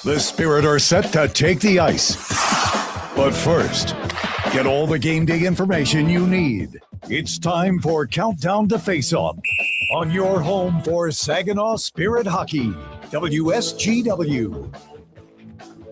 The Spirit are set to take the ice. But first, get all the game day information you need. It's time for Countdown to Face-Off on your home for Saginaw Spirit Hockey, WSGW.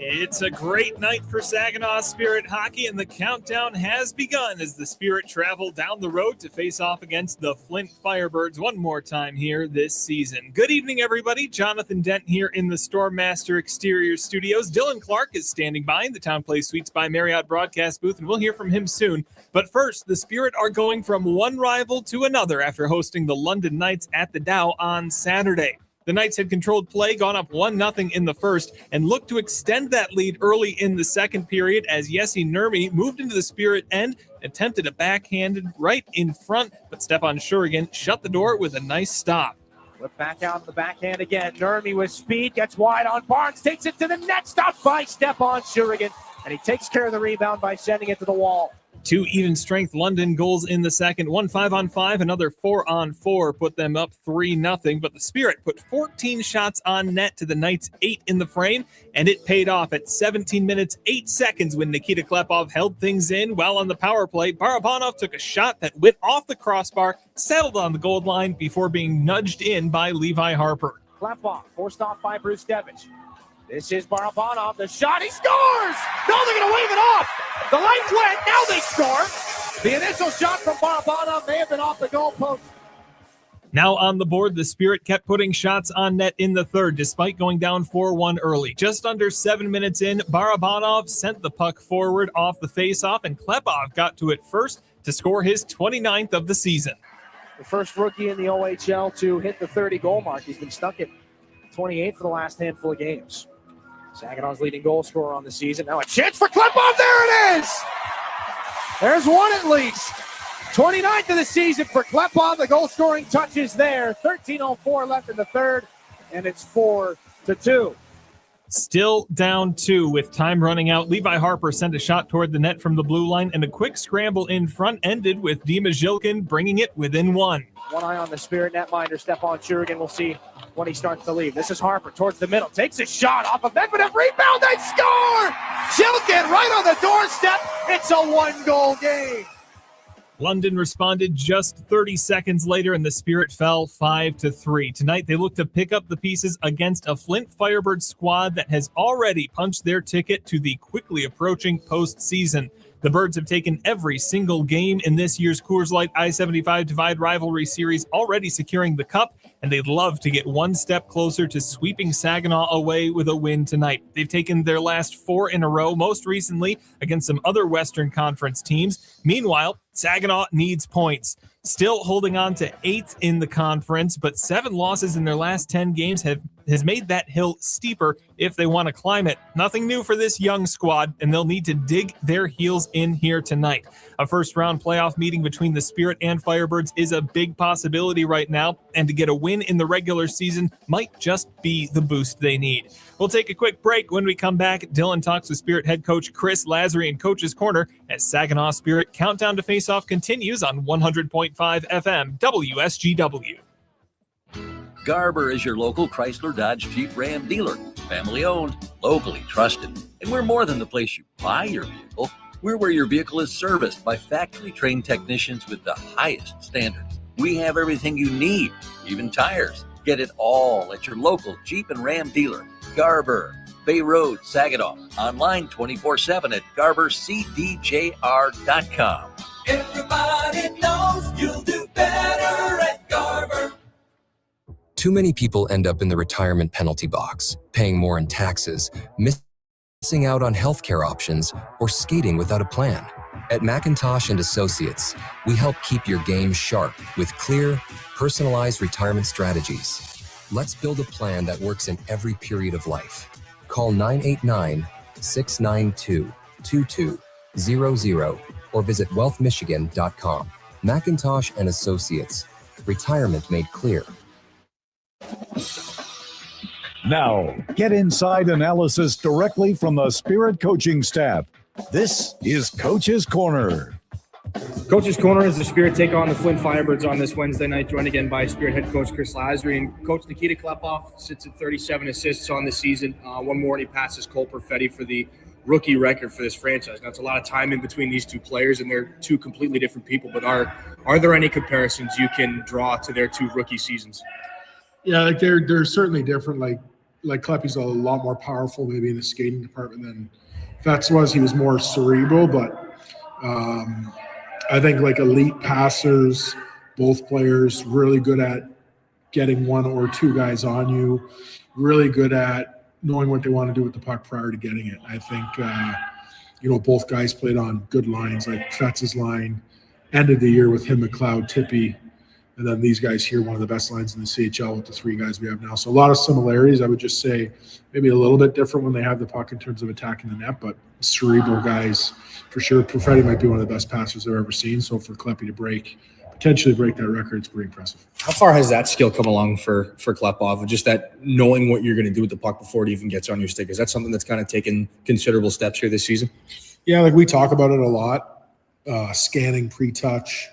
It's a great night for Saginaw Spirit Hockey, and the countdown has begun as the Spirit travel down the road to face off against the Flint Firebirds one more time here this season. Good evening, everybody. Jonathan Dent here in the Stormmaster Exterior Studios. Dylan Clark is standing by in the Town Place Suites by Marriott broadcast booth, and we'll hear from him soon. But first, the Spirit are going from one rival to another after hosting the London Knights at the Dow on Saturday. The Knights had controlled play, gone up 1-0 in the first, and looked to extend that lead early in the second period as Jesse Nurmi moved into the Spirit end, attempted a backhanded right in front, but Stefan Shurigan shut the door with a nice stop. Flip back out the backhand again. Nurmi with speed, gets wide on Barnes, takes it to the net, stopped by Stefan Shurigan, and he takes care of the rebound by sending it to the wall. Two even-strength London goals in the second. One 5-on-5, another 4-on-4 put them up 3-0. But the Spirit put 14 shots on net to the Knights' 8 in the frame, and it paid off at 17 minutes, 8 seconds when Nikita Klepov held things in. While on the power play, Barabanov took a shot that went off the crossbar, settled on the goal line before being nudged in by Levi Harper. Klepov forced off by Bruce Devich. This is Barabanov, the shot, he scores! No, they're going to wave it off! The lights went, now they score! The initial shot from Barabanov may have been off the goalpost. Now on the board, the Spirit kept putting shots on net in the third, despite going down 4-1 early. Just under 7 minutes in, Barabanov sent the puck forward off the faceoff, and Klepov got to it first to score his 29th of the season. The first rookie in the OHL to hit the 30-goal mark. He's been stuck at 28 for the last handful of games. Saginaw's leading goal scorer on the season. Now a chance for Klepov. There it is! There's one at least. 29th of the season for Klepov. The goal scoring touches there. 13:04 left in the third, and it's 4-2. Still down 2 with time running out. Levi Harper sent a shot toward the net from the blue line, and a quick scramble in front ended with Dima Zhilkin bringing it within 1. One eye on the Spirit netminder, Stefan Shurigan. We'll see when he starts to leave. This is Harper towards the middle. Takes a shot off of Medvedev. Rebound and score! Zhilkin right on the doorstep. It's a 1-goal game. London responded just 30 seconds later, and the Spirit fell 5-3. Tonight, they look to pick up the pieces against a Flint Firebirds squad that has already punched their ticket to the quickly approaching postseason. The Birds have taken every single game in this year's Coors Light I-75 Divide Rivalry Series, already securing the cup, and they'd love to get one step closer to sweeping Saginaw away with a win tonight. They've taken their last 4 in a row, most recently against some other Western Conference teams. Meanwhile, Saginaw needs points. Still holding on to 8th in the conference, but 7 losses in their last 10 games has made that hill steeper if they want to climb it. Nothing new for this young squad, and they'll need to dig their heels in here tonight. A first-round playoff meeting between the Spirit and Firebirds is a big possibility right now, and to get a win in the regular season might just be the boost they need. We'll take a quick break. When we come back, Dylan talks with Spirit head coach Chris Lazary in Coach's Corner as Saginaw Spirit Countdown to Face-Off continues on 100.5 FM WSGW. Garber is your local Chrysler Dodge Jeep Ram dealer. Family owned, locally trusted. And we're more than the place you buy your vehicle. We're where your vehicle is serviced by factory trained technicians with the highest standards. We have everything you need, even tires. Get it all at your local Jeep and Ram dealer. Garber, Bay Road, Saginaw. Online 24/7 at GarberCDJR.com. Everybody knows you'll do better at Garber. Too many people end up in the retirement penalty box, paying more in taxes, missing out on healthcare options, or skating without a plan. At McIntosh and Associates, we help keep your game sharp with clear, personalized retirement strategies. Let's build a plan that works in every period of life. Call 989-692-2200 or visit wealthmichigan.com. McIntosh and Associates. Retirement made clear. Now, get inside analysis directly from the Spirit coaching staff. This is Coach's Corner. Coach's Corner as the Spirit take on the Flint Firebirds on this Wednesday night, joined again by Spirit head coach Chris Lasry. And Coach Nikita Klepov sits at 37 assists on the season. One more and he passes Cole Perfetti for the rookie record for this franchise. Now, it's a lot of time in between these two players, and they're two completely different people. But are there any comparisons you can draw to their two rookie seasons? Yeah, like they're certainly different. Like Kleppy's a lot more powerful maybe in the skating department than Fetz was. He was more cerebral, but I think like elite passers, both players, really good at getting one or two guys on you, really good at knowing what they want to do with the puck prior to getting it. I think, both guys played on good lines, like Fetz's line, ended the year with him, McLeod, Tippy, and then these guys here, one of the best lines in the CHL with the three guys we have now. So a lot of similarities. I would just say maybe a little bit different when they have the puck in terms of attacking the net, but cerebral guys for sure. Perfetti might be one of the best passers I've ever seen. So for Kleppy to potentially break that record, it's pretty impressive. How far has that skill come along for Klepov? Just that knowing what you're going to do with the puck before it even gets on your stick. Is that something that's kind of taken considerable steps here this season? Yeah, like we talk about it a lot. Scanning pre-touch,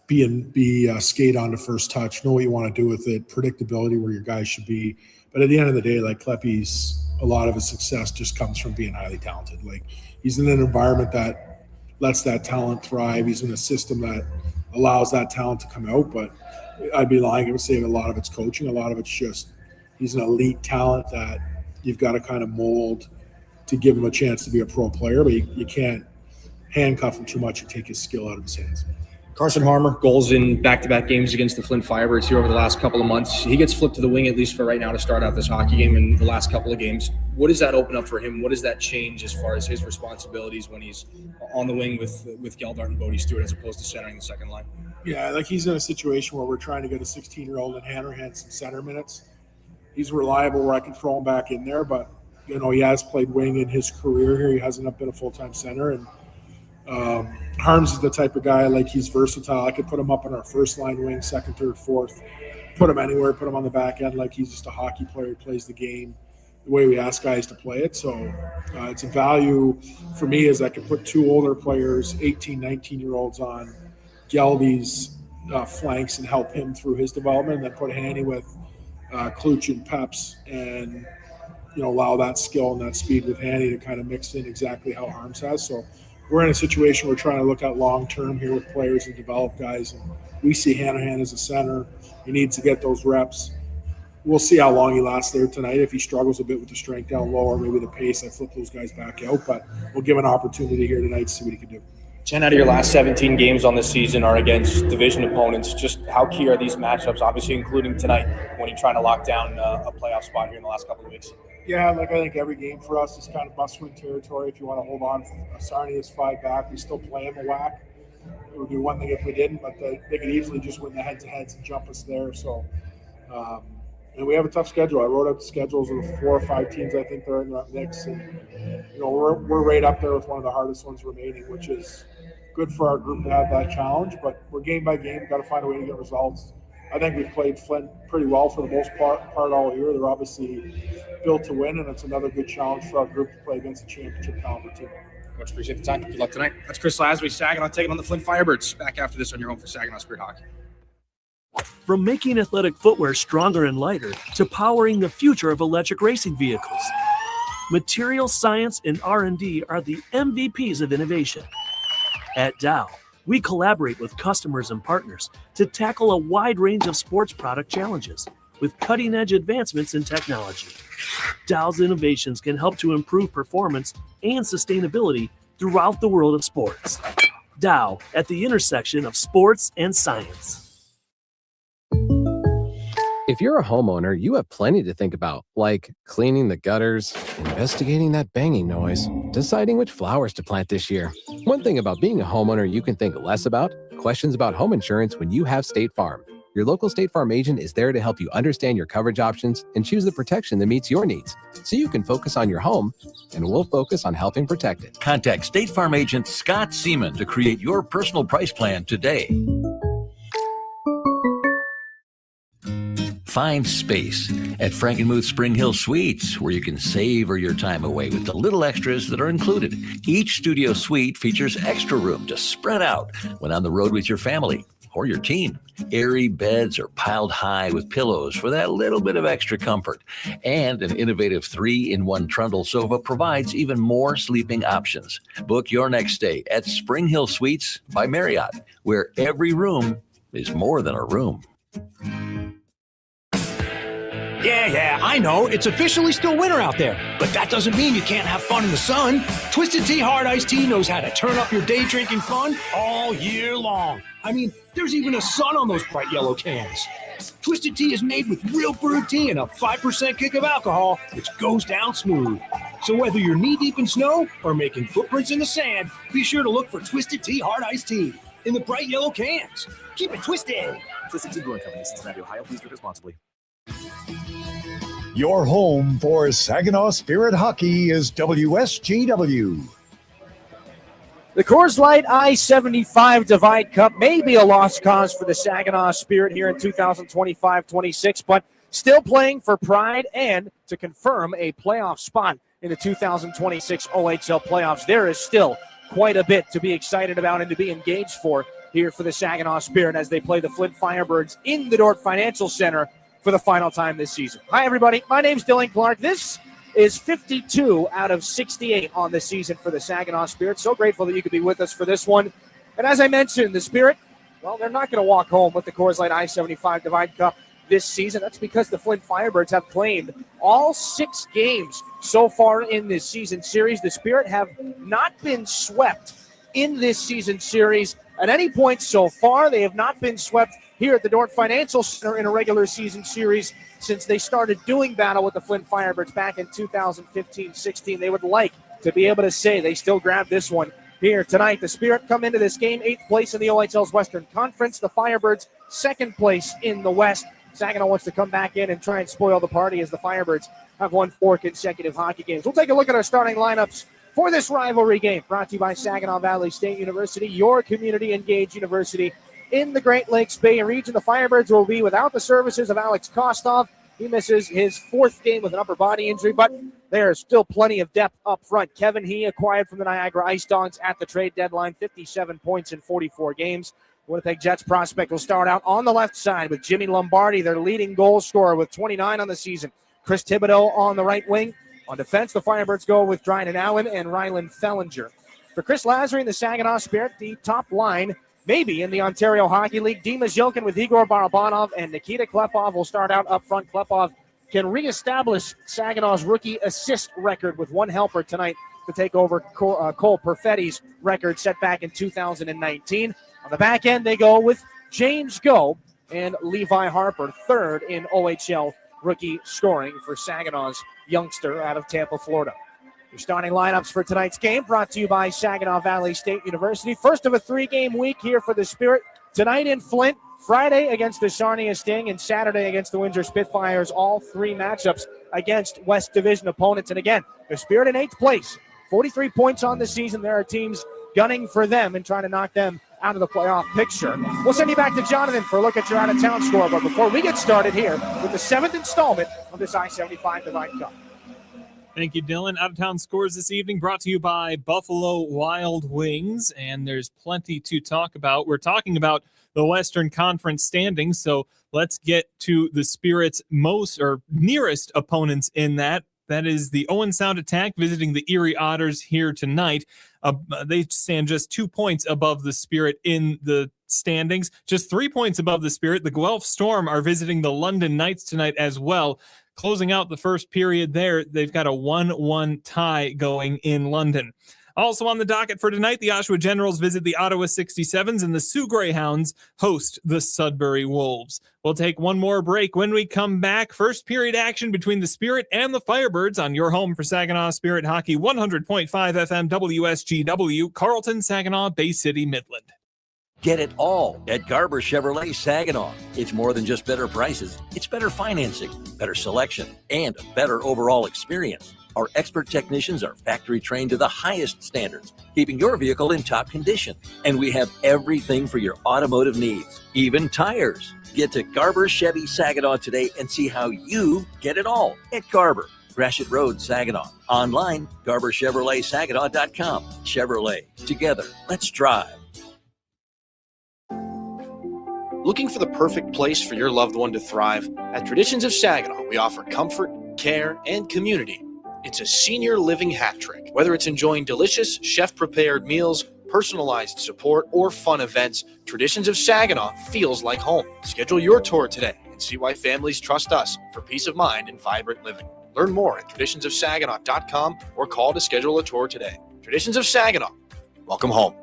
skate on to first touch, know what you want to do with it, predictability where your guys should be. But at the end of the day, like Kleppy's, a lot of his success just comes from being highly talented. Like he's in an environment that lets that talent thrive. He's in a system that allows that talent to come out. But I'd be lying if I would say a lot of it's coaching. A lot of it's just he's an elite talent that you've got to kind of mold to give him a chance to be a pro player. But you can't handcuff him too much and take his skill out of his hands. Carson Harmer, goals in back-to-back games against the Flint Firebirds here over the last couple of months. He gets flipped to the wing, at least for right now, to start out this hockey game in the last couple of games. What does that open up for him? What does that change as far as his responsibilities when he's on the wing with Geldart and Bodie Stewart as opposed to centering the second line? Yeah, like he's in a situation where we're trying to get a 16-year-old in Hanrahan some center minutes. He's reliable where I can throw him back in there, but, he has played wing in his career here. He hasn't been a full-time center, and Harms is the type of guy, like he's versatile. I could put him up on our first line wing, second, third, fourth, put him anywhere, put him on the back end. Like he's just a hockey player. He plays the game the way we ask guys to play it. So it's a value for me is I can put two older players, 18, 19-year-olds on Geldy's flanks and help him through his development, and then put Hanny with Kluch and Peps and, allow that skill and that speed with Hanny to kind of mix in exactly how Harms has. So we're in a situation we're trying to look at long-term here with players and develop guys. And we see Hanrahan as a center. He needs to get those reps. We'll see how long he lasts there tonight. If he struggles a bit with the strength down low or maybe the pace, I flip those guys back out. But we'll give an opportunity here tonight to see what he can do. 10 out of your last 17 games on this season are against division opponents. Just how key are these matchups, obviously including tonight when you're trying to lock down a playoff spot here in the last couple of weeks? Yeah, like I think every game for us is kind of must-win territory. If you want to hold on, Sarnia is 5 back. We still play them a whack. It would be one thing if we didn't, but they could easily just win the head-to-heads and jump us there. So, and we have a tough schedule. I wrote up the schedules of the 4 or 5 teams I think they're in that mix, and we're right up there with one of the hardest ones remaining, which is good for our group to have that challenge. But we're game by game, got to find a way to get results. I think we've played Flint pretty well for the most part all year. They're obviously built to win, and it's another good challenge for our group to play against a championship caliber team. Coach, appreciate the time. Good luck tonight. That's Chris Lasry, Saginaw, taking on the Flint Firebirds. Back after this on your home for Saginaw Spirit Hockey. From making athletic footwear stronger and lighter to powering the future of electric racing vehicles, material science and R&D are the MVPs of innovation. At Dow, we collaborate with customers and partners to tackle a wide range of sports product challenges with cutting-edge advancements in technology. Dow's innovations can help to improve performance and sustainability throughout the world of sports. Dow, at the intersection of sports and science. If you're a homeowner, you have plenty to think about, like cleaning the gutters, investigating that banging noise, deciding which flowers to plant this year. One thing about being a homeowner you can think less about, questions about home insurance when you have State Farm. Your local State Farm agent is there to help you understand your coverage options and choose the protection that meets your needs, so you can focus on your home, and we'll focus on helping protect it. Contact State Farm agent Scott Seaman to create your personal price plan today. Find space at Frankenmuth Spring Hill Suites, where you can savor your time away with the little extras that are included. Each studio suite features extra room to spread out when on the road with your family or your team. Airy beds are piled high with pillows for that little bit of extra comfort. And an innovative 3-in-1 trundle sofa provides even more sleeping options. Book your next stay at Spring Hill Suites by Marriott, where every room is more than a room. Yeah, I know. It's officially still winter out there, but that doesn't mean you can't have fun in the sun. Twisted Tea Hard Iced Tea knows how to turn up your day drinking fun all year long. I mean, there's even a sun on those bright yellow cans. Twisted Tea is made with real brewed tea and a 5% kick of alcohol, which goes down smooth. So whether you're knee-deep in snow or making footprints in the sand, be sure to look for Twisted Tea Hard Iced Tea in the bright yellow cans. Keep it twisted. Twisted Tea Brewing Company, Cincinnati, Ohio. Please drink responsibly. Your home for Saginaw Spirit hockey is WSGW. The Coors Light I-75 Divide Cup may be a lost cause for the Saginaw Spirit here in 2025-26, but still playing for pride and to confirm a playoff spot in the 2026 OHL playoffs. There is still quite a bit to be excited about and to be engaged for here for the Saginaw Spirit as they play the Flint Firebirds in the Dordt Financial Center for the final time this season. Hi, everybody. My name's Dylan Clark. This is 52 out of 68 on the season for the Saginaw Spirit. So grateful that you could be with us for this one. And as I mentioned, the Spirit, well, they're not going to walk home with the Coors Light I-75 Divide Cup this season. That's because the Flint Firebirds have claimed all 6 games so far in this season series. The Spirit have not been swept in this season series at any point so far. They have not been swept here at the Dordt Financial Center in a regular season series since they started doing battle with the Flint Firebirds back in 2015-16. They would like to be able to say they still grabbed this one here tonight. The Spirit come into this game 8th place in the OHL's Western Conference. The Firebirds 2nd place in the West. Saginaw wants to come back in and try and spoil the party as the Firebirds have won 4 consecutive hockey games. We'll take a look at our starting lineups for this rivalry game, brought to you by Saginaw Valley State University, your community-engaged university in the Great Lakes Bay region. The Firebirds will be without the services of Alex Kostov. He misses his 4th game with an upper body injury, but there's still plenty of depth up front. Kevin He acquired from the Niagara Ice Dogs at the trade deadline, 57 points in 44 games. Winnipeg Jets prospect will start out on the left side with Jimmy Lombardi, their leading goal scorer with 29 on the season. Chris Thibodeau on the right wing. On defense, the Firebirds go with Dryden Allen and Rylan Fellinger. For Chris Lazary and the Saginaw Spirit, the top line maybe in the Ontario Hockey League. Dimas Yilkin with Igor Barabanov and Nikita Klepov will start out up front. Klepov can reestablish Saginaw's rookie assist record with 1 helper tonight to take over Cole Perfetti's record set back in 2019. On the back end, they go with James Go and Levi Harper, 3rd in OHL rookie scoring for Saginaw's youngster out of Tampa, Florida. Your starting lineups for tonight's game brought to you by Saginaw Valley State University. First of a 3-game week here for the Spirit. Tonight in Flint, Friday against the Sarnia Sting, and Saturday against the Windsor Spitfires. All 3 matchups against West Division opponents. And again, the Spirit in 8th place. 43 points on the season. There are teams gunning for them and trying to knock them out of the playoff picture. We'll send you back to Jonathan for a look at your out-of-town score. But before we get started here with the 7th installment of this I-75 Divide Cup. Thank you, Dylan. Out-of-town scores this evening brought to you by Buffalo Wild Wings, and there's plenty to talk about. We're talking about the Western Conference standings, so let's get to the Spirit's most or nearest opponents in that. That is the Owen Sound Attack visiting the Erie Otters here tonight. They stand just 2 points above the Spirit in the standings, just 3 points above the Spirit. The Guelph Storm are visiting the London Knights tonight as well. Closing out the first period there, they've got a 1-1 tie going in London. Also on the docket for tonight, the Oshawa Generals visit the Ottawa 67s, and the Sioux Greyhounds host the Sudbury Wolves. We'll take one more break. When we come back, first period action between the Spirit and the Firebirds on your home for Saginaw Spirit Hockey, 100.5 FM WSGW, Carleton, Saginaw, Bay City, Midland. Get it all at Garber Chevrolet Saginaw. It's more than just better prices. It's better financing, better selection, and a better overall experience. Our expert technicians are factory trained to the highest standards, keeping your vehicle in top condition. And we have everything for your automotive needs, even tires. Get to Garber Chevy Saginaw today and see how you get it all at Garber. Gratiot Road, Saginaw. Online, GarberChevroletSaginaw.com. Chevrolet. Together, let's drive. Looking for the perfect place for your loved one to thrive? At Traditions of Saginaw, we offer comfort, care, and community. It's a senior living hat trick. Whether it's enjoying delicious, chef-prepared meals, personalized support, or fun events, Traditions of Saginaw feels like home. Schedule your tour today and see why families trust us for peace of mind and vibrant living. Learn more at traditionsofsaginaw.com or call to schedule a tour today. Traditions of Saginaw. Welcome home.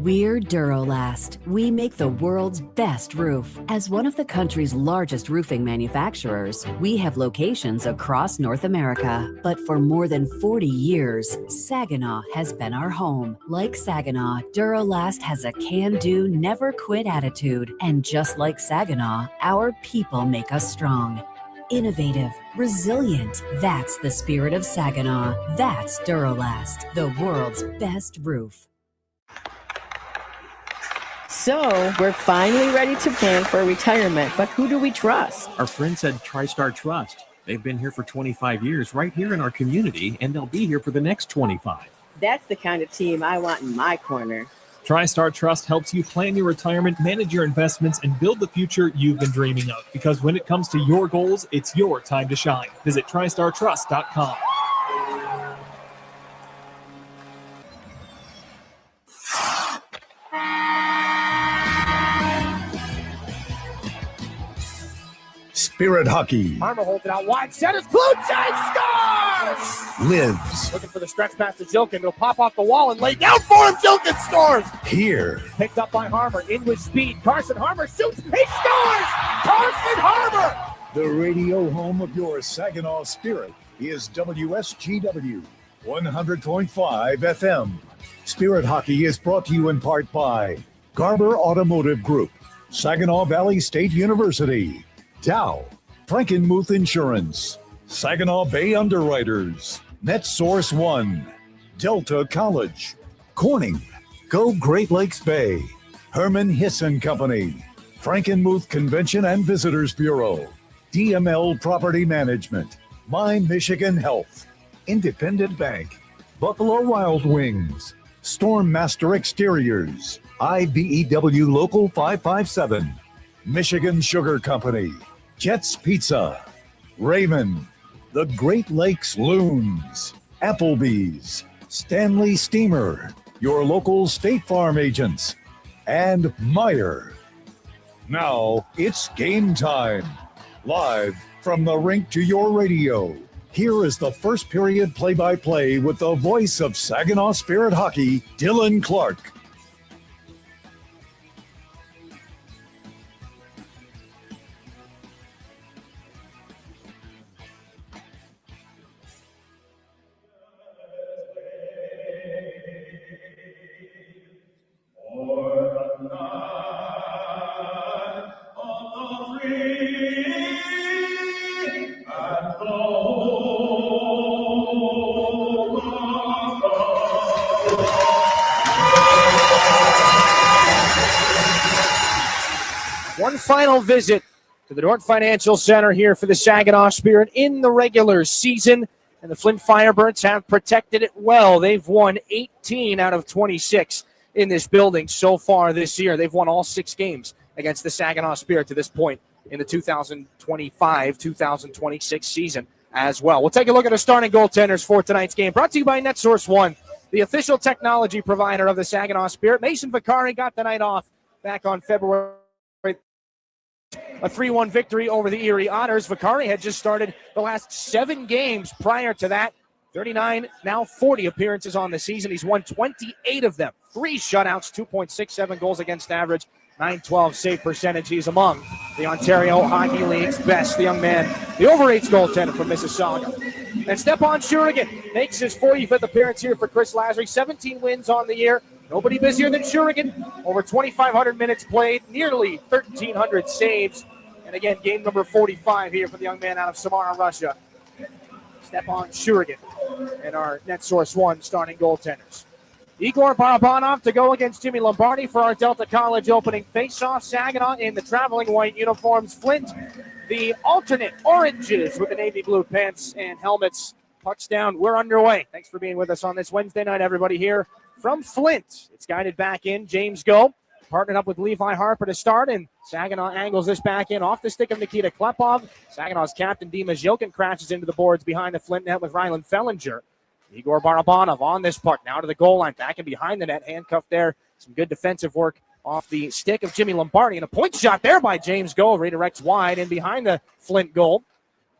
We're Durolast. We make the world's best roof. As one of the country's largest roofing manufacturers, we have locations across North America. But for more than 40 years, Saginaw has been our home. Like Saginaw, Durolast has a can-do, never-quit attitude. And just like Saginaw, our people make us strong. Innovative, resilient. That's the spirit of Saginaw. That's Durolast, the world's best roof. So, we're finally ready to plan for retirement, but who do we trust? Our friends at TriStar Trust. They've been here for 25 years right here in our community, and they'll be here for the next 25. That's the kind of team I want in my corner. TriStar Trust helps you plan your retirement, manage your investments, and build the future you've been dreaming of. Because when it comes to your goals, it's your time to shine. Visit TriStarTrust.com. Spirit Hockey Harmer holds it out wide. Centers. Blue Jay scores! lives Looking for the stretch pass to Jilkin. It'll pop off the wall and lay down for him. Jilkin scores! here. Picked up by Harmer. In with speed. Carson Harmer shoots. He scores! Carson Harmer! The radio home of your Saginaw Spirit is WSGW 100.5 FM. Spirit Hockey is brought to you in part by Garber Automotive Group, Saginaw Valley State University, Dow, Frankenmuth Insurance, Saginaw Bay Underwriters, NetSource One, Delta College, Corning, Go Great Lakes Bay, Herman Hisson Company, Frankenmuth Convention and Visitors Bureau, DML Property Management, My Michigan Health, Independent Bank, Buffalo Wild Wings, Stormmaster Exteriors, IBEW Local 557, Michigan Sugar Company, Jets Pizza, Raymond, the Great Lakes Loons, Applebee's, Stanley Steamer, your local State Farm agents, and Meyer. Now it's game time. Live from the rink to your radio. Here is the first period play-by-play with the voice of Saginaw Spirit Hockey, Dylan Clark. One final visit to the North Financial Center here for the Saginaw Spirit in the regular season, and the Flint Firebirds have protected it well. They've won 18 out of 26 in this building so far this year. They've won all 6 games against the Saginaw Spirit to this point in the 2025-2026 season as well. We'll take a look at our starting goaltenders for tonight's game. Brought to you by NetSource One, the official technology provider of the Saginaw Spirit. Mason Vicari got the night off back on February. A 3-1 victory over the Erie Otters. Vicari had just started the last 7 games prior to that. 39, now 40 appearances on the season. He's won 28 of them. 3 shutouts, 2.67 goals against average, .912 save percentage. He's among the Ontario Hockey League's best. The young man, the over-8 goaltender from Mississauga. And Stepan Shurigan makes his 45th appearance here for Chris Lasry. 17 wins on the year. Nobody busier than Shurigan. Over 2,500 minutes played, nearly 1,300 saves. And again, game number 45 here for the young man out of Samara, Russia. Stepan Shurigan, and our Net Source 1 starting goaltenders. Igor Barabanov to go against Jimmy Lombardi for our Delta College opening faceoff. Saginaw in the traveling white uniforms. Flint, the alternate oranges with the navy blue pants and helmets. Pucks down. We're underway. Thanks for being with us on this Wednesday night, everybody, here from Flint. It's guided back in. James Go partnered up with Levi Harper to start, and Saginaw angles this back in off the stick of Nikita Klepov. Saginaw's captain, Dima Zhilkin, crashes into the boards behind the Flint net with Rylan Fellinger. Igor Barabanov on this puck, now to the goal line, back and behind the net, handcuffed there. Some good defensive work off the stick of Jimmy Lombardi, and a point shot there by James Go, redirects wide and behind the Flint goal.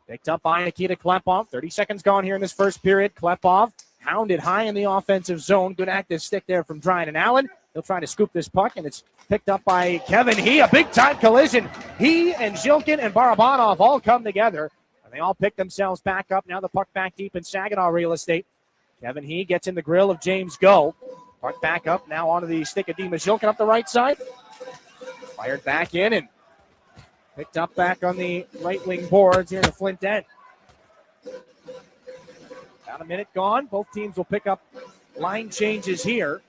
Picked up by Nikita Klepov. 30 seconds gone here in this first period. Klepov hounded high in the offensive zone. Good active stick there from Dryden Allen. He'll try to scoop this puck, and it's picked up by Kevin He. A big-time collision. He and Zhilkin and Barabanov all come together, and they all pick themselves back up. Now the puck back deep in Saginaw real estate. Kevin He gets in the grill of James Go. Puck back up, now onto the stick of Dima Zhilkin up the right side. Fired back in and picked up back on the right wing boards here in the Flint end. About a minute gone. Both teams will pick up line changes here.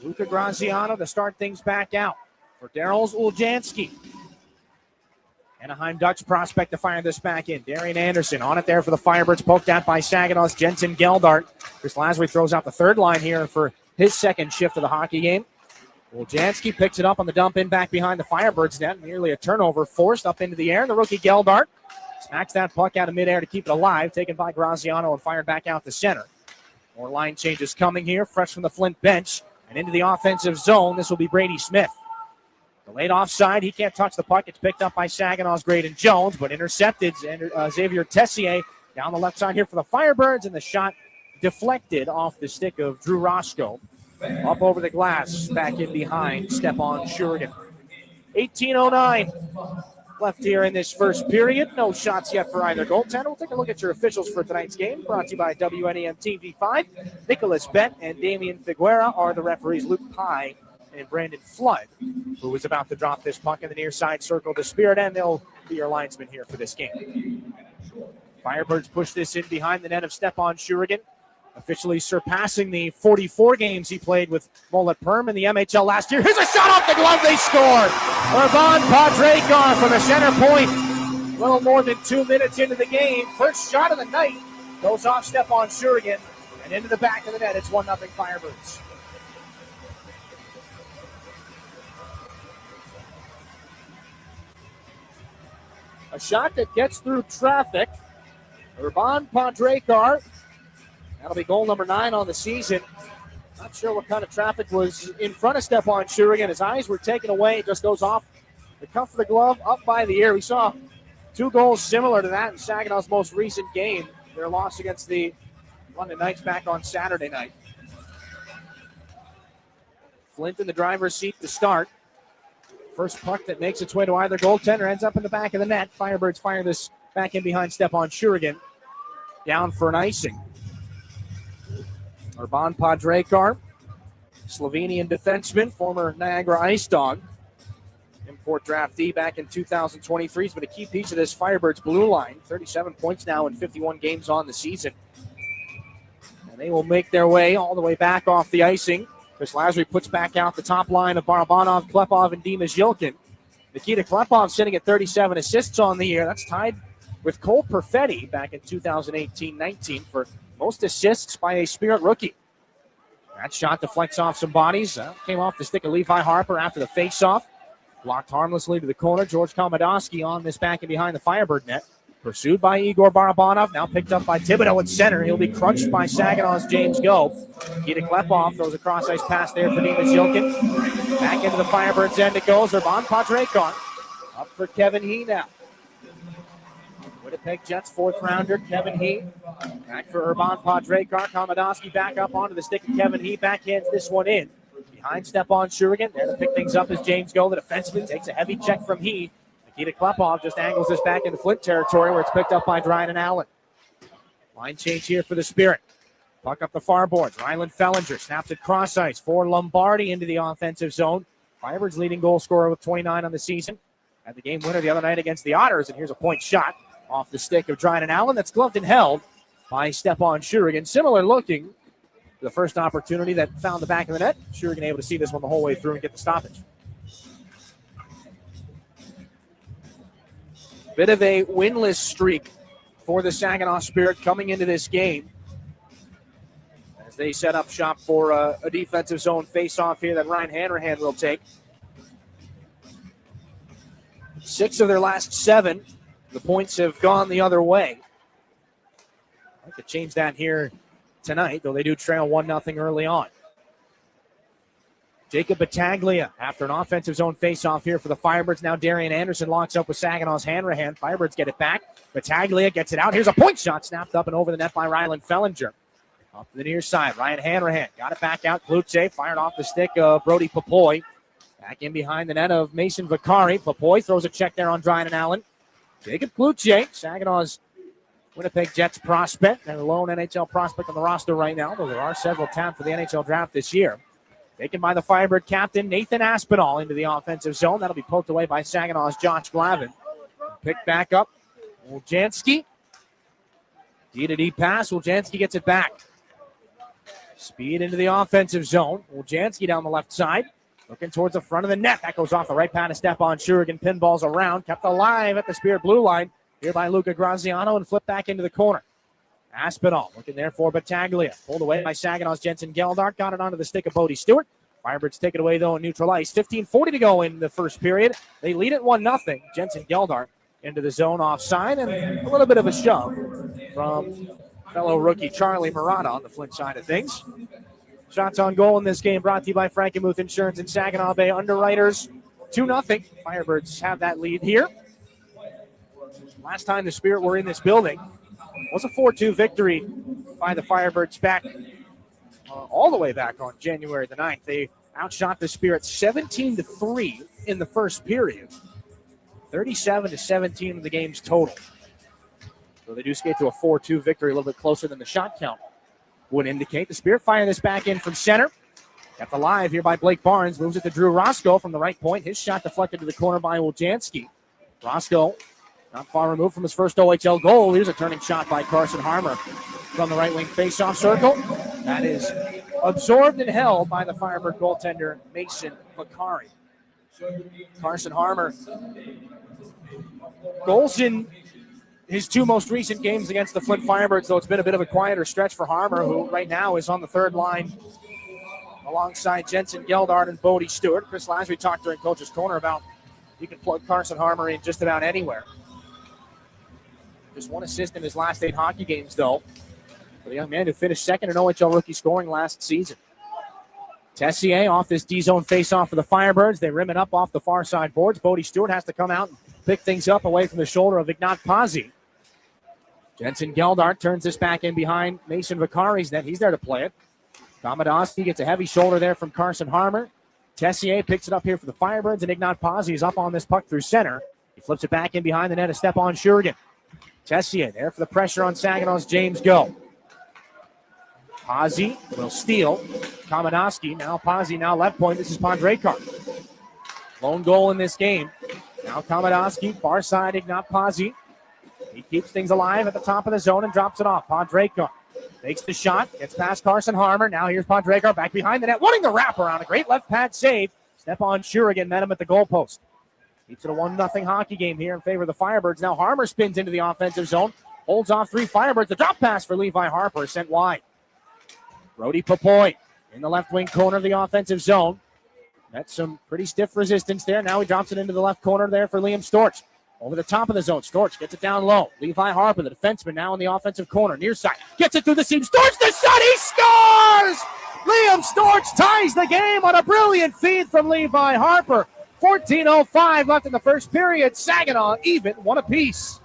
Luca Graziano to start things back out for Daryl Uljanski. Anaheim Ducks prospect to fire this back in. Darian Anderson on it there for the Firebirds, poked at by Saginaw's Jensen Geldart. Chris Lasry throws out the third line here for his second shift of the hockey game. Uljanski picks it up on the dump in back behind the Firebirds net. Nearly a turnover forced up into the air. And the rookie Geldart smacks that puck out of midair to keep it alive. Taken by Graziano and fired back out to center. More line changes coming here, fresh from the Flint bench. And into the offensive zone, this will be Brady Smith. Delayed offside. He can't touch the puck. It's picked up by Saginaw's Graydon Jones, but intercepted. Xavier Tessier down the left side here for the Firebirds, and the shot deflected off the stick of Drew Roscoe. Up over the glass, back in behind Stepan Shurigan. 18:09 left here in this first period. No shots yet for either goaltender. We'll take a look at your officials for tonight's game. Brought to you by WNEM TV5. Nicholas Bett and Damian Figuera are the referees. Luke Pye and Brandon Flood, who is about to drop this puck in the near side circle to Spirit, and they'll be your linesmen here for this game. Firebirds push this in behind the net of Stepan Shurigan, officially surpassing the 44 games he played with Mullet Perm in the MHL last year. Here's a shot off the glove. They scored. Urban Padrekar from the center point. A little more than 2 minutes into the game. First shot of the night goes off Stepan Shurigan and into the back of the net. It's 1-0 Firebirds. A shot that gets through traffic. Urban Padrekar. That'll be goal number 9 on the season. Not sure what kind of traffic was in front of Stepan Shurigan. His eyes were taken away. It just goes off the cuff of the glove, up by the ear. We saw 2 goals similar to that in Saginaw's most recent game. Their loss against the London Knights back on Saturday night. Flint in the driver's seat to start. First puck that makes its way to either goaltender ends up in the back of the net. Firebirds fire this back in behind Stepan Shurigan. Down for an icing. Urban Padrekar, Slovenian defenseman, former Niagara Ice Dog. Import draftee back in 2023. He's been a key piece of this Firebirds blue line. 37 points now in 51 games on the season. And they will make their way all the way back off the icing. Chris Lasry puts back out the top line of Barabanov, Klepov, and Dima Zhilkin. Nikita Klepov sitting at 37 assists on the year. That's tied with Cole Perfetti back in 2018-19 for most assists by a Spirit rookie. That shot deflects off some bodies. Came off the stick of Levi Harper after the face-off. Blocked harmlessly to the corner. George Komodowski on this back and behind the Firebird net. Pursued by Igor Barabanov. Now picked up by Thibodeau at center. He'll be crunched by Saginaw's James Go. Nikita Klepov throws a cross-ice pass there for Dima Zhilkin. Back into the Firebirds end it goes. Urban Padrekar. Up for Kevin He now. Winnipeg Jets 4th rounder, Kevin He. Back for Urban Padrekar. Komodowski back up onto the stick of Kevin He. Backhands this one in. Behind Stepan Shurigan. There to pick things up is James Go. The defenseman takes a heavy check from He. Nikita Klepov just angles this back into Flint territory where it's picked up by Dryden Allen. Line change here for the Spirit. Puck up the far boards. Rylan Fellinger snaps it cross ice for Lombardi into the offensive zone. Firebirds leading goal scorer with 29 on the season. Had the game winner the other night against the Otters, and here's a point shot. Off the stick of Dryden Allen. That's gloved and held by Stepan Shurigan. Similar looking to the first opportunity that found the back of the net. Shurigan able to see this one the whole way through and get the stoppage. Bit of a winless streak for the Saginaw Spirit coming into this game, as they set up shop for a defensive zone face-off here that Ryan Hanrahan will take. 6 of their last 7, the points have gone the other way. I'd like to change that here tonight, though they do trail 1-0 early on. Jacob Battaglia after an offensive zone face-off here for the Firebirds. Now Darian Anderson locks up with Saginaw's Hanrahan. Firebirds get it back. Battaglia gets it out. Here's a point shot snapped up and over the net by Rylan Fellinger. Off to the near side, Ryan Hanrahan got it back out. Klutze fired off the stick of Brody Papoy. Back in behind the net of Mason Vicari. Papoy throws a check there on Dryden Allen. Jacob Klutze, Saginaw's Winnipeg Jets prospect, and a lone NHL prospect on the roster right now, though there are several tapped for the NHL draft this year. Taken by the Firebird captain, Nathan Aspinall, into the offensive zone. That'll be poked away by Saginaw's Josh Glavin. Picked back up, Woljanski. D-to-D pass, Woljanski gets it back. Speed into the offensive zone. Woljanski down the left side, looking towards the front of the net. That goes off the right pad of Stepan Shurigan. Pinballs around, kept alive at the Spirit blue line. Here by Luca Graziano and flipped back into the corner. Aspinall looking there for Battaglia. Pulled away by Saginaw's Jensen Geldart. Got it onto the stick of Bodie Stewart. Firebirds take it away, though, in neutral ice. 15:40 to go in the first period. They lead it 1-0. Jensen Geldart into the zone offside, and a little bit of a shove from fellow rookie Charlie Murata on the Flint side of things. Shots on goal in this game brought to you by Frankenmuth Insurance and Saginaw Bay Underwriters. 2-0. Firebirds have that lead here. Last time the Spirit were in this building was a 4-2 victory by the Firebirds back all the way back on January the 9th. They outshot the Spirit 17-3 in the first period. 37-17 in the game's total. So they do skate to a 4-2 victory, a little bit closer than the shot count would indicate. The Spirit fire this back in from center. Kept alive here by Blake Barnes. Moves it to Drew Roscoe from the right point. His shot deflected to the corner by Woljanski. Roscoe not far removed from his first OHL goal. Here's a turning shot by Carson Harmer from the right wing faceoff circle. That is absorbed and held by the Firebird goaltender Mason Vicari. Carson Harmer, goals in his 2 most recent games against the Flint Firebirds, though it's been a bit of a quieter stretch for Harmer, who right now is on the third line alongside Jensen Geldart and Bodie Stewart. Chris Lasry talked during Coach's Corner about you can plug Carson Harmer in just about anywhere. Just 1 assist in his last 8 hockey games, though, for the young man who finished second in OHL rookie scoring last season. Tessier off this D-zone face-off for the Firebirds. They rim it up off the far side boards. Bodie Stewart has to come out and pick things up away from the shoulder of Ignat Pazzi. Jensen Geldart turns this back in behind Mason Vicari's net. He's there to play it. Kamadowski gets a heavy shoulder there from Carson Harmer. Tessier picks it up here for the Firebirds, and Ignat Pazzi is up on this puck through center. He flips it back in behind the net of Stepan Shurigan. Tessier there for the pressure on Saginaw's James Go. Pazzi will steal. Kamadowski, now Pazzi, now left point. This is Pandrekar. Lone goal in this game. Now Kamadowski, far side, Ignat Pazzi. He keeps things alive at the top of the zone and drops it off. Pandrekar takes the shot, gets past Carson Harmer. Now here's Pandrekar back behind the net, wanting the wraparound. A great left pad save. Stepan Shurigan met him at the goalpost. Keeps it a 1-0 hockey game here in favor of the Firebirds. Now Harmer spins into the offensive zone, holds off 3 Firebirds. The drop pass for Levi Harper sent wide. Brody Papoy in the left wing corner of the offensive zone. Met some pretty stiff resistance there. Now he drops it into the left corner there for Liam Storch. Over the top of the zone. Storch gets it down low. Levi Harper, the defenseman, now in the offensive corner. Near side. Gets it through the seam. Storch the shot. He scores! Liam Storch ties the game on a brilliant feed from Levi Harper. 14:05 left in the first period. Saginaw even, 1 apiece.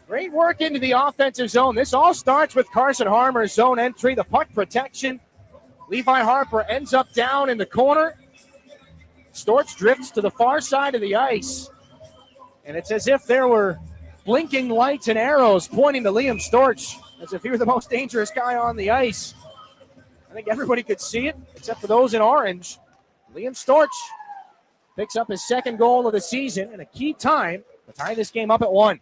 Great work into the offensive zone. This all starts with Carson Harmer's zone entry, the puck protection. Levi Harper ends up down in the corner. Storch drifts to the far side of the ice. And it's as if there were blinking lights and arrows pointing to Liam Storch, as if he were the most dangerous guy on the ice. I think everybody could see it, except for those in orange. Liam Storch picks up his second goal of the season and a key time to tie this game up at 1.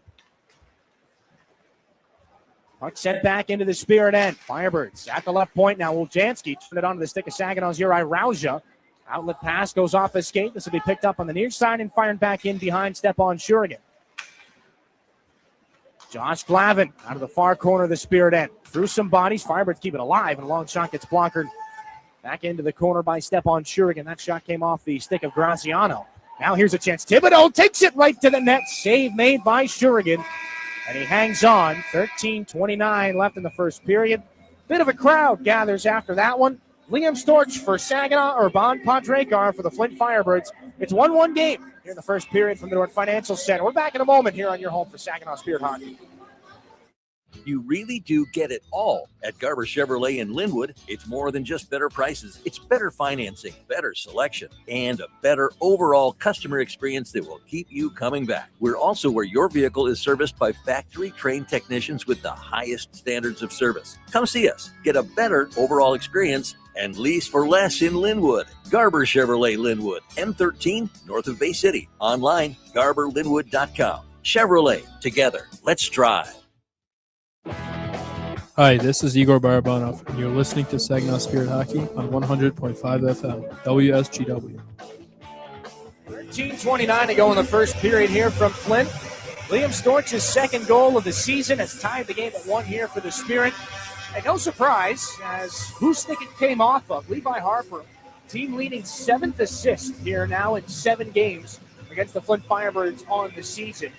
Puck sent back into the Spirit end. Firebirds at the left point now. Woljanski turned it onto the stick of Saginaw's Uri Rauja. Outlet pass goes off his skate. This will be picked up on the near side and fired back in behind Stepan Shurigan. Josh Glavin out of the far corner of the Spirit end. Through some bodies. Firebirds keep it alive, and a long shot gets blockered back into the corner by Stepan Shurigan. That shot came off the stick of Graziano. Now here's a chance. Thibodeau takes it right to the net. Save made by Shurigan. And he hangs on. 13:29 left in the first period. Bit of a crowd gathers after that one. Liam Storch for Saginaw, or Bon Padrekar for the Flint Firebirds. It's 1-1 game here in the first period from the North Financial Center. We're back in a moment here on your home for Saginaw Spirit Hockey. You really do get it all at Garber Chevrolet in Linwood. It's more than just better prices. It's better financing, better selection, and a better overall customer experience that will keep you coming back. We're also where your vehicle is serviced by factory-trained technicians with the highest standards of service. Come see us. Get a better overall experience and lease for less in Linwood. Garber Chevrolet Linwood, M13, north of Bay City. Online, garberlinwood.com. Chevrolet, together. Let's drive. Hi, this is Igor Barabanov, and you're listening to Saginaw Spirit Hockey on 100.5 FM WSGW. 13:29 to go in the first period here from Flint. Liam Storch's second goal of the season has tied the game at 1 here for the Spirit. And no surprise, as whose stick it came off of, Levi Harper, team leading 7th assist here now in 7 games against the Flint Firebirds on the season.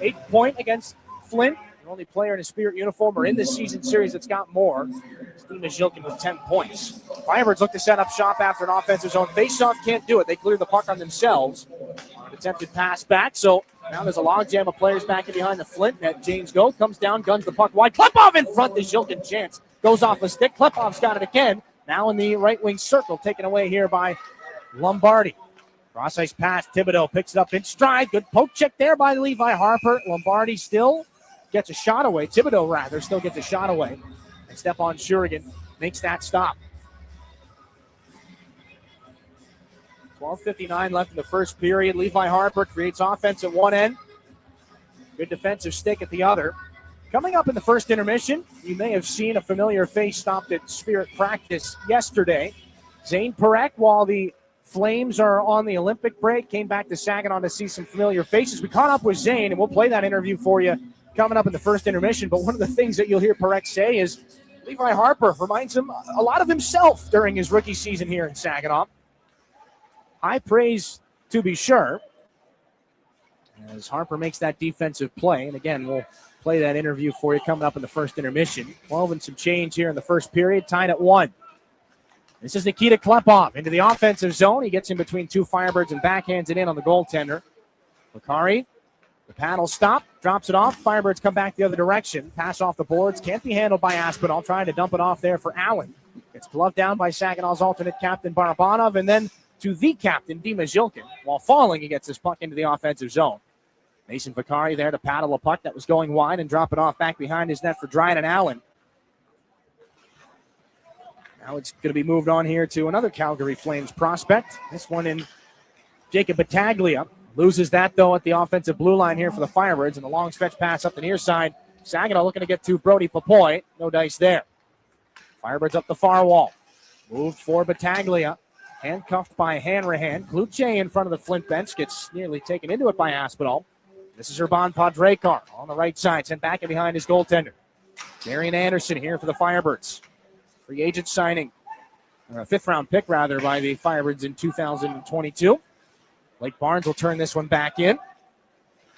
8th point against Flint. The only player in a Spirit uniform or in this season series that's got more. Steve Majilkin with 10 points. Firebirds look to set up shop after an offensive zone faceoff. Can't do it. They clear the puck on themselves. An attempted pass back. So now there's a logjam of players back in behind the Flint net. James Go comes down, guns the puck wide. Klepov in front. The Majilkin chance goes off a stick. Klepov's got it again. Now in the right wing circle, taken away here by Lombardi. Cross ice pass. Thibodeau picks it up in stride. Good poke check there by Levi Harper. Lombardi still gets a shot away. Thibodeau, rather, still gets a shot away. And Stepan Shurigan makes that stop. 12:59 left in the first period. Levi Harper creates offense at one end. Good defensive stick at the other. Coming up in the first intermission, you may have seen a familiar face stopped at Spirit practice yesterday. Zane Perek, while the Flames are on the Olympic break, came back to Saginaw to see some familiar faces. We caught up with Zane, and we'll play that interview for you coming up in the first intermission. But one of the things that you'll hear Perek say is Levi Harper reminds him a lot of himself during his rookie season here in Saginaw. High praise, to be sure, as Harper makes that defensive play. And again, we'll play that interview for you coming up in the first intermission. 12 and some change here in the first period, tied at 1. This is Nikita Klepov into the offensive zone. He gets in between two Firebirds and backhands it in on the goaltender. Bakari, the paddle stop, drops it off. Firebirds come back the other direction. Pass off the boards. Can't be handled by Aspinall. Trying to dump it off there for Allen. Gets gloved down by Saginaw's alternate captain, Barabanov, and then to the captain, Dima Zilkin. While falling, he gets his puck into the offensive zone. Mason Bakari there to paddle a puck that was going wide and drop it off back behind his net for Dryden Allen. Now it's going to be moved on here to another Calgary Flames prospect. This one in Jacob Battaglia. Loses that, though, at the offensive blue line here for the Firebirds. And the long stretch pass up the near side. Saginaw looking to get to Brody Papoy. No dice there. Firebirds up the far wall. Moved for Battaglia. Handcuffed by Hanrahan. Kluche in front of the Flint bench. Gets nearly taken into it by Aspinall. This is Urban Padrekar on the right side. Sent back and behind his goaltender. Darian Anderson here for the Firebirds. Free agent signing. Or a fifth-round pick, rather, by the Firebirds in 2022. Blake Barnes will turn this one back in.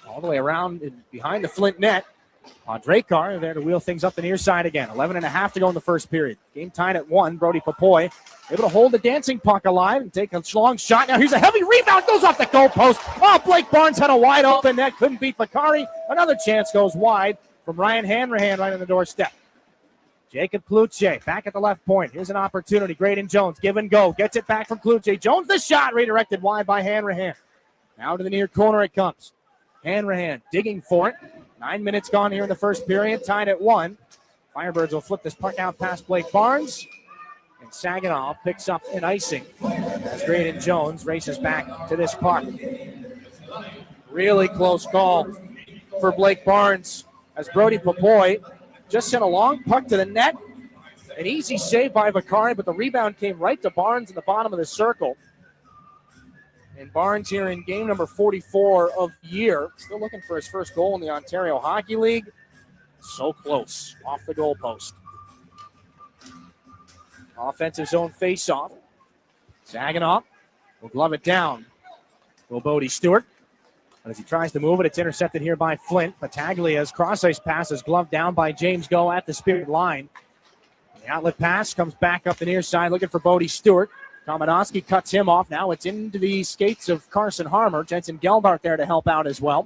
All the way around and behind the Flint net. Padrekar there to wheel things up the near side again. 11.5 to go in the first period. Game tied at 1. Brody Papoy able to hold the dancing puck alive and take a long shot. Now here's a heavy rebound. Goes off the goalpost. Oh, Blake Barnes had a wide open net. Couldn't beat Bakari. Another chance goes wide from Ryan Hanrahan right on the doorstep. Jacob Kluche back at the left point. Here's an opportunity. Graydon Jones, give and go. Gets it back from Kluche. Jones, the shot, redirected wide by Hanrahan. Now to the near corner it comes. Hanrahan digging for it. 9 minutes gone here in the first period. Tied at 1. Firebirds will flip this puck out past Blake Barnes. And And Saginaw picks up an icing as Graydon Jones races back to this puck. Really close call for Blake Barnes as Brody Papoy just sent a long puck to the net. An easy save by Vakari, but the rebound came right to Barnes in the bottom of the circle. And Barnes here in game number 44 of the year, still looking for his first goal in the Ontario Hockey League. So close, off the goalpost. Offensive zone faceoff. Saginaw will glove it down. Will Bodie Stewart. But as he tries to move it, it's intercepted here by Flint. Battaglia's cross-ice pass is gloved down by James Go at the Spirit line. The outlet pass comes back up the near side, looking for Bodie Stewart. Komanowski cuts him off. Now it's into the skates of Carson Harmer. Jensen Geldart there to help out as well.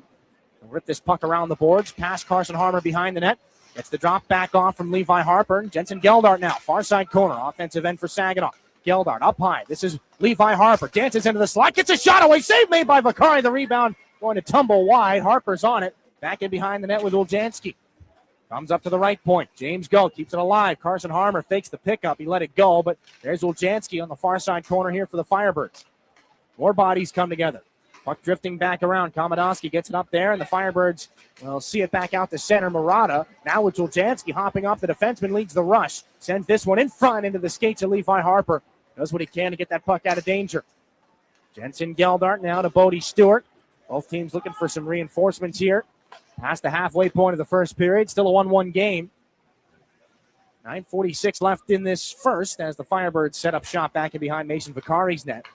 They'll rip this puck around the boards. Past Carson Harmer behind the net. Gets the drop back off from Levi Harper. Jensen Geldart now. Far side corner. Offensive end for Saginaw. Geldart up high. This is Levi Harper. Dances into the slot. Gets a shot away. Save made by Vakari. The rebound going to tumble wide. Harper's on it. Back in behind the net with Uljanski. Comes up to the right point. James Go keeps it alive. Carson Harmer fakes the pickup. He let it go, but there's Uljanski on the far side corner here for the Firebirds. More bodies come together. Puck drifting back around. Komanowski gets it up there, and the Firebirds will see it back out to center. Murata. Now it's Uljanski hopping off the defenseman, leads the rush. Sends this one in front into the skates of Levi Harper. Does what he can to get that puck out of danger. Jensen Geldart now to Bodie Stewart. Both teams looking for some reinforcements here. Past the halfway point of the first period. Still a 1-1 game. 9:46 left in this first as the Firebirds set up shop back in behind Mason Vakari's net.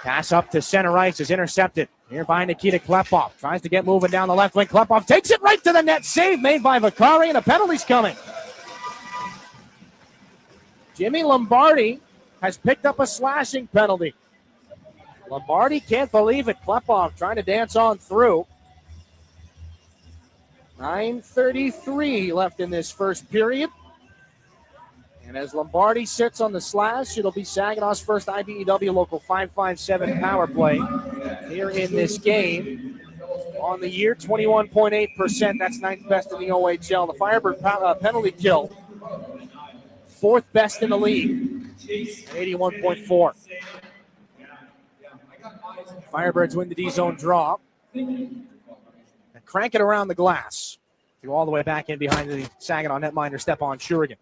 Pass up to center ice is intercepted. Here by Nikita Klepov. Tries to get moving down the left wing. Klepov takes it right to the net. Save made by Vakari, and a penalty's coming. Jimmy Lombardi has picked up a slashing penalty. Lombardi can't believe it. Klepov trying to dance on through. 9:33 left in this first period. And as Lombardi sits on the slash, it'll be Saginaw's first IBEW Local 557 power play here in this game. On the year, 21.8%. That's ninth best in the OHL. The Firebird penalty kill, fourth best in the league, 81.4. Firebirds win the D-zone draw. And crank it around the glass. Go all the way back in behind the Saginaw netminder, Stepan Shurigan.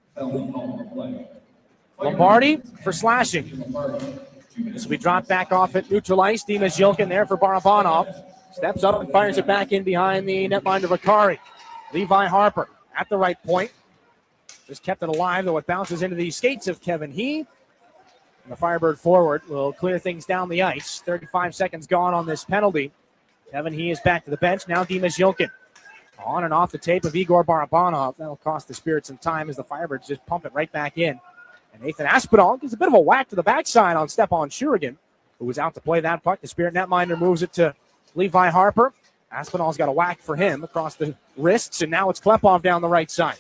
Lombardi for slashing. This will be dropped back off at neutral ice. Dimas Yilkin there for Barabanov. Steps up and fires it back in behind the netminder Vakari. Levi Harper at the right point. Just kept it alive, though it bounces into the skates of Kevin He. And the Firebird forward will clear things down the ice. 35 seconds gone on this penalty. Kevin He is back to the bench. Now Dimas Yilkin. On and off the tape of Igor Barabanov. That'll cost the Spirit some time as the Firebirds just pump it right back in. And Nathan Aspinall gives a bit of a whack to the backside on Stepan Shurigan, who was out to play that puck. The Spirit netminder moves it to Levi Harper. Aspinall's got a whack for him across the wrists, and now it's Klepov down the right side.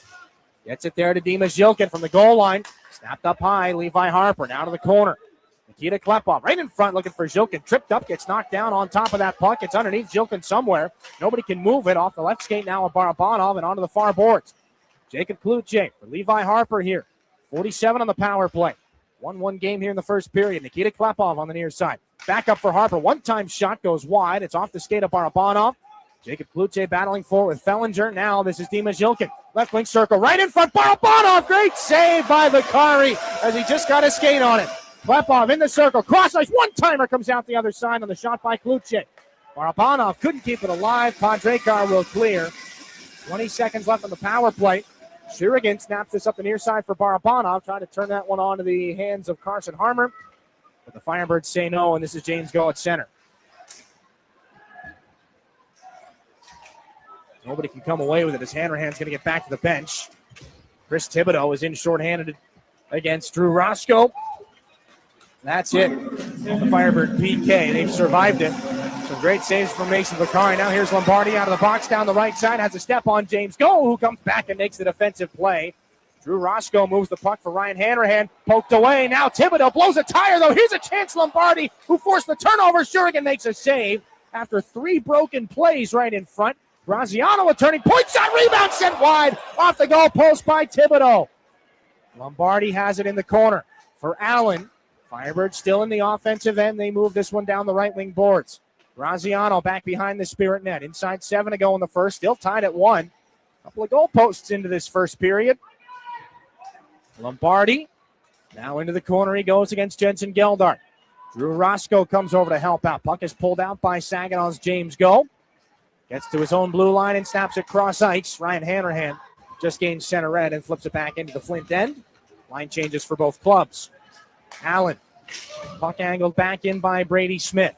Gets it there to Dimas Yilkin from the goal line. Snapped up high, Levi Harper now to the corner. Nikita Klepov right in front looking for Yilkin. Tripped up, gets knocked down on top of that puck. It's underneath Yilkin somewhere. Nobody can move it off the left skate now of Barabanov and onto the far boards. Jacob Kluche for Levi Harper here. 47 on the power play. 1-1 game here in the first period. Nikita Klepov on the near side. Back up for Harper. One-time shot goes wide. It's off the skate of Barabanov. Jacob Kluche battling forward with Fellinger. Now this is Dimas Yilkin. Left wing circle right in front. Barabanov. Great save by Vakari as he just got a skate on it. Klepov in the circle. Cross ice. One-timer comes out the other side on the shot by Kluche. Barabanov couldn't keep it alive. Podrekar will clear. 20 seconds left on the power play. Shurigan snaps this up the near side for Barabanov. Trying to turn that one onto the hands of Carson Harmer. But the Firebirds say no, and this is James Go at center. Nobody can come away with it as Hanrahan's going to get back to the bench. Chris Thibodeau is in shorthanded against Drew Roscoe. That's it. The Firebird PK. They've survived it. Some great saves from Mason Vakari. Now here's Lombardi out of the box down the right side. Has a step on James Go, who comes back and makes the defensive play. Drew Roscoe moves the puck for Ryan Hanrahan. Poked away. Now Thibodeau blows a tire, though. Here's a chance. Lombardi, who forced the turnover. Shurigan makes a save after 3 broken plays right in front. Graziano a turning point shot. Rebound sent wide off the goal post by Thibodeau. Lombardi has it in the corner for Allen. Firebirds still in the offensive end. They move this one down the right wing boards. Graziano back behind the Spirit net. Inside 7 to go in the first. Still tied at 1. Couple of goalposts into this first period. Lombardi now into the corner he goes against Jensen Geldart. Drew Roscoe comes over to help out. Puck is pulled out by Saginaw's James Go. Gets to his own blue line and snaps it cross ice. Ryan Hanrahan just gains center red and flips it back into the Flint end. Line changes for both clubs. Allen. Puck angled back in by Brady Smith.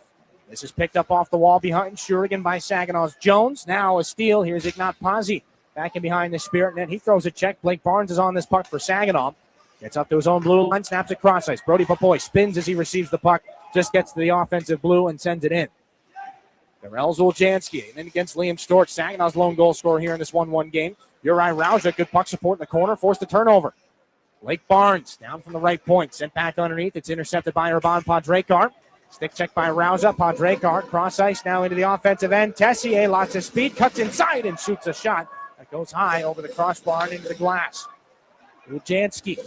This is picked up off the wall behind Shurigan by Saginaw's Jones. Now a steal. Here's Ignat Pazzi back in behind the Spirit net. He throws a check. Blake Barnes is on this puck for Saginaw. Gets up to his own blue line, snaps it cross ice. Brody Papoy spins as he receives the puck. Just gets to the offensive blue and sends it in. Darrell Zuljanski in against Liam Storch. Saginaw's lone goal scorer here in this 1-1 game. Uri Rauja, good puck support in the corner, forced a turnover. Blake Barnes down from the right point, sent back underneath. It's intercepted by Urban Padrekar. Stick check by Rauja. Padrekar cross ice now into the offensive end. Tessier, lots of speed, cuts inside and shoots a shot that goes high over the crossbar and into the glass. Lujanski,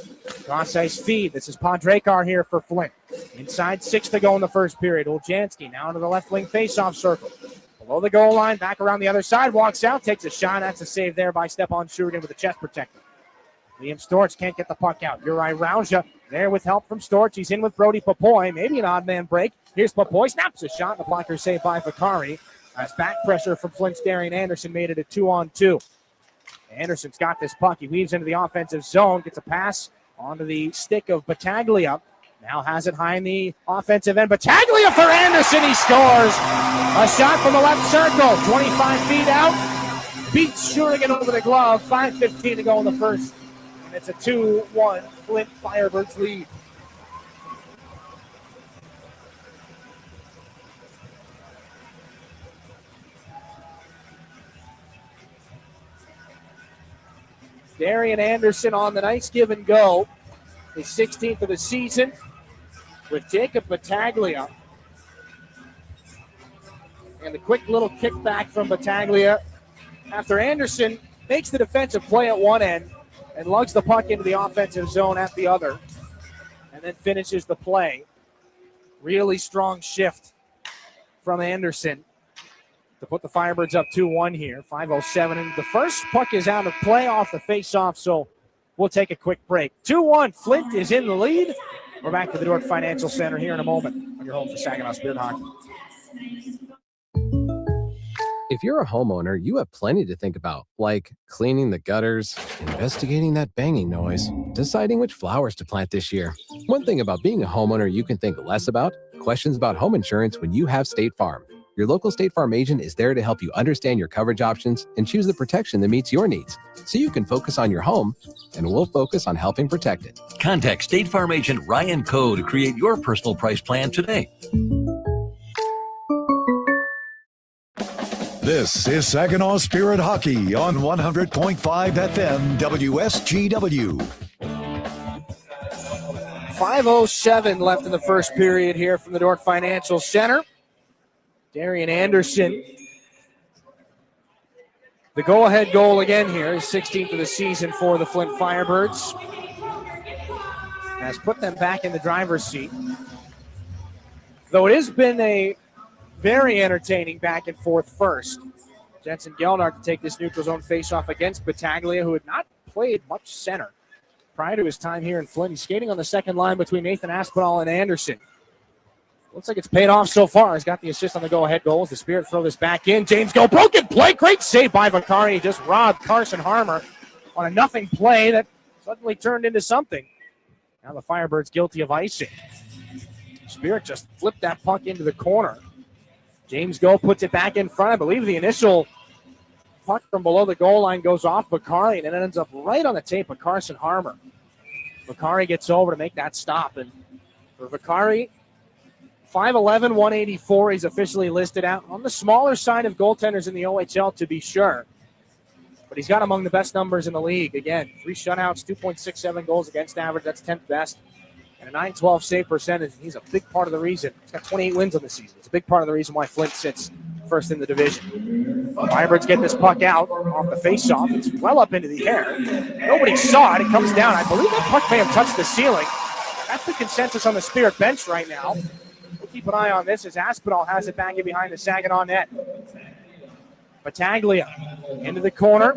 cross ice feed. This is Padrekar here for Flint. Inside 6 to go in the first period. Lujanski now into the left wing faceoff circle. Below the goal line, back around the other side, walks out, takes a shot. That's a save there by Stepan Shurigan with a chest protector. Liam Storch can't get the puck out. Uri Rauja there with help from Storch. He's in with Brody Papoy. Maybe an odd man break. Here's Papoy, snaps a shot. The blocker saved by Vakari. As back pressure from Flint's Darian Anderson made it a 2-on-2. Anderson's got this puck. He weaves into the offensive zone, gets a pass onto the stick of Battaglia. Now has it high in the offensive end. Battaglia for Anderson. He scores. A shot from the left circle. 25 feet out. Beats Shurigan over the glove. 5:15 to go in the first. And it's a 2-1 Flint Firebirds lead. Darian Anderson on the nice give and go. His 16th of the season with Jacob Battaglia. And the quick little kickback from Battaglia after Anderson makes the defensive play at one end and lugs the puck into the offensive zone at the other and then finishes the play. Really strong shift from Anderson to put the Firebirds up 2-1 here. 5:07 into the first. Puck is out of play off the face-off, so we'll take a quick break. 2-1, Flint is in the lead. We're back to the Dordt Financial Center here in a moment on your home for Saginaw Spirit Hockey. If you're a homeowner, you have plenty to think about, like cleaning the gutters, investigating that banging noise, deciding which flowers to plant this year. One thing about being a homeowner you can think less about, questions about home insurance when you have State Farm. Your local State Farm agent is there to help you understand your coverage options and choose the protection that meets your needs, so you can focus on your home, and we'll focus on helping protect it. Contact State Farm agent Ryan Coe to create your personal price plan today. This is Saginaw Spirit Hockey on 100.5 FM WSGW. 5:07 left in the first period here from the Dordt Financial Center. Darian Anderson, the go-ahead goal again here, his 16th of the season for the Flint Firebirds. Has put them back in the driver's seat. Though it has been a very entertaining back and forth first. Jensen Geldart to take this neutral zone faceoff against Battaglia, who had not played much center prior to his time here in Flint. He's skating on the second line between Nathan Aspinall and Anderson. Looks like it's paid off so far. He's got the assist on the go-ahead goals. The Spirit throw this back in. James Go, broken play. Great save by Vakari. He just robbed Carson Harmer on a nothing play that suddenly turned into something. Now the Firebirds guilty of icing. Spirit just flipped that puck into the corner. James Go puts it back in front. I believe the initial puck from below the goal line goes off Vakari, and it ends up right on the tape of Carson Harmer. Vakari gets over to make that stop. And for Vakari, 5'11", 184. He's officially listed out on the smaller side of goaltenders in the OHL, to be sure. But he's got among the best numbers in the league. Again, 3 shutouts, 2.67 goals against average. That's 10th best. And a .912 save percentage. He's a big part of the reason. He's got 28 wins on the season. It's a big part of the reason why Flint sits first in the division. Firebirds get this puck out off the face-off. It's well up into the air. Nobody saw it. It comes down. I believe that puck may have touched the ceiling. That's the consensus on the Spirit bench right now. We'll keep an eye on this as Aspinall has it back in behind the Saginaw net. Battaglia into the corner.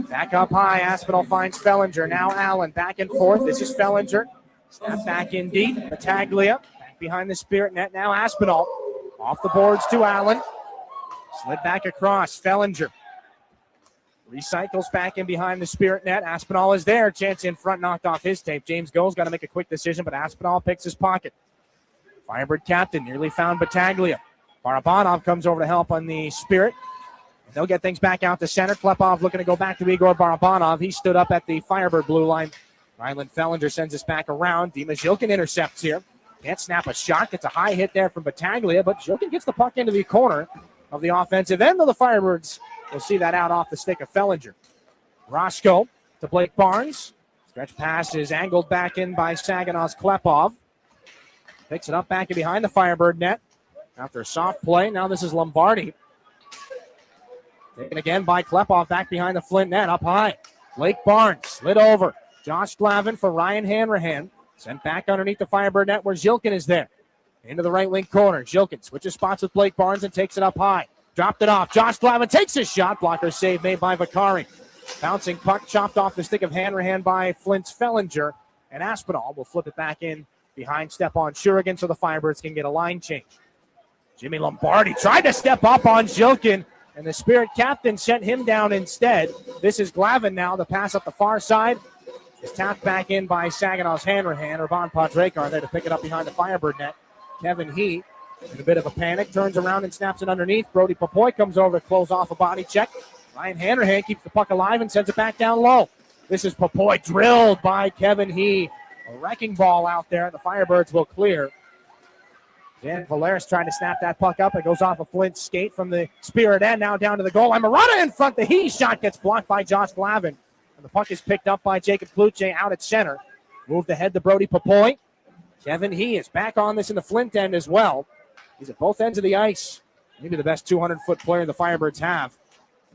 Back up high. Aspinall finds Fellinger. Now Allen back and forth. This is Fellinger. Snap back in deep. Battaglia back behind the Spirit net. Now Aspinall off the boards to Allen. Slid back across. Fellinger recycles back in behind the Spirit net. Aspinall is there. Chance in front, knocked off his tape. James Gold's got to make a quick decision, but Aspinall picks his pocket. Firebird captain nearly found Battaglia. Barabanov comes over to help on the Spirit. They'll get things back out to center. Klepov looking to go back to Igor Barabanov. He stood up at the Firebird blue line. Ryland Fellinger sends us back around. Dima Zhilkin intercepts here. Can't snap a shot. Gets a high hit there from Battaglia, but Zhilkin gets the puck into the corner of the offensive end of the Firebirds. We'll see that out off the stick of Fellinger. Roscoe to Blake Barnes. Stretch pass is angled back in by Saginaw's Klepov. Picks it up back in behind the Firebird net. After a soft play, now this is Lombardi. Taken again by Klepov back behind the Flint net, up high. Blake Barnes slid over. Josh Glavin for Ryan Hanrahan. Sent back underneath the Firebird net where Zhilkin is there. Into the right wing corner. Zhilkin switches spots with Blake Barnes and takes it up high. Dropped it off. Josh Glavin takes his shot. Blocker save made by Vakari. Bouncing puck chopped off the stick of Hanrahan by Flint's Fellinger. And Aspinall will flip it back in behind Stepan Shurigan so the Firebirds can get a line change. Jimmy Lombardi tried to step up on Zhilkin, and the Spirit captain sent him down instead. This is Glavin now. The pass up the far side is tapped back in by Saginaw's Hanrahan. Urban Podrekar there to pick it up behind the Firebird net. Kevin He, in a bit of a panic, turns around and snaps it underneath. Brody Popoy comes over to close off a body check. Ryan Hanrahan keeps the puck alive and sends it back down low. This is Popoy drilled by Kevin He. A wrecking ball out there, and the Firebirds will clear. Dan Valeris trying to snap that puck up. It goes off a Flint skate from the Spirit end, now down to the goal line. Murata in front. The He shot gets blocked by Josh Glavin. And the puck is picked up by Jacob Kluche out at center. Moved ahead to Brody Popoy. Kevin He is back on this in the Flint end as well. He's at both ends of the ice. Maybe the best 200-foot player the Firebirds have.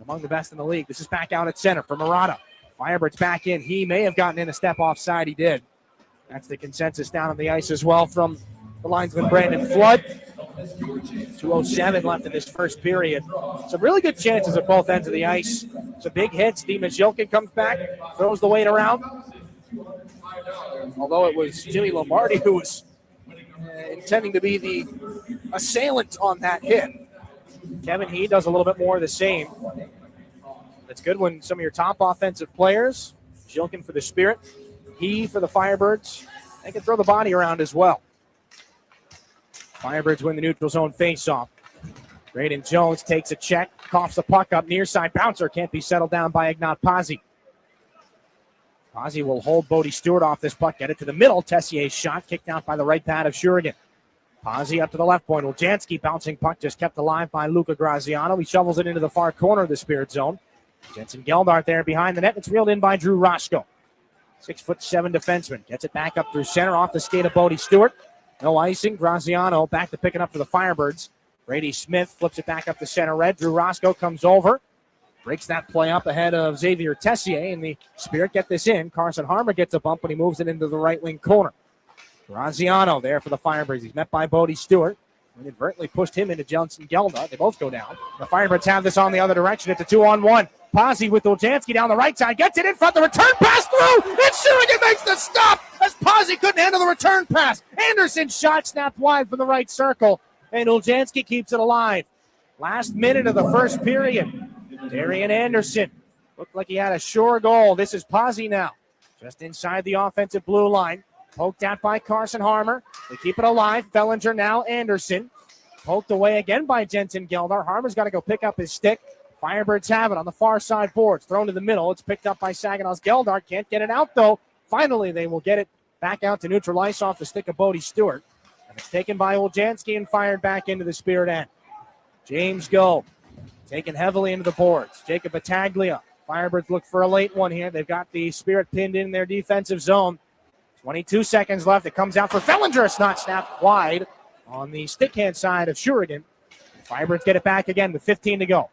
Among the best in the league. This is back out at center for Murata. Firebirds back in. He may have gotten in a step offside. He did. That's the consensus down on the ice as well from the linesman Brandon Flood. 2:07 left in this first period. Some really good chances at both ends of the ice. Some big hits. Dima Zhilkin comes back, throws the weight around. Although it was Jimmy Lombardi who was intending to be the assailant on that hit. Kevin He does a little bit more of the same. It's good when some of your top offensive players, Zhilkin for the Spirit, He for the Firebirds, they can throw the body around as well. Firebirds win the neutral zone faceoff. Braden Jones takes a check, coughs the puck up near side. Bouncer can't be settled down by Ignat Pazzi. Pazzi will hold Bodie Stewart off this puck, get it to the middle. Tessier's shot kicked out by the right pad of Shurigan. Pazzi up to the left point. Uljanski bouncing puck just kept alive by Luca Graziano. He shovels it into the far corner of the Spirit zone. Jensen Geldart there behind the net. It's reeled in by Drew Roscoe. 6'7" defenseman. Gets it back up through center off the skate of Bodie Stewart. No icing. Graziano back to pick it up for the Firebirds. Brady Smith flips it back up to center red. Drew Roscoe comes over. Breaks that play up ahead of Xavier Tessier, and the Spirit get this in. Carson Harmer gets a bump when he moves it into the right wing corner. Graziano there for the Firebirds. He's met by Bodie Stewart. Inadvertently pushed him into Jensen Geldart. They both go down. The Firebirds have this on the other direction. It's a 2-on-1. Pazzi with Uljanski down the right side. Gets it in front. The return pass through. And Shurigan makes the stop as Pazzi couldn't handle the return pass. Anderson's shot snapped wide from the right circle. And Uljanski keeps it alive. Last minute of the first period. Darian Anderson looked like he had a sure goal. This is Pazzi now. Just inside the offensive blue line. Poked out by Carson Harmer. They keep it alive. Fellinger now Anderson. Poked away again by Jensen Geldart. Harmer's got to go pick up his stick. Firebirds have it on the far side boards. Thrown to the middle. It's picked up by Saginaw's Geldart. Can't get it out, though. Finally, they will get it back out to neutral ice off the stick of Bodie Stewart. And it's taken by Uljanski and fired back into the Spirit end. James Go taken heavily into the boards. Jacob Battaglia. Firebirds look for a late one here. They've got the Spirit pinned in their defensive zone. 22 seconds left. It comes out for Fellinger. It's not snapped wide on the stick hand side of Shurigan. Firebirds get it back again with 15 to go.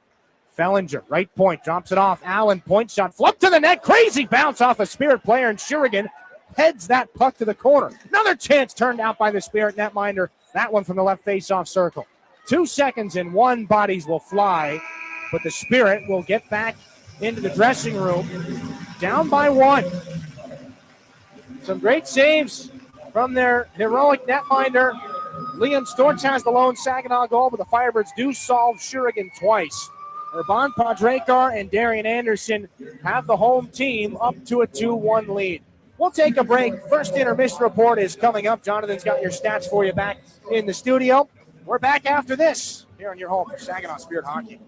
Fellinger, right point, drops it off. Allen, point shot, flip to the net. Crazy bounce off a Spirit player, and Shurigan heads that puck to the corner. Another chance turned out by the Spirit netminder. That one from the left face-off circle. 2 seconds and 1 bodies will fly, but the Spirit will get back into the dressing room, down by 1. Some great saves from their heroic netminder. Liam Storch has the lone Saginaw goal, but the Firebirds do solve Shurigan twice. Urban Padrekar and Darian Anderson have the home team up to a 2-1 lead. We'll take a break. First intermission report is coming up. Jonathan's got your stats for you back in the studio. We're back after this here on your home for Saginaw Spirit Hockey.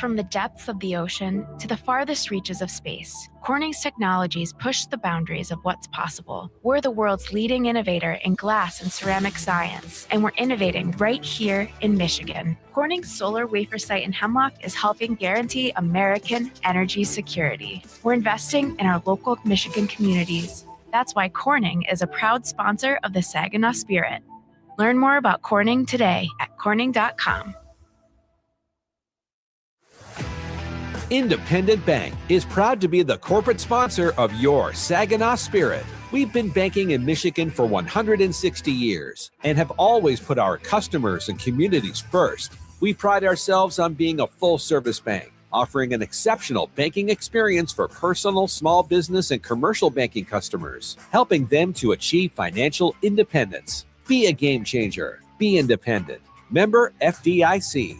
From the depths of the ocean to the farthest reaches of space, Corning's technologies push the boundaries of what's possible. We're the world's leading innovator in glass and ceramic science, and we're innovating right here in Michigan. Corning's solar wafer site in Hemlock is helping guarantee American energy security. We're investing in our local Michigan communities. That's why Corning is a proud sponsor of the Saginaw Spirit. Learn more about Corning today at corning.com. Independent Bank is proud to be the corporate sponsor of your Saginaw Spirit. We've been banking in Michigan for 160 years and have always put our customers and communities first. We pride ourselves on being a full-service bank, offering an exceptional banking experience for personal, small business, and commercial banking customers, helping them to achieve financial independence. Be a game changer. Be independent. Member FDIC.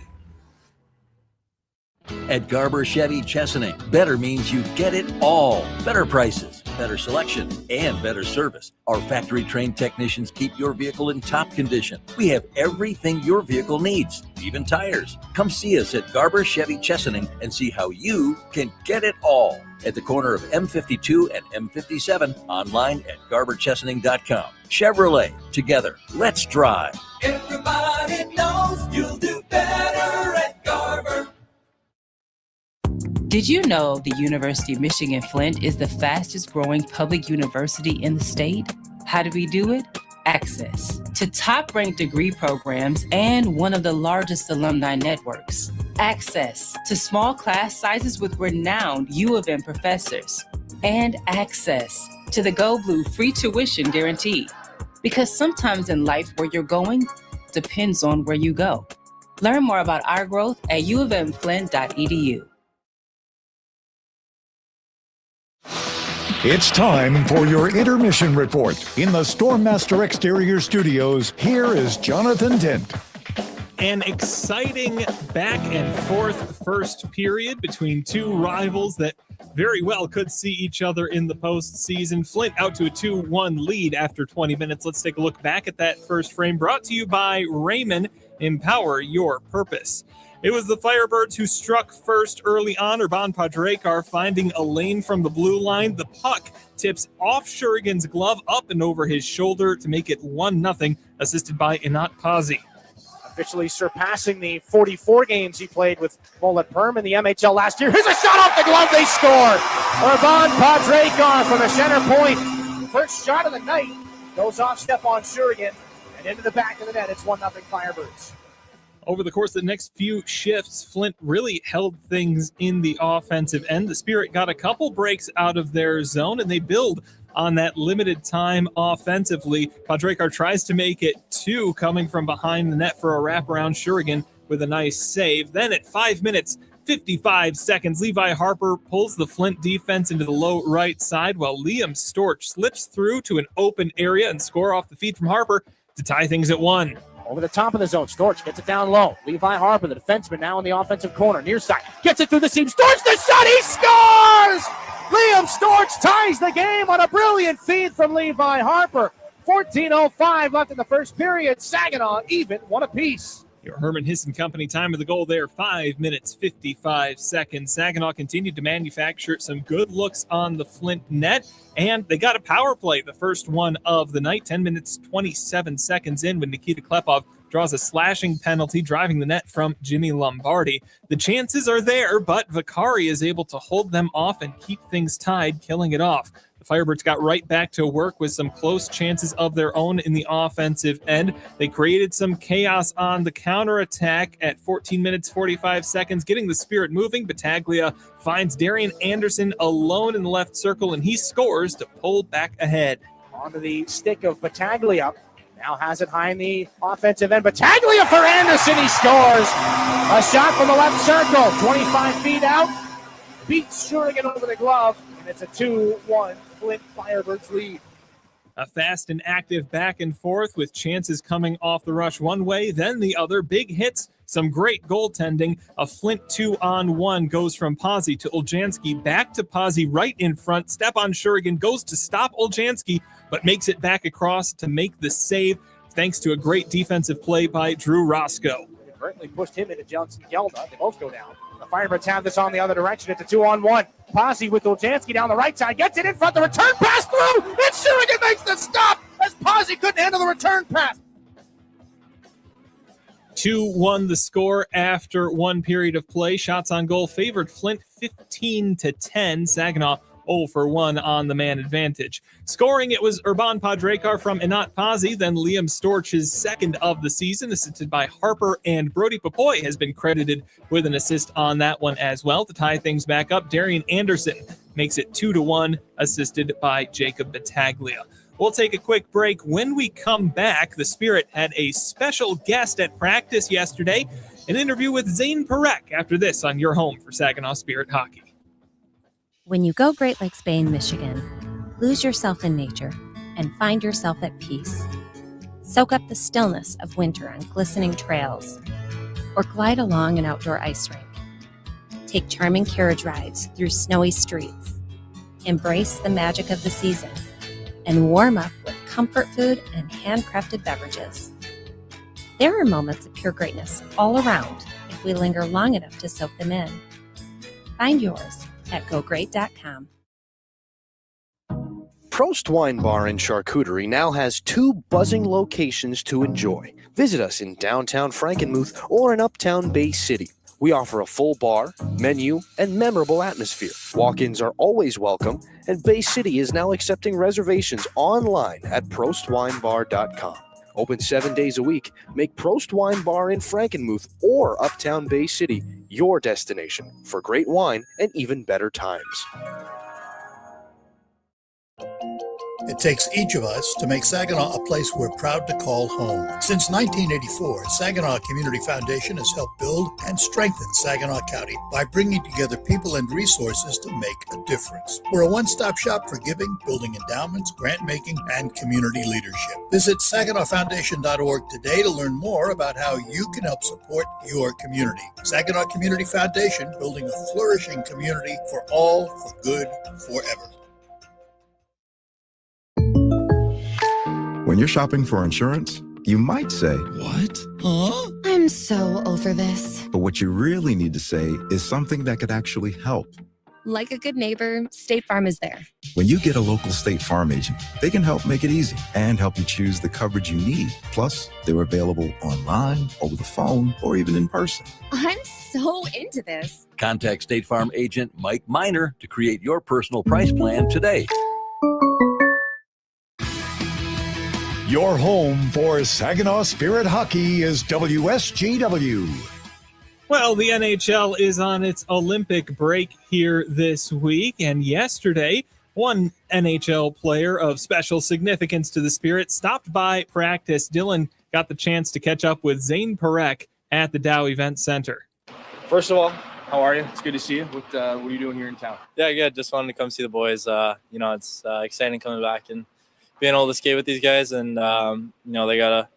At Garber Chevy Chesaning, better means you get it all. Better prices, better selection, and better service. Our factory-trained technicians keep your vehicle in top condition. We have everything your vehicle needs, even tires. Come see us at Garber Chevy Chesaning and see how you can get it all. At the corner of M52 and M57, online at garberchesaning.com. Chevrolet, together, let's drive. Everybody knows you'll do better at Garber. Did you know the University of Michigan Flint is the fastest growing public university in the state? How do we do it? Access to top-ranked degree programs and one of the largest alumni networks. Access to small class sizes with renowned U of M professors. And access to the Go Blue free tuition guarantee. Because sometimes in life where you're going depends on where you go. Learn more about our growth at uofmflint.edu. It's time for your intermission report. In the Stormmaster Exterior Studios, here is Jonathan Dent. An exciting back and forth first period between two rivals that very well could see each other in the postseason. Flint out to a 2-1 lead after 20 minutes. Let's take a look back at that first frame, brought to you by Raymond. Empower your purpose. It was the Firebirds who struck first early on. Urban Padrekar finding a lane from the blue line. The puck tips off Shurigan's glove up and over his shoulder to make it 1-0, assisted by Inat Pazzi. Officially surpassing the 44 games he played with Mullet Perm in the MHL last year. Here's a shot off the glove. They score. Urban Padrekar from the center point. First shot of the night goes off step on Shurigan and into the back of the net. It's 1-0 Firebirds. Over the course of the next few shifts, Flint really held things in the offensive end. The Spirit got a couple breaks out of their zone, and they build on that limited time offensively. Padrekar tries to make it 2, coming from behind the net for a wraparound. Shurigan with a nice save. Then at 5 minutes, 55 seconds, Levi Harper pulls the Flint defense into the low right side, while Liam Storch slips through to an open area and score off the feed from Harper to tie things at 1. Over the top of the zone, Storch gets it down low. Levi Harper, the defenseman, now in the offensive corner, near side. Gets it through the seam. Storch the shot, he scores! Liam Storch ties the game on a brilliant feed from Levi Harper. 14:05 left in the first period. Saginaw even, one apiece. Your Herman Hisson Company time of the goal there, 5 minutes, 55 seconds. Saginaw continued to manufacture some good looks on the Flint net, and they got a power play, the first one of the night, 10 minutes, 27 seconds in when Nikita Klepov draws a slashing penalty, driving the net from Jimmy Lombardi. The chances are there, but Vicari is able to hold them off and keep things tied, killing it off. The Firebirds got right back to work with some close chances of their own in the offensive end. They created some chaos on the counterattack at 14 minutes, 45 seconds, getting the Spirit moving. Battaglia finds Darian Anderson alone in the left circle, and he scores to pull back ahead. Onto the stick of Battaglia. Now has it high in the offensive end. Battaglia for Anderson. He scores. A shot from the left circle. 25 feet out. Beats Shurigan over the glove. And it's a 2-1 Flint Firebirds lead. A fast and active back and forth with chances coming off the rush one way, then the other. Big hits, some great goaltending. A Flint 2-on-1 goes from Pazzi to Oljanski, back to Pazzi right in front. Stepan Shurigan goes to stop Oljanski, but makes it back across to make the save, thanks to a great defensive play by Drew Roscoe. Inadvertently pushed him into Johnson Gelda. They both go down. The Firebirds have this on the other direction. It's a 2-on-1. Pazzi with Oljanski down the right side. Gets it in front. The return pass through. And Shurigan makes the stop as Pazzi couldn't handle the return pass. 2-1 the score after one period of play. Shots on goal favored Flint 15-10. Saginaw 0-for-1 on the man advantage. Scoring, it was Urban Padrekar from Inat Pazzi, then Liam Storch's second of the season, assisted by Harper, and Brody Papoy has been credited with an assist on that one as well. To tie things back up, Darian Anderson makes it 2-1, assisted by Jacob Battaglia. We'll take a quick break. When we come back, the Spirit had a special guest at practice yesterday, an interview with Zane Perek after this on your home for Saginaw Spirit Hockey. When you go Great Lakes Bay in Michigan, lose yourself in nature and find yourself at peace. Soak up the stillness of winter on glistening trails or glide along an outdoor ice rink. Take charming carriage rides through snowy streets. Embrace the magic of the season and warm up with comfort food and handcrafted beverages. There are moments of pure greatness all around if we linger long enough to soak them in. Find yours at gogreat.com. Prost Wine Bar and Charcuterie now has 2 buzzing locations to enjoy. Visit us in downtown Frankenmuth or in uptown Bay City. We offer a full bar, menu, and memorable atmosphere. Walk-ins are always welcome, and Bay City is now accepting reservations online at prostwinebar.com. Open 7 days a week. Make Prost Wine Bar in Frankenmuth or Uptown Bay City your destination for great wine and even better times. It takes each of us to make Saginaw a place we're proud to call home. Since 1984, Saginaw Community Foundation has helped build and strengthen Saginaw County by bringing together people and resources to make a difference. We're a one-stop shop for giving, building endowments, grant-making, and community leadership. Visit SaginawFoundation.org today to learn more about how you can help support your community. Saginaw Community Foundation, building a flourishing community for all, for good, forever. When you're shopping for insurance, you might say, "What? Huh?" I'm so over this. But what you really need to say is something that could actually help. Like a good neighbor, State Farm is there. When you get a local State Farm agent, they can help make it easy and help you choose the coverage you need. Plus, they're available online, over the phone, or even in person. I'm so into this. Contact State Farm agent Mike Miner to create your personal price plan today. Your home for Saginaw Spirit Hockey is WSGW. Well, the NHL is on its Olympic break here this week, and yesterday, one NHL player of special significance to the Spirit stopped by practice. Dylan got the chance to catch up with Zane Perek at the Dow Event Center. First of all, how are you? It's good to see you. What are you doing here in town? Yeah, good. Just wanted to come see the boys. It's exciting coming back and being able to skate with these guys, and they got a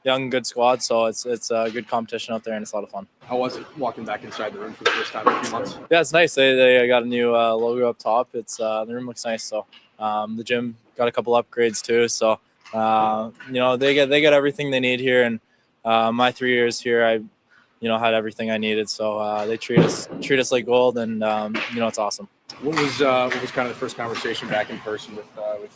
young, good squad, so it's a good competition out there, and it's a lot of fun. How was it walking back inside the room for the first time in a few months? Yeah, it's nice. They got a new logo up top. It's the room looks nice. So the gym got a couple upgrades too. So they get everything they need here, and my 3 years here, I had everything I needed. So they treat us like gold, and it's awesome. What was kind of the first conversation back in person with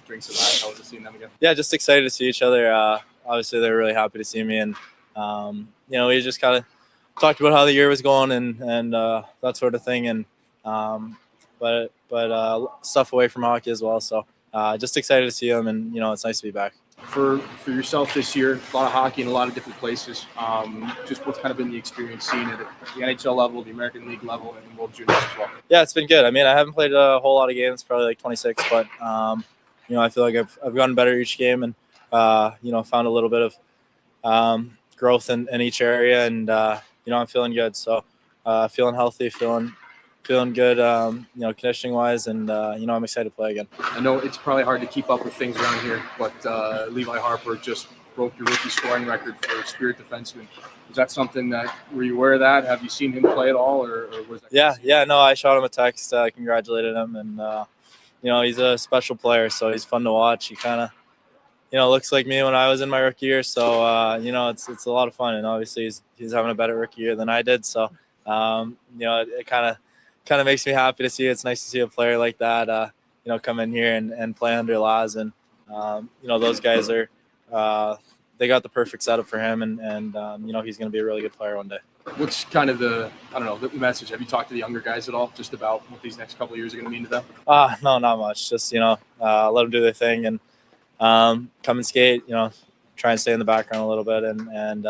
drinks and laughs? How was it seeing them again? Yeah, just excited to see each other. Obviously, they're really happy to see me, and We just kind of talked about how the year was going and that sort of thing, and but stuff away from hockey as well. So just excited to see him, and it's nice to be back. For yourself this year, a lot of hockey in a lot of different places. Just what's kind of been the experience seeing it at the NHL level, the American League level, and World Juniors as well? Yeah, it's been good. I mean, I haven't played a whole lot of games, probably like 26, but I feel like I've gotten better each game, and found a little bit of growth in each area, and I'm feeling good. So feeling healthy, feeling good, conditioning wise, and I'm excited to play again. I know it's probably hard to keep up with things around here, but Levi Harper just broke your rookie scoring record for Spirit defenseman. Was that something were you aware of that? Have you seen him play at all, or was that? Yeah. No, I shot him a text, congratulated him, and he's a special player, so he's fun to watch. He kind of looks like me when I was in my rookie year, so it's a lot of fun, and obviously he's having a better rookie year than I did, so it kind of makes me happy to see. It's nice to see a player like that come in here and play under Laz, and those guys are they got the perfect setup for him, and he's going to be a really good player one day. What's kind of the message? Have you talked to the younger guys at all, just about what these next couple of years are going to mean to them? No, not much. Just let them do their thing and come and skate. Try and stay in the background a little bit, and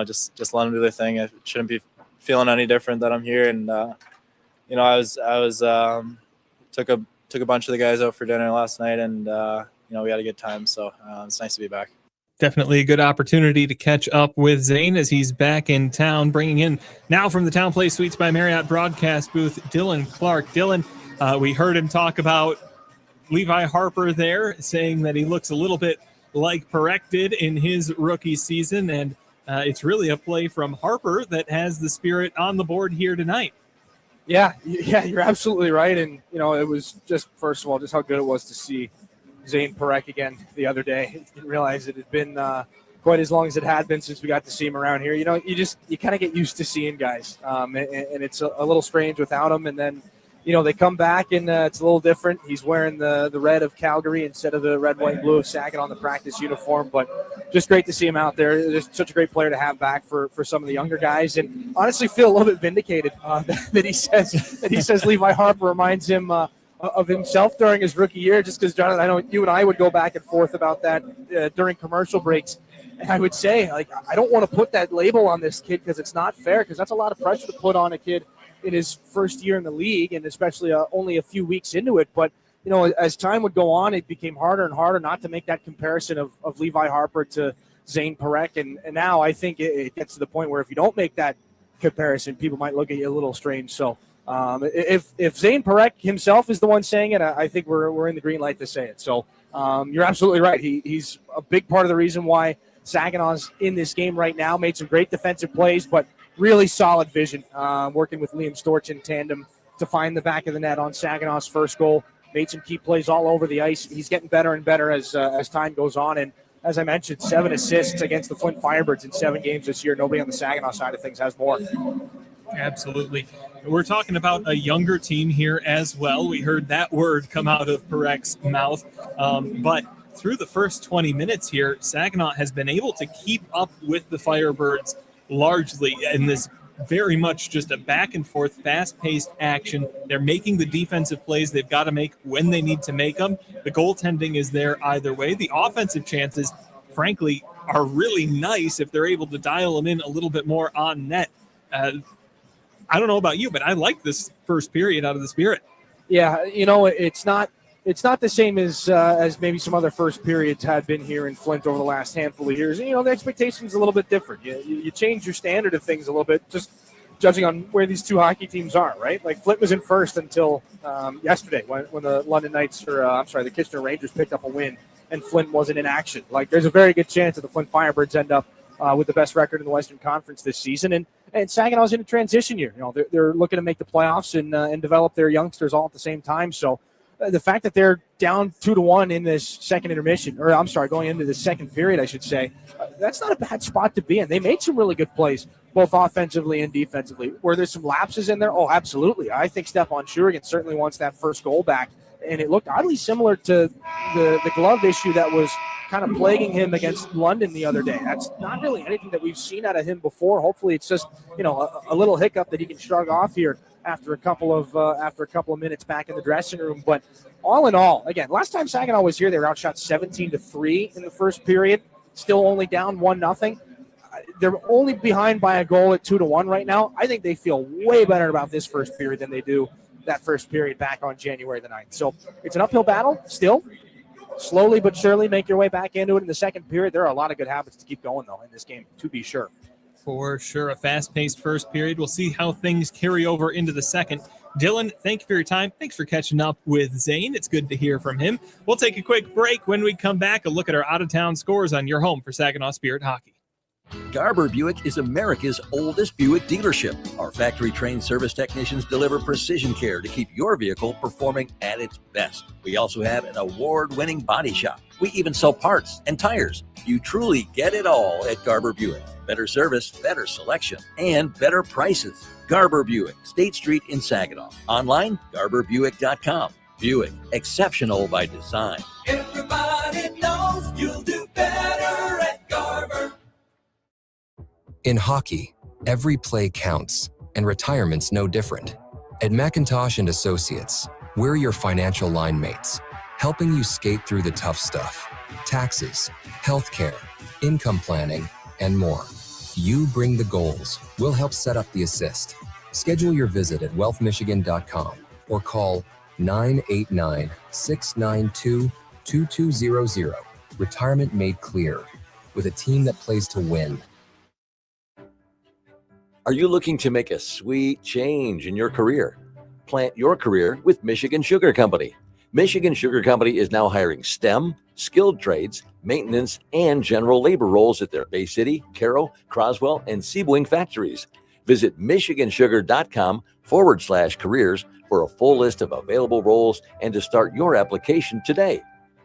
just let them do their thing. I shouldn't be feeling any different that I'm here, and I was took a bunch of the guys out for dinner last night, and we had a good time. So it's nice to be back. Definitely a good opportunity to catch up with Zane as he's back in town, bringing in now from the Town Place Suites by Marriott broadcast booth, Dylan Clark. Dylan, we heard him talk about Levi Harper there, saying that he looks a little bit like Perek did in his rookie season, and it's really a play from Harper that has the Spirit on the board here tonight. Yeah, you're absolutely right. And, it was just, first of all, just how good it was to see Zane Perek again the other day. I didn't realize it had been quite as long as it had been since we got to see him around here. You kind of get used to seeing guys, and it's a little strange without him. And then, they come back, and it's a little different. He's wearing the red of Calgary instead of the red, white, and blue of Saginaw on the practice uniform. But just great to see him out there. Just such a great player to have back for some of the younger guys. And honestly feel a little bit vindicated that he says Levi Harper reminds him of himself during his rookie year, just because, Jonathan, I know you and I would go back and forth about that during commercial breaks. And I would say, I don't want to put that label on this kid because it's not fair, because that's a lot of pressure to put on a kid in his first year in the league, and especially only a few weeks into it. But, as time would go on, it became harder and harder not to make that comparison of Levi Harper to Zane Perek. And now I think it gets to the point where if you don't make that comparison, people might look at you a little strange. So if Zane Perek himself is the one saying it, I think we're in the green light to say it. So you're absolutely right. He's a big part of the reason why Saginaw's in this game right now. Made some great defensive plays, but really solid vision, working with Liam Storch in tandem to find the back of the net on Saginaw's first goal. Made some key plays all over the ice. He's getting better and better as time goes on. And as I mentioned, 7 assists against the Flint Firebirds in 7 games this year. Nobody on the Saginaw side of things has more. Absolutely. We're talking about a younger team here as well. We heard that word come out of Perek's mouth. But through the first 20 minutes here, Saginaw has been able to keep up with the Firebirds largely in this very much just a back and forth, fast-paced action. They're making the defensive plays they've got to make when they need to make them. The goaltending is there either way. The offensive chances, frankly, are really nice if they're able to dial them in a little bit more on net. I don't know about you, but I like this first period out of the Spirit. Yeah, it's not the same as maybe some other first periods had been here in Flint over the last handful of years. And, the expectation's a little bit different. You change your standard of things a little bit, just judging on where these two hockey teams are, right? Like Flint was in first until yesterday when the London Knights, the Kitchener Rangers picked up a win and Flint wasn't in action. Like, there's a very good chance that the Flint Firebirds end up with the best record in the Western Conference this season. And Saginaw's in a transition year. They're looking to make the playoffs and develop their youngsters all at the same time. So the fact that they're down 2-1 in this second intermission, going into the second period, I should say, that's not a bad spot to be in. They made some really good plays, both offensively and defensively. Were there some lapses in there? Oh, absolutely. I think Stephon Shurigan certainly wants that first goal back, and it looked oddly similar to the glove issue that was kind of plaguing him against London the other day. That's not really anything that we've seen out of him before. Hopefully it's just, a little hiccup that he can shrug off here after a couple of minutes back in the dressing room. But all in all, again, last time Saginaw was here, they were outshot 17-3 in the first period, still only down 1-0. They're only behind by a goal at 2-1 right now. I think they feel way better about this first period than they do that first period back on January the 9th. So it's an uphill battle still. Slowly but surely make your way back into it in the second period. There are a lot of good habits to keep going, though, in this game, to be sure. For sure, a fast-paced first period. We'll see how things carry over into the second. Dylan, thank you for your time. Thanks for catching up with Zane. It's good to hear from him. We'll take a quick break. When we come back, a look at our out-of-town scores on your home for Saginaw Spirit hockey. Garber Buick is America's oldest Buick dealership. Our factory-trained service technicians deliver precision care to keep your vehicle performing at its best. We also have an award-winning body shop. We even sell parts and tires. You truly get it all at Garber Buick. Better service, better selection, and better prices. Garber Buick, State Street in Saginaw. Online, garberbuick.com. Buick, exceptional by design. Everybody knows you'll do better at Garber. In hockey, every play counts, and retirement's no different. At McIntosh & Associates, we're your financial line mates, helping you skate through the tough stuff. Taxes, healthcare, income planning, and more. You bring the goals. We'll help set up the assist. Schedule your visit at wealthmichigan.com or call 989-692-2200. Retirement made clear, with a team that plays to win. Are you looking to make a sweet change in your career? Plant your career with Michigan Sugar Company. Michigan Sugar Company is now hiring STEM, skilled trades, maintenance, and general labor roles at their Bay City, Carroll, Croswell, and Seaboing factories. Visit michigansugar.com/careers for a full list of available roles and to start your application today.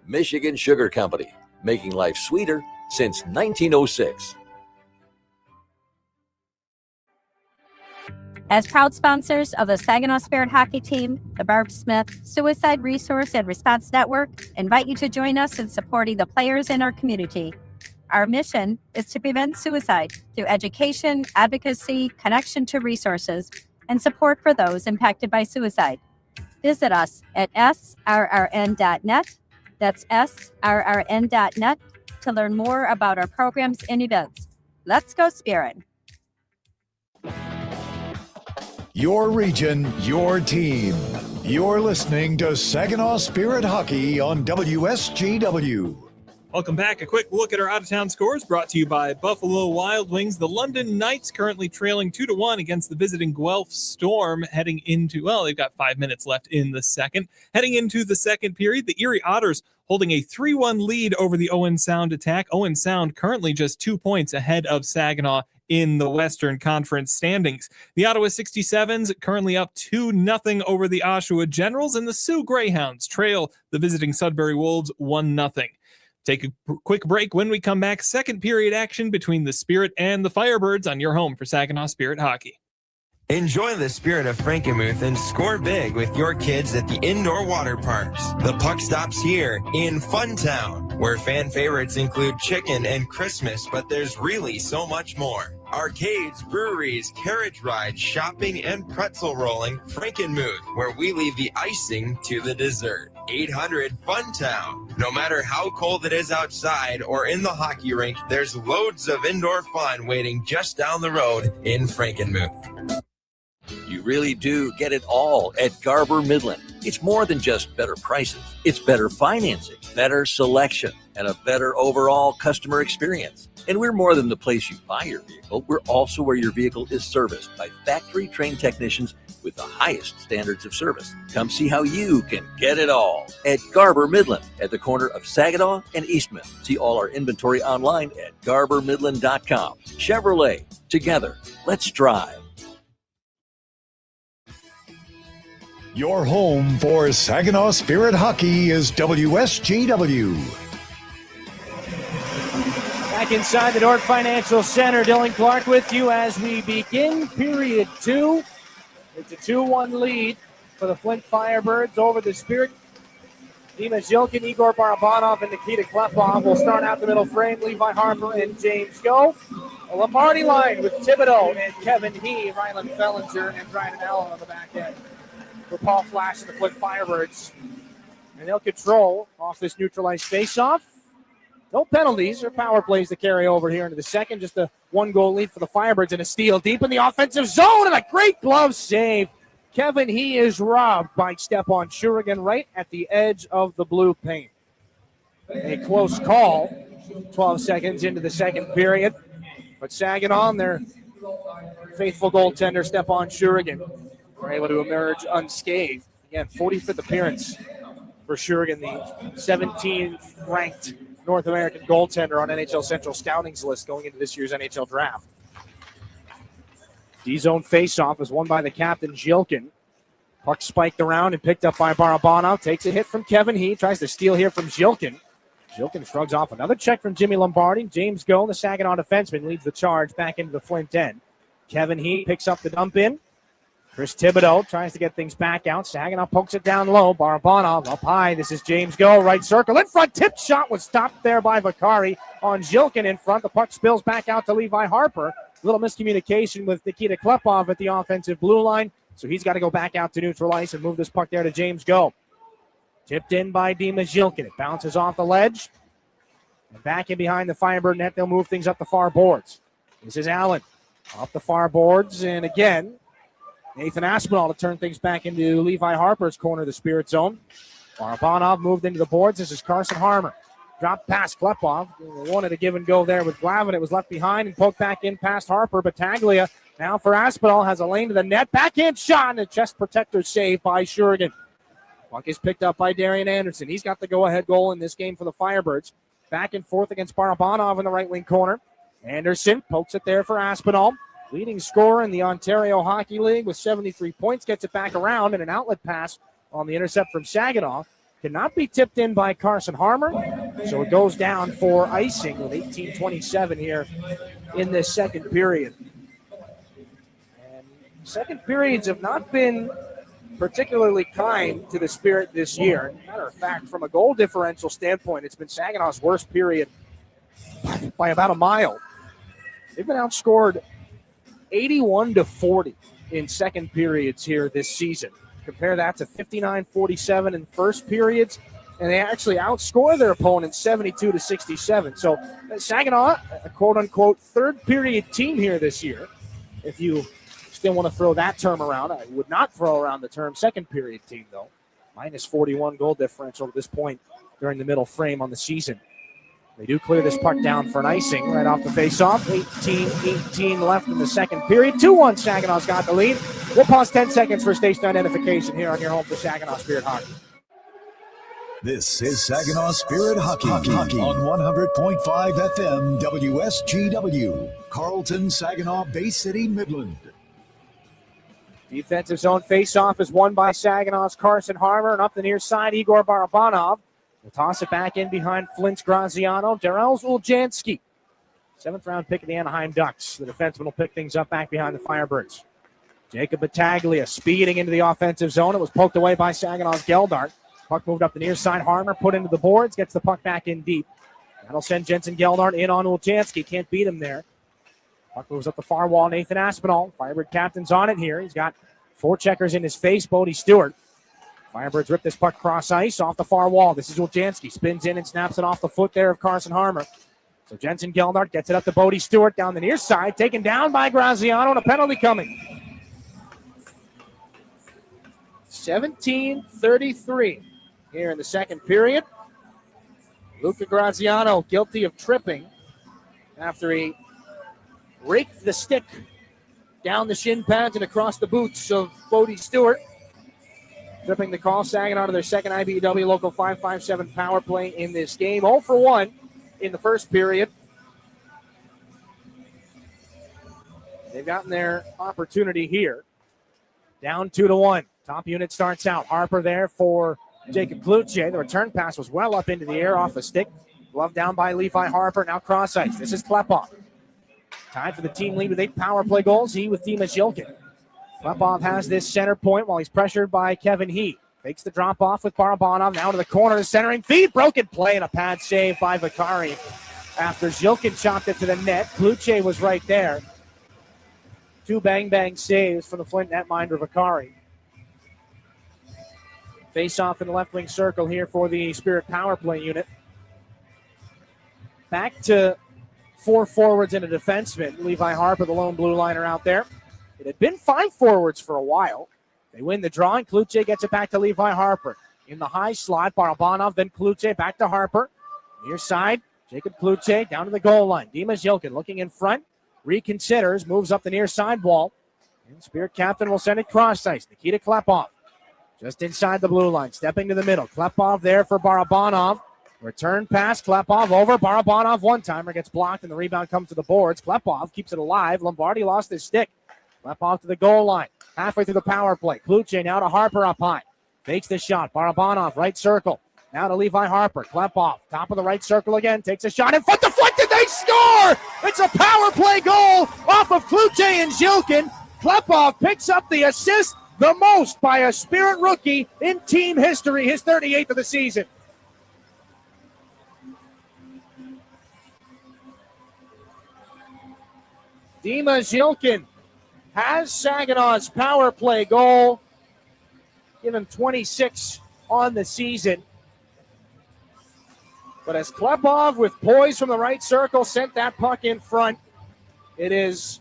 Michigan Sugar Company, making life sweeter since 1906. As proud sponsors of the Saginaw Spirit hockey team, the Barb Smith Suicide Resource and Response Network invite you to join us in supporting the players in our community. Our mission is to prevent suicide through education, advocacy, connection to resources, and support for those impacted by suicide. Visit us at srrn.net. That's srrn.net to learn more about our programs and events. Let's go Spirit! Your region, your team. You're listening to Saginaw Spirit Hockey on WSGW. Welcome back. A quick look at our out-of-town scores brought to you by Buffalo Wild Wings. The London Knights currently trailing 2-1 against the visiting Guelph Storm heading into, they've got 5 minutes left in the second. Heading into the second period, the Erie Otters holding a 3-1 lead over the Owen Sound attack. Owen Sound currently just 2 points ahead of Saginaw in the Western Conference standings. The Ottawa 67s currently up 2-0 over the Oshawa Generals, and the Sioux Greyhounds trail the visiting Sudbury Wolves 1-0. Take a quick break. When we come back, second period action between the Spirit and the Firebirds on your home for Saginaw Spirit hockey. Enjoy the spirit of Frankenmuth and score big with your kids at the indoor water parks. The puck stops here in Funtown, where fan favorites include chicken and Christmas, but there's really so much more. Arcades, breweries, carriage rides, shopping, and pretzel rolling. Frankenmuth, where we leave the icing to the dessert. 800 Funtown. No matter how cold it is outside or in the hockey rink, there's loads of indoor fun waiting just down the road in Frankenmuth. You really do get it all at Garber Midland. It's more than just better prices. It's better financing, better selection, and a better overall customer experience. And we're more than the place you buy your vehicle. We're also where your vehicle is serviced by factory-trained technicians with the highest standards of service. Come see how you can get it all at Garber Midland at the corner of Saginaw and Eastman. See all our inventory online at garbermidland.com. Chevrolet, together, let's drive. Your home for Saginaw Spirit Hockey is WSGW. Back inside the North Financial Center, Dylan Clark with you as we begin period 2. It's a 2-1 lead for the Flint Firebirds over the Spirit. Dima Zilkin, Igor Barabanov, and Nikita Klepov will start out the middle frame. Levi Harper and James Go. A Lombardi line with Thibodeau and Kevin He, Ryland Fellinger, and Brian Allen on the back end for Paul Flash and the Flint Firebirds. And they'll control off this neutralized faceoff. No penalties or power plays to carry over here into the second. Just a 1-goal lead for the Firebirds and a steal deep in the offensive zone and a great glove save. Kevin He is robbed by Stepan Shurigan right at the edge of the blue paint. A close call 12 seconds into the second period. But Saginaw and their faithful goaltender Stepan Shurigan were able to emerge unscathed. Again, 45th appearance for Shurigan, the 17th ranked North American goaltender on NHL Central Scouting's list going into this year's NHL draft. D-zone faceoff is won by the captain, Zilkin. Puck spiked around and picked up by Barabanov. Takes a hit from Kevin He. Tries to steal here from Zilkin. Zilkin shrugs off another check from Jimmy Lombardi. James Go, the Saginaw defenseman, leads the charge back into the Flint end. Kevin He picks up the dump in. Chris Thibodeau tries to get things back out. Saginaw pokes it down low. Barabanov up high. This is James Go. Right circle in front. Tip shot was stopped there by Vakari on Zilkin in front. The puck spills back out to Levi Harper. Little miscommunication with Nikita Klepov at the offensive blue line. So he's got to go back out to neutral ice and move this puck there to James Go. Tipped in by Dima Zilkin. It bounces off the ledge. And back in behind the Firebird net, they'll move things up the far boards. This is Allen. Up the far boards. And again, Nathan Aspinall to turn things back into Levi Harper's corner of the Spirit zone. Barabanov moved into the boards. This is Carson Harmer. Dropped past Klepov. Wanted a give and go there with Glavin. It was left behind and poked back in past Harper. Battaglia now for Aspinall has a lane to the net. Backhand shot and a chest protector save by Shurigan. Puck is picked up by Darian Anderson. He's got the go-ahead goal in this game for the Firebirds. Back and forth against Barabanov in the right wing corner. Anderson pokes it there for Aspinall. Leading scorer in the Ontario Hockey League with 73 points. Gets it back around and an outlet pass on the intercept from Saginaw. Cannot be tipped in by Carson Harmer. So it goes down for icing with 18:27 here in this second period. And second periods have not been particularly kind to the Spirit this year. Matter of fact, from a goal differential standpoint, it's been Saginaw's worst period by about a mile. They've been outscored 81-40 in second periods here this season. Compare that to 59-47 in first periods, and they actually outscore their opponents 72-67. So Saginaw, a quote-unquote third period team here this year. If you still want to throw that term around, I would not throw around the term second period team, though. Minus 41 goal differential at this point during the middle frame on the season. They do clear this puck down for an icing right off the faceoff. 18-18 left in the second period. 2-1 Saginaw's got the lead. We'll pause 10 seconds for station identification here on your home for Saginaw Spirit Hockey. This is Saginaw Spirit Hockey on 100.5 FM WSGW. Carlton, Saginaw, Bay City, Midland. Defensive zone faceoff is won by Saginaw's Carson Harmer, and up the near side, Igor Barabanov. We'll toss it back in behind Flint's Graziano. Darrell Zuljanski, 7th round pick of the Anaheim Ducks. The defenseman will pick things up back behind the Firebirds. Jacob Battaglia speeding into the offensive zone. It was poked away by Saginaw's Geldart. Puck moved up the near side. Harmer put into the boards, gets the puck back in deep. That'll send Jensen Geldart in on Uljanski. Can't beat him there. Puck moves up the far wall. Nathan Aspinall, Firebird captain's on it here. He's got 4 checkers in his face. Bodie Stewart. Firebirds rip this puck cross ice off the far wall. This is Uljanski. Spins in and snaps it off the foot there of Carson Harmer. So Jensen Geldart gets it up to Bodie Stewart down the near side. Taken down by Graziano and a penalty coming. 17:33 here in the second period. Luca Graziano guilty of tripping after he raked the stick down the shin pads and across the boots of Bodie Stewart. Tripping the call. Saginaw to their second IBEW Local 557 power play in this game. 0 for 1 in the first period. They've gotten their opportunity here. Down 2-1. Top unit starts out. Harper there for Jacob Cloutier. The return pass was well up into the air off the stick. Glove down by Levi Harper. Now cross ice. This is Klepov. Tied for the team lead with 8 power play goals. He with Dima Zilkin. Klepov has this center point while he's pressured by Kevin He. Takes the drop off with Barabanov. Now to the corner, the centering feed. Broken play and a pad save by Vakari. After Zilkin chopped it to the net, Kluche was right there. 2 bang-bang saves for the Flint netminder Vakari. Face off in the left wing circle here for the Spirit power play unit. Back to 4 forwards and a defenseman. Levi Harper, the lone blue liner out there. It had been 5 forwards for a while. They win the draw, and Kluche gets it back to Levi Harper. In the high slot, Barabanov, then Kluche back to Harper. Near side, Jacob Kluche down to the goal line. Dimas Yilkin looking in front, reconsiders, moves up the near side wall. And Spirit captain will send it cross ice. Nikita Klepov just inside the blue line, stepping to the middle. Klepov there for Barabanov. Return pass, Klepov over. Barabanov one-timer gets blocked, and the rebound comes to the boards. Klepov keeps it alive. Lombardi lost his stick. Klepov to the goal line. Halfway through the power play. Kluche now to Harper up high. Fakes the shot. Barabanov, right circle. Now to Levi Harper. Klepov, top of the right circle again. Takes a shot in front. Deflected. They score! It's a power play goal off of Kluche and Zilkin. Klepov picks up the assist, the most by a Spirit rookie in team history, his 38th of the season. Dimas Yilkin has Saginaw's power play goal. Give him 26 on the season. But as Klepov with poise from the right circle sent that puck in front, it is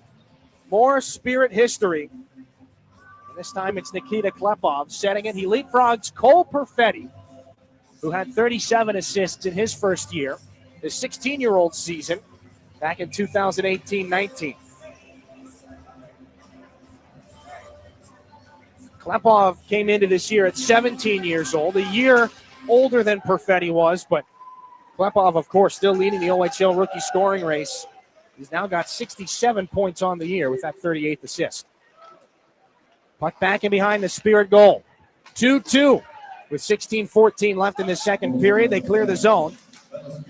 more Spirit history. And this time it's Nikita Klepov setting it. He leapfrogs Cole Perfetti, who had 37 assists in his first year, his 16-year-old season, back in 2018-19. Klepov came into this year at 17 years old, a year older than Perfetti was, but Klepov, of course, still leading the OHL rookie scoring race. He's now got 67 points on the year with that 38th assist. Puck back in behind the Spirit goal. 2-2 with 16:14 left in the second period. They clear the zone.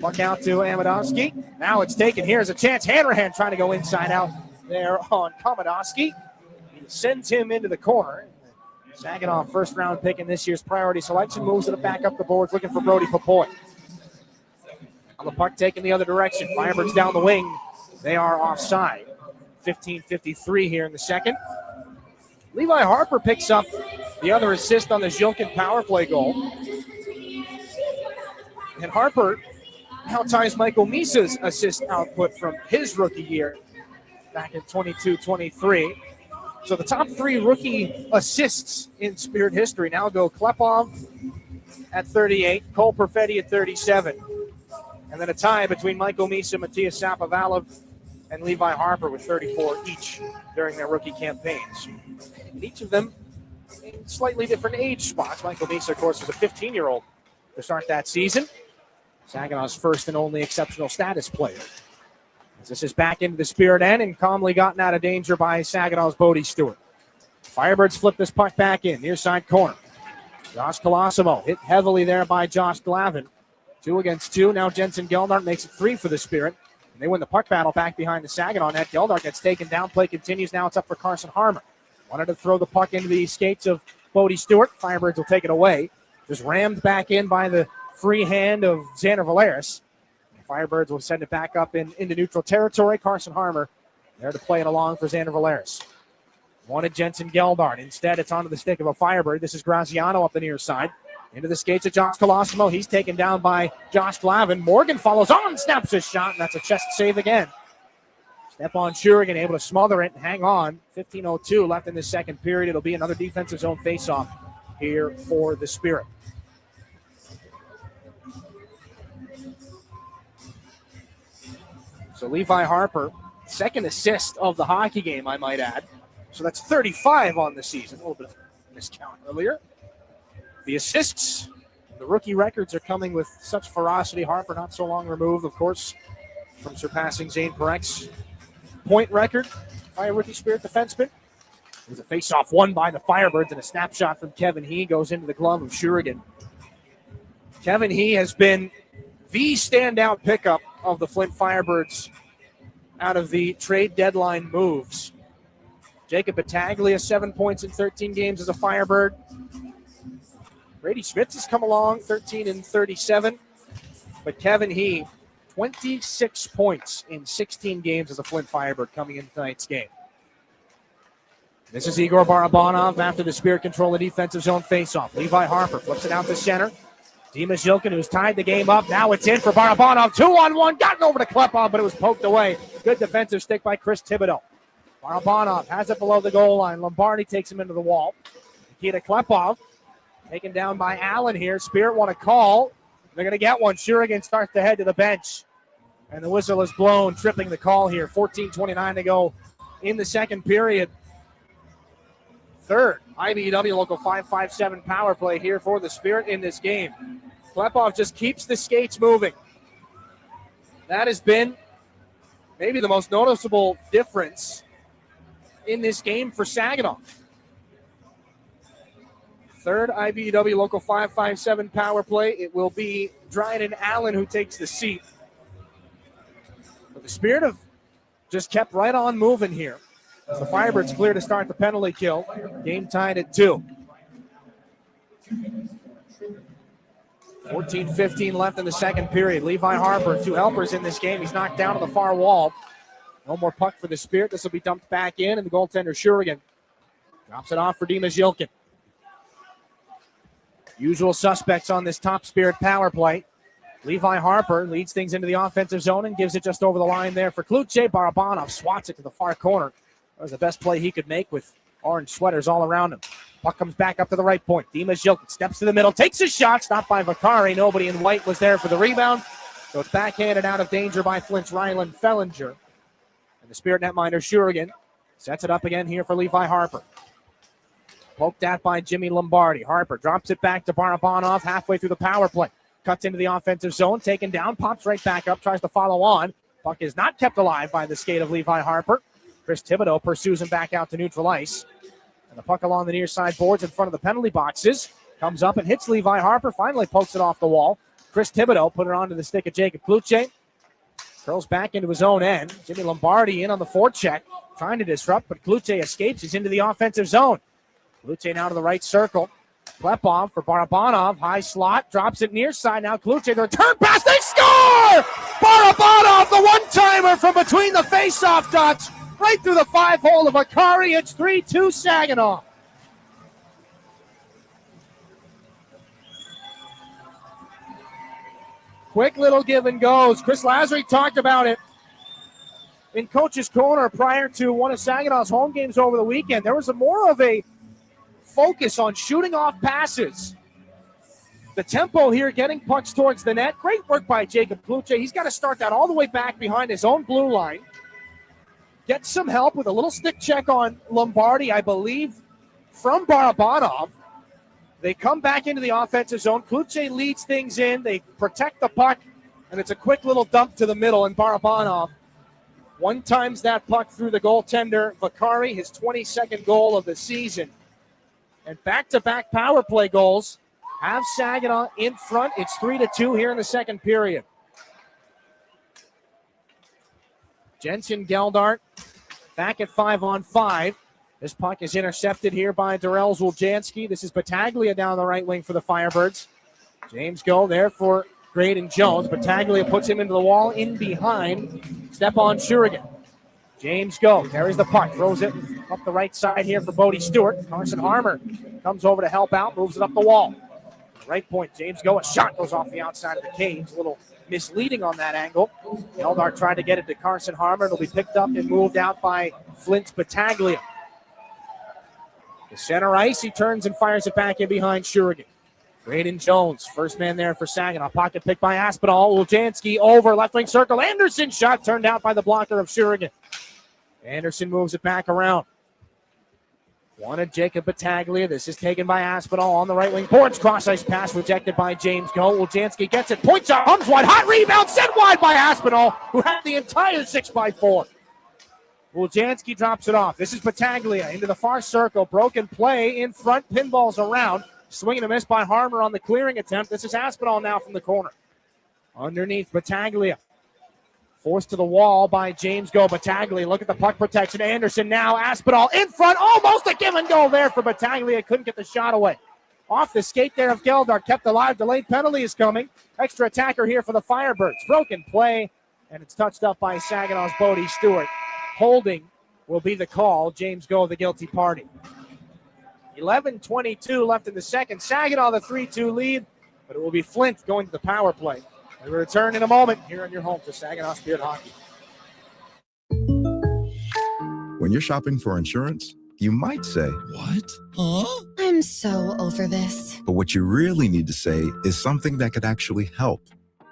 Puck out to Amadowski. Now it's taken. Here's a chance. Hanrahan trying to go inside out there on Komodowski. He sends him into the corner. Saginaw, first round pick in this year's priority selection, moves it back up the boards looking for Brody Papoy. On the puck taking the other direction. Firebirds down the wing. They are offside. 15:53 here in the second. Levi Harper picks up the other assist on the Zilkin power play goal. And Harper now ties Michael Misa's assist output from his rookie year back in 22-23. So the top 3 rookie assists in Spirit history now go Klepov at 38, Cole Perfetti at 37. And then a tie between Michael Misa, Matthias Sapovalov, and Levi Harper with 34 each during their rookie campaigns. And each of them in slightly different age spots. Michael Misa, of course, was a 15-year-old to start that season. Saginaw's first and only exceptional status player. As this is back into the Spirit end and calmly gotten out of danger by Saginaw's Bodie Stewart. Firebirds flip this puck back in, near side corner. Josh Colosimo hit heavily there by Josh Glavin. 2 against 2. Now Jensen Geldart makes it 3 for the Spirit. And they win the puck battle back behind the Saginaw net. Geldart gets taken down. Play continues. Now it's up for Carson Harmer. Wanted to throw the puck into the skates of Bodie Stewart. Firebirds will take it away. Just rammed back in by the free hand of Xander Valeris. Firebirds will send it back up into neutral territory. Carson Harmer there to play it along for Xander Valeris. Wanted Jensen Geldart. Instead, it's onto the stick of a Firebird. This is Graziano up the near side. Into the skates of Josh Colosimo. He's taken down by Josh Glavin. Morgan follows on, snaps his shot, and that's a chest save again. Stepan Shurigan able to smother it and hang on. 15:02 left in the second period. It'll be another defensive zone faceoff here for the Spirit. So Levi Harper, second assist of the hockey game, I might add. So that's 35 on the season. A little bit of miscount earlier. The assists, the rookie records are coming with such ferocity. Harper not so long removed, of course, from surpassing Zane Parek's point record by a rookie Spirit defenseman. There's a face-off won by the Firebirds, and a snapshot from Kevin He goes into the glove of Shurigan. Kevin He has been the standout pickup of the Flint Firebirds out of the trade deadline moves. Jacob Battaglia, 7 points in 13 games as a Firebird. Brady Schmitz has come along, 13 and 37. But Kevin He, 26 points in 16 games as a Flint Firebird coming into tonight's game. This is Igor Barabanov after the Spirit control the defensive zone faceoff. Levi Harper flips it out to center. Dimas Yilkin, who's tied the game up. Now it's in for Barabanov. 2-on-1. Gotten over to Klepov, but it was poked away. Good defensive stick by Chris Thibodeau. Barabanov has it below the goal line. Lombardi takes him into the wall. Nikita Klepov taken down by Allen here. Spirit want to call. They're going to get one. Shurigan starts to head to the bench. And the whistle is blown, tripping the call here. 14:29 to go in the second period. Third IBEW Local 557 power play here for the Spirit in this game. Klepov just keeps the skates moving. That has been maybe the most noticeable difference in this game for Saginaw. Third IBEW Local 557 power play. It will be Dryden Allen who takes the seat. But the Spirit have just kept right on moving here. As the Firebirds clear to start the penalty kill. Game tied at 2. 14:15 left in the second period. Levi Harper, 2 helpers in this game. He's knocked down to the far wall. No more puck for the Spirit. This will be dumped back in, and the goaltender Shurigan drops it off for Dimas Yilkin. Usual suspects on this top Spirit power play. Levi Harper leads things into the offensive zone and gives it just over the line there for Kluche. Barabanov swats it to the far corner. That was the best play he could make with orange sweaters all around him. Puck comes back up to the right point. Dimas Yilkin steps to the middle, takes a shot, stopped by Vakari. Nobody in white was there for the rebound. So it's backhanded out of danger by Flint's Ryland Fellinger. And the Spirit netminder Shurigan sets it up again here for Levi Harper. Poked at by Jimmy Lombardi. Harper drops it back to Barabanov halfway through the power play. Cuts into the offensive zone, taken down, pops right back up, tries to follow on. Puck is not kept alive by the skate of Levi Harper. Chris Thibodeau pursues him back out to neutral ice. And the puck along the near side boards in front of the penalty boxes. Comes up and hits Levi Harper, finally pokes it off the wall. Chris Thibodeau put it onto the stick of Jacob Kluche. Curls back into his own end. Jimmy Lombardi in on the forecheck, trying to disrupt, but Kluche escapes. He's into the offensive zone. Kluche now to the right circle. Klepov for Barabanov. High slot. Drops it near side. Now Kluche. The return pass. They score! Barabanov, the one-timer from between the face-off dots. Right through the 5-hole of Akari. It's 3-2 Saginaw. Quick little give and goes. Chris Lazary talked about it in Coach's Corner prior to one of Saginaw's home games over the weekend. There was more of a focus on shooting off passes. The tempo here, getting pucks towards the net. Great work by Jacob Kluche. He's got to start that all the way back behind his own blue line. Get some help with a little stick check on Lombardi, I believe, from Barabanov. They come back into the offensive zone. Kluche leads things in. They protect the puck, and it's a quick little dump to the middle, and Barabanov one-times that puck through the goaltender, Vakari, his 22nd goal of the season. And back-to-back power play goals have Saginaw in front. It's 3-2 here in the second period. Jensen Geldart back at 5-on-5. This puck is intercepted here by Darrell Zuljanski. This is Battaglia down the right wing for the Firebirds. James Go there for Graydon Jones. Battaglia puts him into the wall in behind. Stepan Shurigan. James Go carries the puck, throws it up the right side here for Bodie Stewart. Carson Harmer comes over to help out, moves it up the wall. Right point, James Go. A shot goes off the outside of the cage. A little misleading on that angle. Eldar tried to get it to Carson Harmer. It'll be picked up and moved out by Flint Battaglia. The center ice, he turns and fires it back in behind Shurigan. Graydon Jones, first man there for Saginaw. Pocket pick by Aspinall. Uljanski over, left wing circle. Anderson shot turned out by the blocker of Shurigan. Anderson moves it back around. Wanted Jacob Battaglia. This is taken by Aspinall on the right wing. Boards cross ice pass rejected by James Go. Uljanski gets it. Points out. Arms wide. Hot rebound. Sent wide by Aspinall, who had the entire 6x4. Uljanski drops it off. This is Battaglia into the far circle. Broken play in front. Pinballs around. Swing and a miss by Harmer on the clearing attempt. This is Aspinall now from the corner. Underneath, Battaglia. Forced to the wall by James Go. Battaglia, look at the puck protection. Anderson now. Aspinall in front. Almost a give and go there for Battaglia. Couldn't get the shot away. Off the skate there of Geldar, kept alive. Delayed penalty is coming. Extra attacker here for the Firebirds. Broken play, and it's touched up by Saginaw's Bodie Stewart. Holding will be the call. James Go, the guilty party. 11:22 left in the second. Saginaw the 3-2 lead, but it will be Flint going to the power play. We return in a moment here on your home for Saginaw Spirit Hockey. When you're shopping for insurance, you might say, "What? Huh?" I'm so over this. But what you really need to say is something that could actually help.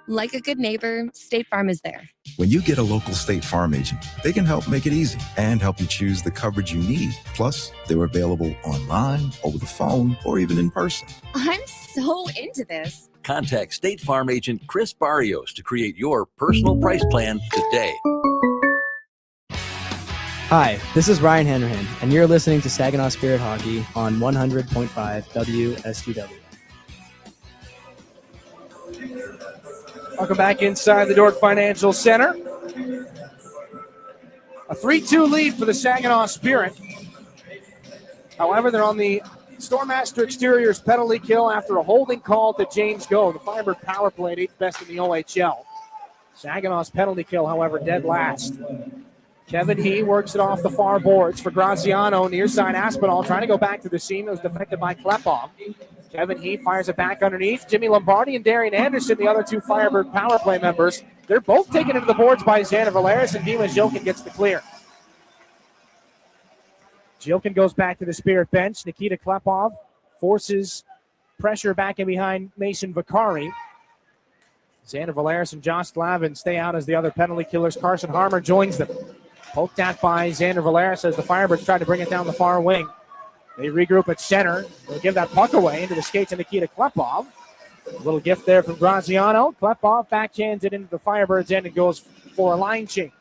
Like a good neighbor, State Farm is there. When you get a local State Farm agent, they can help make it easy and help you choose the coverage you need. Plus, they're available online, over the phone, or even in person. I'm so into this. Contact State Farm agent Chris Barrios to create your personal price plan today. Hi, this is Ryan Hanrahan, and you're listening to Saginaw Spirit Hockey on 100.5 WSGW. Welcome back inside the Dordt Financial Center. A 3-2 lead for the Saginaw Spirit. However, they're on the Stormmaster Exteriors penalty kill after a holding call to James Go. The Firebird power play, 8th best in the OHL. Saginaw's penalty kill, however, dead last. Kevin He works it off the far boards for Graziano. Near side Aspinall trying to go back to the seam. It was deflected by Klepov. Kevin He fires it back underneath. Jimmy Lombardi and Darian Anderson, the other two Firebird power play members. They're both taken into the boards by Xander Valeris, and Dimas Jokin gets the clear. Jokin goes back to the Spirit bench. Nikita Klepov forces pressure back in behind Mason Vicari. Xander Valeris and Josh Glavin stay out as the other penalty killers. Carson Harmer joins them. Poked at by Xander Valeris as the Firebirds try to bring it down the far wing. They regroup at center. They'll give that puck away into the skates of Nikita Klepov. A little gift there from Graziano. Klepov backhands it into the Firebirds end and goes for a line change.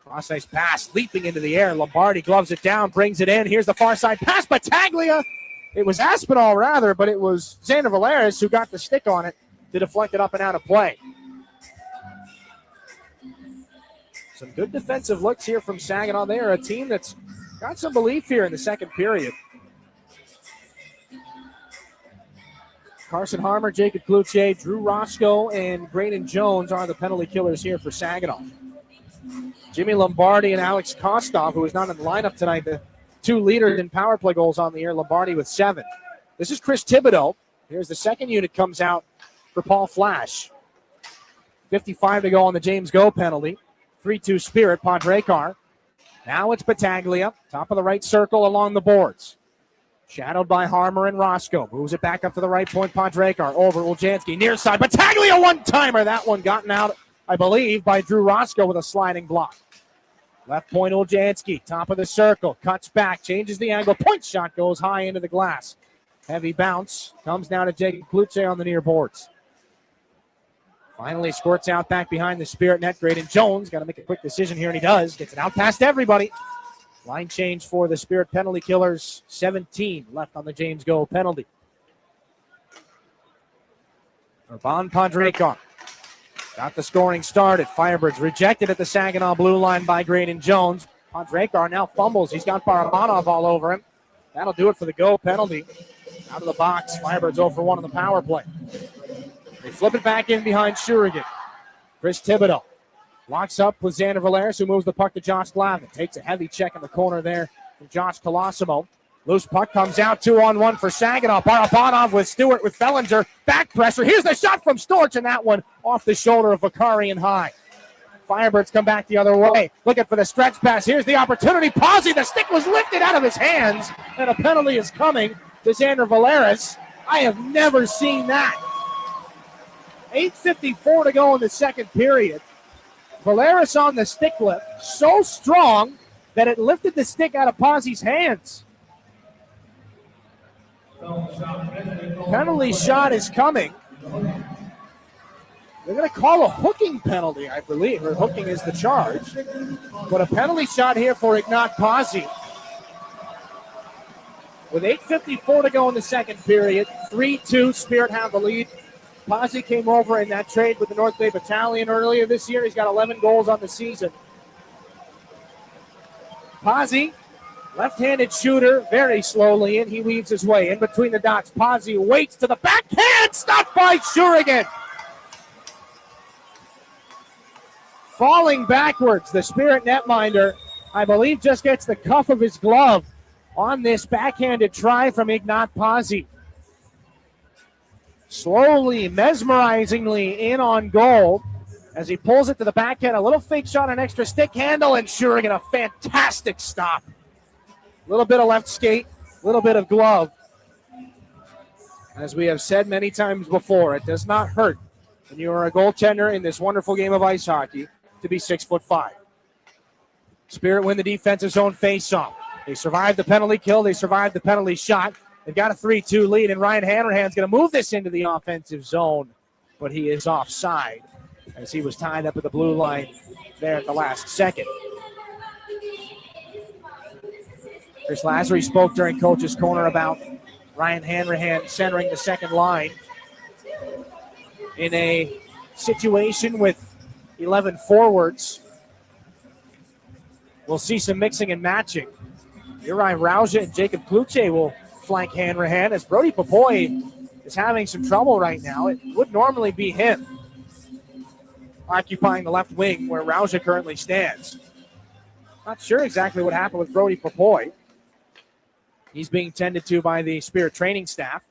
Cross-ice pass, leaping into the air. Lombardi gloves it down, brings it in. Here's the far side pass, Battaglia. It was Aspinall rather, but it was Xander Valeris who got the stick on it to deflect it up and out of play. Some good defensive looks here from Saginaw. They are a team that's got some belief here in the second period. Carson Harmer, Jacob Cloutier, Drew Roscoe, and Braden Jones are the penalty killers here for Saginaw. Jimmy Lombardi and Alex Kostov, who is not in the lineup tonight, the two leaders in power play goals on the year. Lombardi with 7. This is Chris Thibodeau. Here's the second unit comes out for Paul Flash. 55 to go on the James Go penalty. 3-2 Spirit, Podrekar. Now it's Battaglia, top of the right circle along the boards. Shadowed by Harmer and Roscoe. Moves it back up to the right point, Podrekar. Over Uljanski, near side. Battaglia, one-timer. That one gotten out, I believe, by Drew Roscoe with a sliding block. Left point, Uljanski, top of the circle. Cuts back, changes the angle. Point shot goes high into the glass. Heavy bounce. Comes down to Jacob Klutze on the near boards. Finally squirts out back behind the Spirit net. Graydon Jones got to make a quick decision here, and he does. Gets it out past everybody. Line change for the Spirit penalty killers. 17 left on the James Go penalty. Urban Podrekar got the scoring started. Firebirds rejected at the Saginaw blue line by Graydon Jones. Podrekar now fumbles. He's got Barabanov all over him. That'll do it for the Go penalty. Out of the box. Firebirds 0 for 1 on the power play. They flip it back in behind Shurigan. Chris Thibodeau locks up with Xander Valeris, who moves the puck to Josh Glavin. Takes a heavy check in the corner there from Josh Colosimo. Loose puck comes out 2-on-1 for Saginaw. Barabanov with Stewart with Fellinger. Back pressure. Here's the shot from Storch, and that one off the shoulder of Vicari and high. Firebirds come back the other way. Looking for the stretch pass. Here's the opportunity. Pawsey, the stick was lifted out of his hands, and a penalty is coming to Xander Valeris. I have never seen that. 8:54 to go in the second period. Valeris on the stick lift, so strong that it lifted the stick out of Pawsey's hands. Penalty shot is coming. They're going to call a hooking penalty, I believe, or hooking is the charge. But a penalty shot here for Ignat Pawsey. With 8:54 to go in the second period, 3-2, Spirit have the lead. Pawsey came over in that trade with the North Bay Battalion earlier this year. He's got 11 goals on the season. Pawsey Left-handed shooter, very slowly in. He weaves his way in between the dots. Pazzi waits to the backhand, stopped by Shurigan. Falling backwards, the Spirit netminder, I believe, just gets the cuff of his glove on this backhanded try from Ignat Pazzi. Slowly, mesmerizingly in on goal as he pulls it to the backhand. A little fake shot, an extra stick handle, and Shurigan, a fantastic stop. A little bit of left skate, a little bit of glove. As we have said many times before, it does not hurt when you are a goaltender in this wonderful game of ice hockey to be 6'5". Spirit win the defensive zone faceoff. They survived the penalty kill. They survived the penalty shot. They've got a 3-2 lead, and Ryan Hanrahan's going to move this into the offensive zone, but he is offside as he was tied up at the blue line there at the last second. Chris Lazary spoke during Coach's Corner about Ryan Hanrahan centering the second line in a situation with 11 forwards. We'll see some mixing and matching. Uri Rauja and Jacob Kluche will flank Hanrahan as Brody Popoy is having some trouble right now. It would normally be him occupying the left wing where Rauja currently stands. Not sure exactly what happened with Brody Popoy. He's being tended to by the Spirit training staff.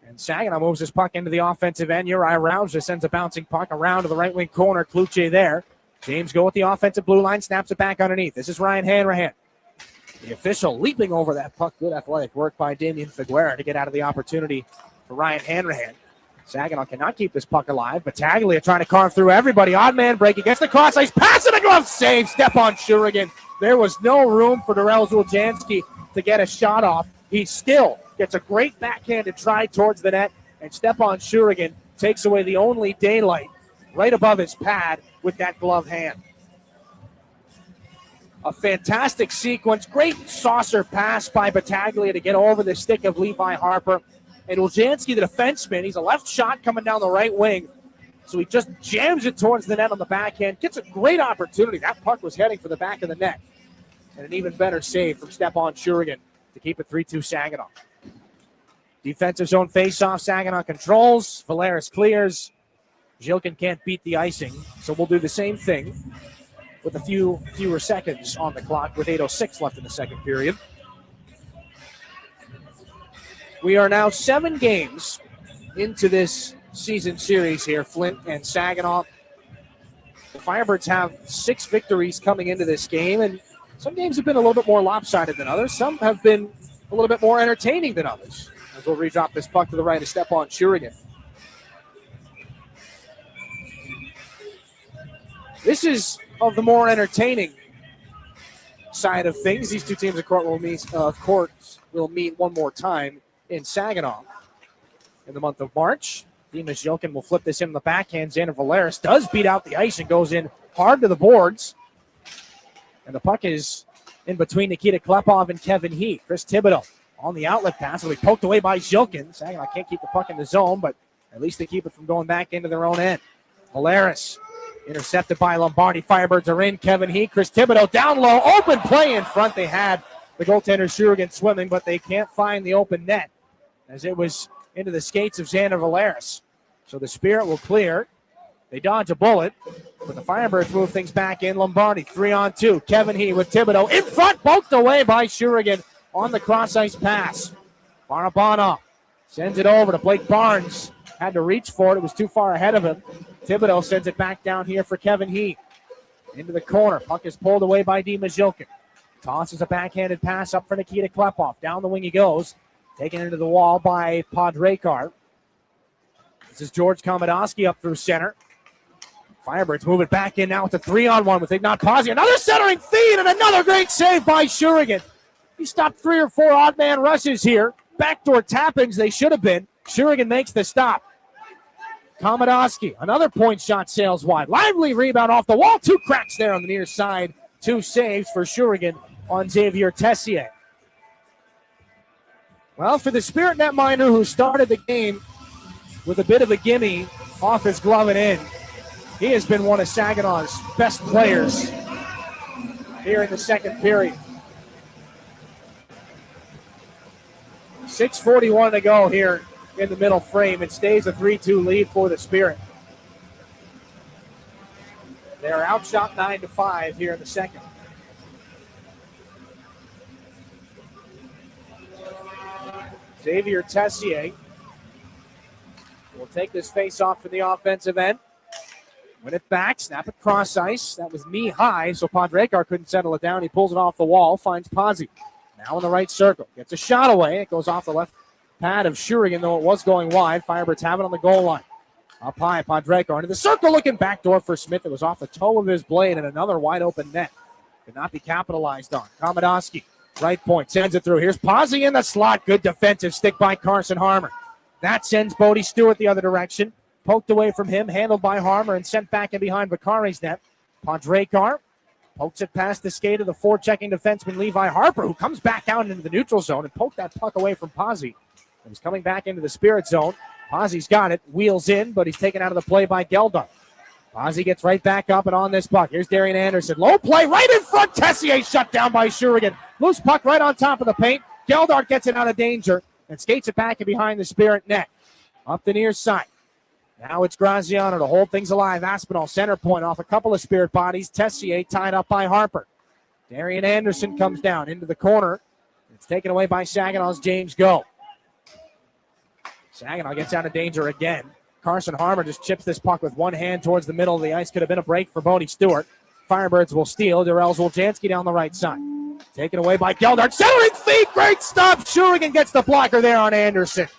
And Saginaw moves his puck into the offensive end. Uri Rauja sends a bouncing puck around to the right wing corner. Kluche there. James go with the offensive blue line, snaps it back underneath. This is Ryan Hanrahan. The official leaping over that puck. Good athletic work by Damian Figuera to get out of the opportunity for Ryan Hanrahan. Saginaw cannot keep this puck alive. Battaglia trying to carve through everybody. Odd man break against the cross ice. Pass and a glove save. Step on Shurigan. There was no room for Darrell Zuljanski to get a shot off. He still gets a great backhanded try towards the net, and Stepan Shurigan takes away the only daylight right above his pad with that glove hand. A fantastic sequence. Great saucer pass by Battaglia to get over the stick of Levi Harper. And Uljanski, the defenseman, he's a left shot coming down the right wing. So he just jams it towards the net on the backhand. Gets a great opportunity. That puck was heading for the back of the net. And an even better save from Stepan Shurigan to keep it 3-2 Saginaw. Defensive zone faceoff. Saginaw controls. Valeris clears. Zilkin can't beat the icing. So we'll do the same thing with a few fewer seconds on the clock with 8:06 left in the second period. We are now 7 games into this season series here, Flint and Saginaw. The Firebirds have 6 victories coming into this game, and some games have been a little bit more lopsided than others. Some have been a little bit more entertaining than others. As we'll redrop this puck to the right of Stepan Shurigan. This is of the more entertaining side of things. These two teams, of course, will meet one more time in Saginaw in the month of March. Dimas Jokin will flip this in the backhand. Xander Valeris does beat out the ice and goes in hard to the boards. And the puck is in between Nikita Klepov and Kevin Heath. Chris Thibodeau on the outlet pass will be poked away by Jokin. Saginaw can't keep the puck in the zone, but at least they keep it from going back into their own end. Valeris intercepted by Lombardi. Firebirds are in. Kevin Heath, Chris Thibodeau down low. Open play in front. They had the goaltender Shurigan swimming, but they can't find the open net as it was into the skates of Xander Valeris. So the Spirit will clear. They dodge a bullet, but the Firebirds move things back in. Lombardi, 3-on-2. Kevin Heath with Thibodeau in front, poked away by Shurigan on the cross-ice pass. Barabanov sends it over to Blake Barnes. Had to reach for it. It was too far ahead of him. Thibodeau sends it back down here for Kevin Heath. Into the corner. Puck is pulled away by Dimas Jokin. Tosses a backhanded pass up for Nikita Klepov. Down the wing he goes. Taken into the wall by Podrekar. This is George Komodowski up through center. Firebirds move it back in now. It's a 3-on-1 with Ignat Pazzi. Another centering feed and another great save by Shurigan. He stopped 3 or 4 odd man rushes here. Backdoor tappings they should have been. Shurigan makes the stop. Komodowski, another point shot sails wide. Lively rebound off the wall. 2 cracks there on the near side. 2 saves for Shurigan on Xavier Tessier. Well, for the Spirit netminder who started the game with a bit of a gimme off his glove and in, he has been one of Saginaw's best players here in the second period. 6:41 to go here in the middle frame. It stays a 3-2 lead for the Spirit. They're outshot 9-5 here in the second. Xavier Tessier will take this face-off for the offensive end. Win it back, snap it cross ice. That was knee high, so Podrekar couldn't settle it down. He pulls it off the wall, finds Pazzi. Now in the right circle. Gets a shot away. It goes off the left pad of Shurigan, though it was going wide. Firebirds have it on the goal line. Up high, Podrekar into the circle, looking backdoor for Smith. It was off the toe of his blade and another wide open net. Could not be capitalized on. Komodowski, right point, sends it through. Here's Pazzi in the slot. Good defensive stick by Carson Harmer. That sends Bodie Stewart the other direction. Poked away from him, handled by Harmer, and sent back in behind Vakari's net. Podrekar pokes it past the skate of the forechecking defenseman Levi Harper, who comes back out into the neutral zone and poked that puck away from Pazzi. He's coming back into the Spirit zone. Pazzi's got it, wheels in, but he's taken out of the play by Geldar. Pazzi gets right back up and on this puck. Here's Darian Anderson. Low play right in front. Tessier shut down by Shurigan. Loose puck right on top of the paint. Geldar gets it out of danger and skates it back in behind the Spirit net. Up the near side. Now it's Graziano to hold things alive. Aspinall center point off a couple of Spirit bodies. Tessier tied up by Harper. Darian Anderson comes down into the corner. It's taken away by Saginaw's James Go. Saginaw gets out of danger again. Carson Harmer just chips this puck with one hand towards the middle of the ice. Could have been a break for Bodie Stewart. Firebirds will steal. Darrell Zoljanski down the right side. Taken away by Geldar. Centering feet. Great stop. Shurigan gets the blocker there on Anderson.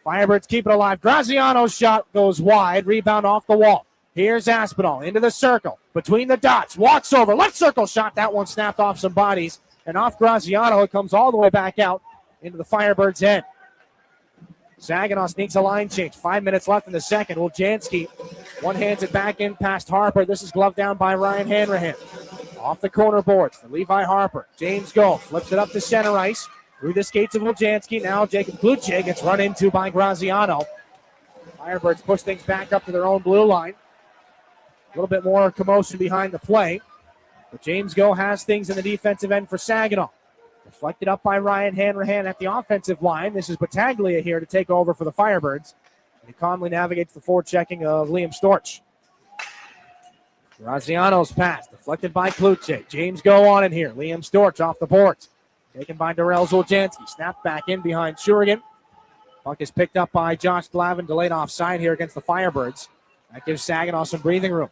Firebirds keep it alive. Graziano's shot goes wide. Rebound off the wall. Here's Aspinall into the circle. Between the dots. Walks over. Left circle shot. That one snapped off some bodies. And off Graziano. It comes all the way back out into the Firebirds' end. Saginaw sneaks a line change. 5 minutes left in the second. Woljanski one hands it back in past Harper. This is gloved down by Ryan Hanrahan. Off the corner boards for Levi Harper. James Go flips it up to center ice. Through the skates of Woljanski. Now Jacob Kluche gets run into by Graziano. Firebirds push things back up to their own blue line. A little bit more commotion behind the play. But James Go has things in the defensive end for Saginaw. Deflected up by Ryan Hanrahan at the offensive line. This is Battaglia here to take over for the Firebirds. And he calmly navigates the forechecking of Liam Storch. Graziano's pass deflected by Kluche. James Go on in here. Liam Storch off the boards. Taken by Darrell Zoljanski. Snapped back in behind Shurigan. Puck is picked up by Josh Glavin. Delayed offside here against the Firebirds. That gives Saginaw some breathing room.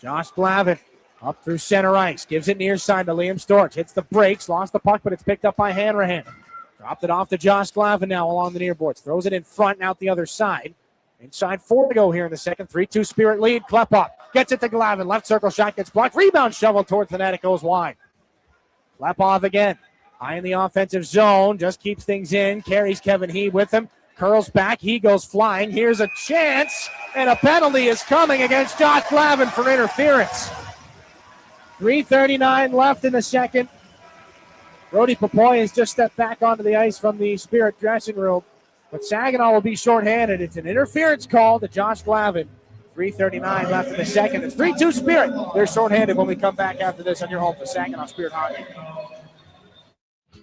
Josh Glavin up through center ice. Gives it near side to Liam Storch. Hits the brakes. Lost the puck, but it's picked up by Hanrahan. Dropped it off to Josh Glavin now along the near boards. Throws it in front and out the other side. Inside 4 to go here in the second. 3-2 Spirit lead. Klepop gets it to Glavin. Left circle shot gets blocked. Rebound shoveled towards the net. It goes wide. Klepop again. High in the offensive zone. Just keeps things in. Carries Kevin He with him. Curls back. He goes flying. Here's a chance. And a penalty is coming against Josh Glavin for interference. 3:39 left in the second. Brody Papoy has just stepped back onto the ice from the Spirit dressing room. But Saginaw will be shorthanded. It's an interference call to Josh Glavin. 3:39 left in the second. It's 3-2 Spirit. They're shorthanded when we come back after this on your home for Saginaw Spirit Hockey.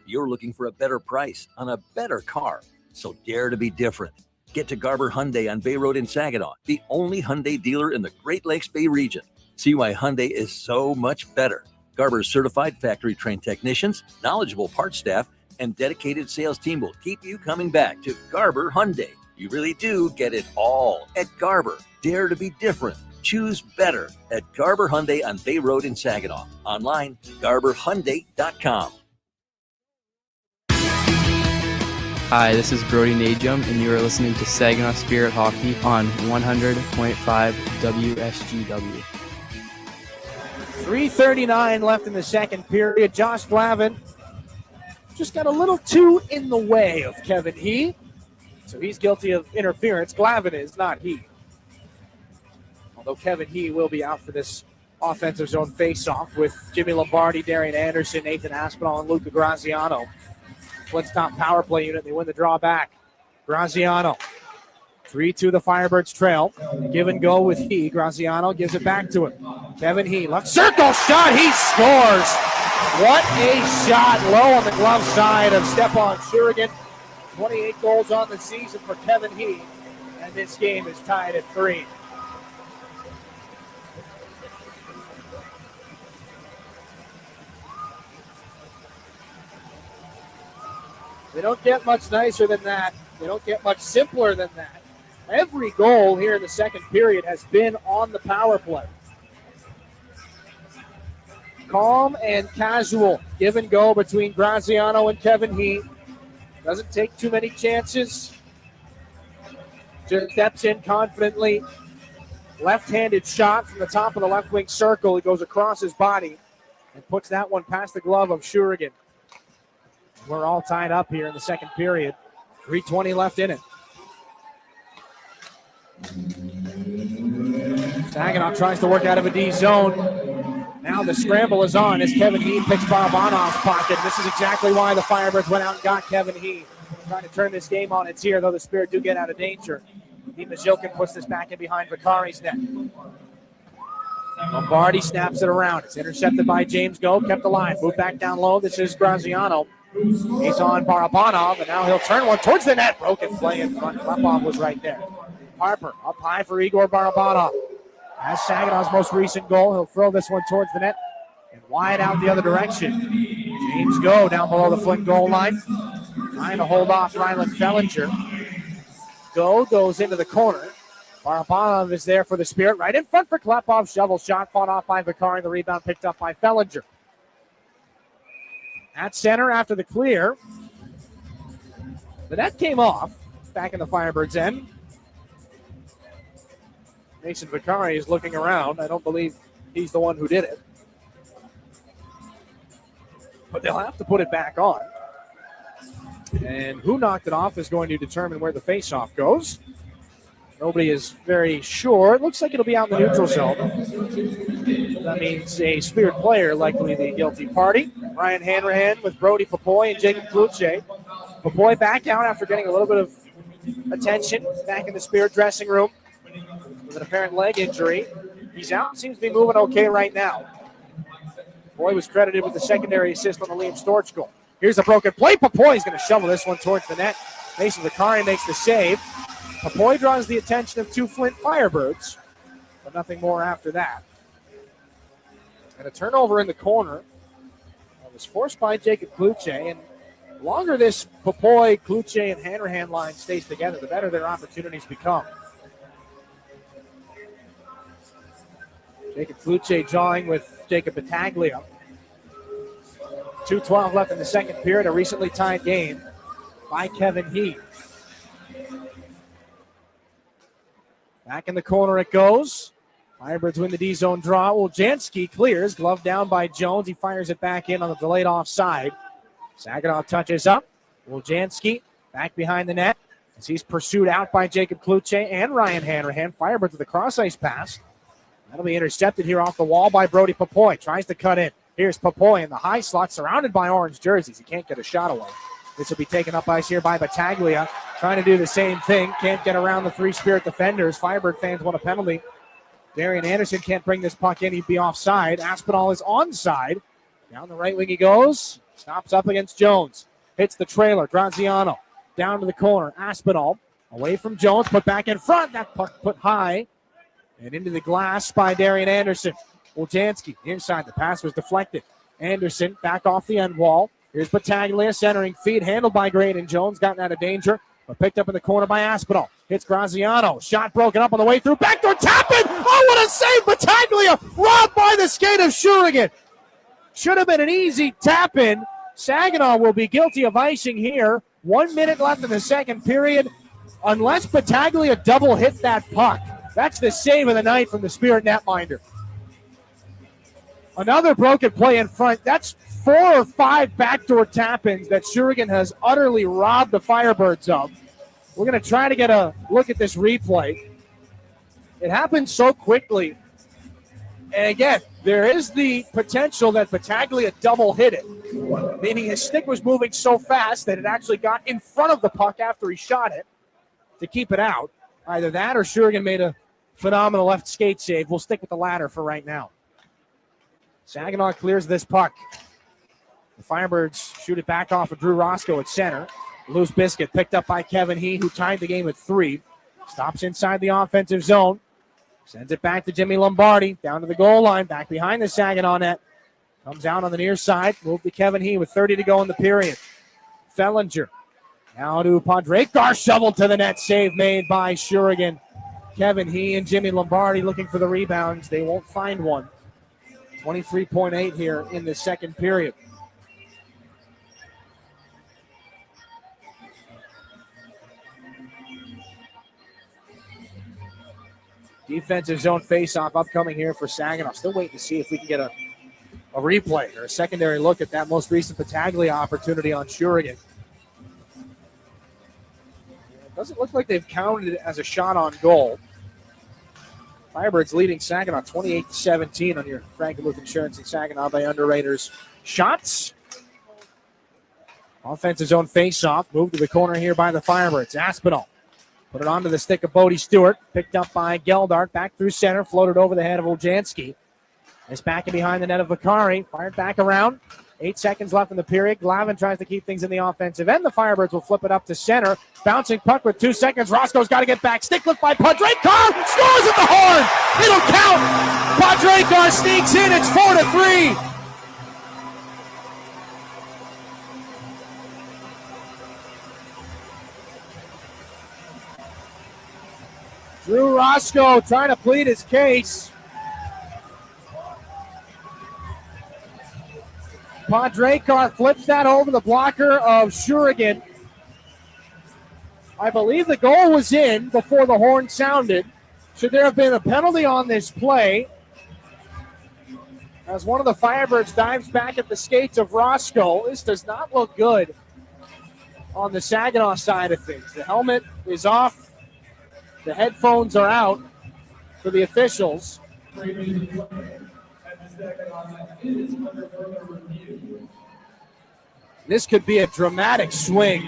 You're looking for a better price on a better car, so dare to be different. Get to Garber Hyundai on Bay Road in Saginaw, the only Hyundai dealer in the Great Lakes Bay region. See why Hyundai is so much better. Garber's certified factory-trained technicians, knowledgeable parts staff, and dedicated sales team will keep you coming back to Garber Hyundai. You really do get it all at Garber. Dare to be different. Choose better at Garber Hyundai on Bay Road in Saginaw. Online, garberhyundai.com. Hi, this is Brody Najum, and you are listening to Saginaw Spirit Hockey on 100.5 WSGW. 3:39 left in the second period. Josh Glavin just got a little too in the way of Kevin He. So he's guilty of interference. Glavin is, not He. Although Kevin He will be out for this offensive zone face-off with Jimmy Lombardi, Darian Anderson, Nathan Aspinall, and Luca Graziano. Flint's top power play unit. They win the draw back. Graziano. 3-2 the Firebirds trail. Give and go with He. Graziano gives it back to him. Kevin He. Left circle shot. He scores. What a shot low on the glove side of Stepan Shurigan. 28 goals on the season for Kevin He, and this game is tied at 3. They don't get much nicer than that. They don't get much simpler than that. Every goal here in the second period has been on the power play. Calm and casual give and go between Graziano and Kevin He. Doesn't take too many chances. Just steps in confidently. Left-handed shot from the top of the left wing circle. It goes across his body and puts that one past the glove of Shurigan. We're all tied up here in the second period. 3:20 left in it. Saginaw tries to work out of a D zone. Now the scramble is on as Kevin He picks Barabanov's pocket. This is exactly why the Firebirds went out and got Kevin He. Trying to turn this game on its ear, though the Spirit do get out of danger. Dima Zilkin puts this back in behind Vicari's net. Lombardi snaps it around. It's intercepted by James Go, kept alive. Move back down low. This is Graziano. He's on Barabanov, and now he'll turn one towards the net. Broken play in front. Klepov was right there. Harper up high for Igor Barabanov. As Saginaw's most recent goal, he'll throw this one towards the net and wide out the other direction. James Go down below the Flint goal line. Trying to hold off Rylan Fellinger. Go goes into the corner. Barabanov is there for the Spirit. Right in front for Klepov. Shovel shot fought off by Vicari. The rebound picked up by Fellinger. At center after the clear. The net came off back in the Firebirds' end. Mason Vicari is looking around. I don't believe he's the one who did it. But they'll have to put it back on. And who knocked it off is going to determine where the faceoff goes. Nobody is very sure. It looks like it'll be out in the neutral zone. That means a Spirit player likely the guilty party. Ryan Hanrahan with Brody Papoy and Jacob Kluche. Papoy back out after getting a little bit of attention back in the Spirit dressing room with an apparent leg injury. He's out and seems to be moving okay right now. Papoy was credited with the secondary assist on the Liam Storch goal. Here's a broken play. Papoy's going to shovel this one towards the net. Mason Vicari makes the save. Papoy draws the attention of two Flint Firebirds, but nothing more after that. And a turnover in the corner that was forced by Jacob Kluche. And the longer this Papoy, Kluche, and Hanrahan line stays together, the better their opportunities become. Jacob Kluche jawing with Jacob Battaglia. 2:12 left in the second period, a recently tied game by Kevin He. Back in the corner it goes. Firebirds win the D-zone draw. Woljanski clears. Glove down by Jones. He fires it back in on the delayed offside. Saginaw touches up. Woljanski back behind the net as he's pursued out by Jacob Kluche and Ryan Hanrahan. Firebirds with a cross-ice pass. That'll be intercepted here off the wall by Brody Papoy. Tries to cut in. Here's Papoy in the high slot surrounded by orange jerseys. He can't get a shot away. This will be taken up ice here by Battaglia. Trying to do the same thing. Can't get around the three Spirit defenders. Firebird fans want a penalty. Darian Anderson can't bring this puck in. He'd be offside. Aspinall is onside. Down the right wing he goes. Stops up against Jones. Hits the trailer. Graziano down to the corner. Aspinall away from Jones. Put back in front. That puck put high. And into the glass by Darian Anderson. Woljanski inside. The pass was deflected. Anderson back off the end wall. Here's Battaglia centering feed. Handled by Graydon Jones. Gotten out of danger. But picked up in the corner by Aspinall. Hits Graziano. Shot broken up on the way through. Backdoor tap-in. Oh, what a save. Battaglia robbed by the skate of Shurigan. Should have been an easy tap-in. Saginaw will be guilty of icing here. 1 minute left in the second period. Unless Battaglia double hit that puck. That's the save of the night from the Spirit netminder. Another broken play in front. That's 4 or 5 backdoor tap-ins that Shurigan has utterly robbed the Firebirds of. We're going to try to get a look at this replay. It happened so quickly. And again, there is the potential that Battaglia double hit it, meaning his stick was moving so fast that it actually got in front of the puck after he shot it to keep it out. Either that or Shurigan made a phenomenal left skate save. We'll stick with the latter for right now. Saginaw clears this puck. The Firebirds shoot it back off of Drew Roscoe at center. Loose biscuit picked up by Kevin He, who tied the game at 3. Stops inside the offensive zone. Sends it back to Jimmy Lombardi. Down to the goal line. Back behind the Saginaw net. Comes out on the near side. Move to Kevin He with 30 to go in the period. Fellinger. Now to Padrekar. Shoveled to the net. Save made by Shurigan. Kevin He and Jimmy Lombardi looking for the rebounds. They won't find one. 23.8 here in the second period. Defensive zone faceoff upcoming here for Saginaw. Still waiting to see if we can get a replay or a secondary look at that most recent Battaglia opportunity on Shurigan. It doesn't look like they've counted it as a shot on goal. Firebirds leading Saginaw 28-17 on your Frankenmuth Insurance and Saginaw by Underwriters shots. Offensive zone faceoff. Moved to the corner here by the Firebirds. Aspinall. Put it onto the stick of Bodie Stewart. Picked up by Geldart. Back through center. Floated over the head of Oljanski. It's back in behind the net of Vakari. Fired back around. 8 seconds left in the period. Glavin tries to keep things in the offensive end. The Firebirds will flip it up to center. Bouncing puck with 2 seconds. Roscoe's got to get back. Stick lift by Padrekar. Scores at the horn. It'll count. Padrekar sneaks in. It's 4-3. Drew Roscoe trying to plead his case. Padrekar flips that over the blocker of Shurigan. I believe the goal was in before the horn sounded. Should there have been a penalty on this play? As one of the Firebirds dives back at the skates of Roscoe. This does not look good on the Saginaw side of things. The helmet is off. The headphones are out for the officials. This could be a dramatic swing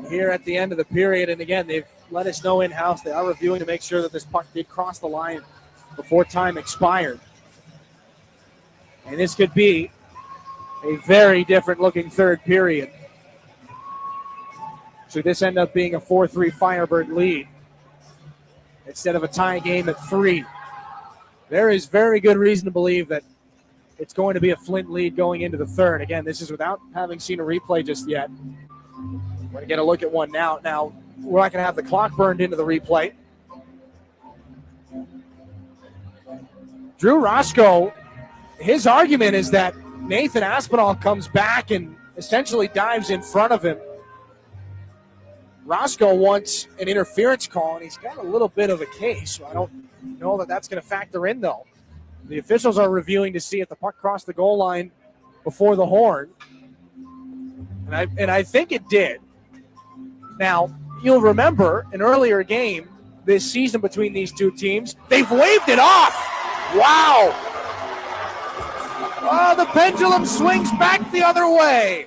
here at the end of the period. And again, they've let us know in-house they are reviewing to make sure that this puck did cross the line before time expired. And this could be a very different looking third period. Should this end up being a 4-3 Firebird lead instead of a tie game at 3? There is very good reason to believe that it's going to be a Flint lead going into the third. Again, this is without having seen a replay just yet. We're going to get a look at one now. Now, we're not going to have the clock burned into the replay. Drew Roscoe, his argument is that Nathan Aspinall comes back and essentially dives in front of him. Roscoe wants an interference call, and he's got a little bit of a case. So I don't know that that's going to factor in, though. The officials are reviewing to see if the puck crossed the goal line before the horn. And I think it did. Now, you'll remember an earlier game this season between these two teams, they've waved it off. Wow. Oh, the pendulum swings back the other way.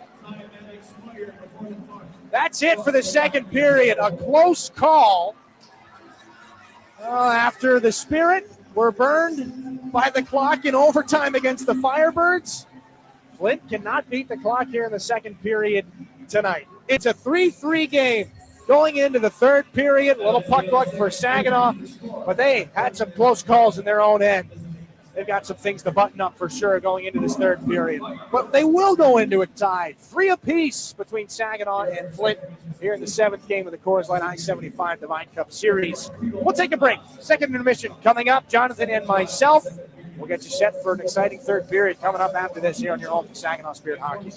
That's it for the second period. A close call after the Spirit were burned by the clock in overtime against the Firebirds. Flint cannot beat the clock here in the second period tonight. It's a 3-3 game going into the third period. A little puck luck for Saginaw, but they had some close calls in their own end. They've got some things to button up for sure going into this third period. But they will go into a tie. 3 apiece between Saginaw and Flint here in the 7th game of the Coors Light I-75 Divine Cup Series. We'll take a break. Second intermission coming up. Jonathan and myself will get you set for an exciting third period coming up after this here on your home for Saginaw Spirit Hockey.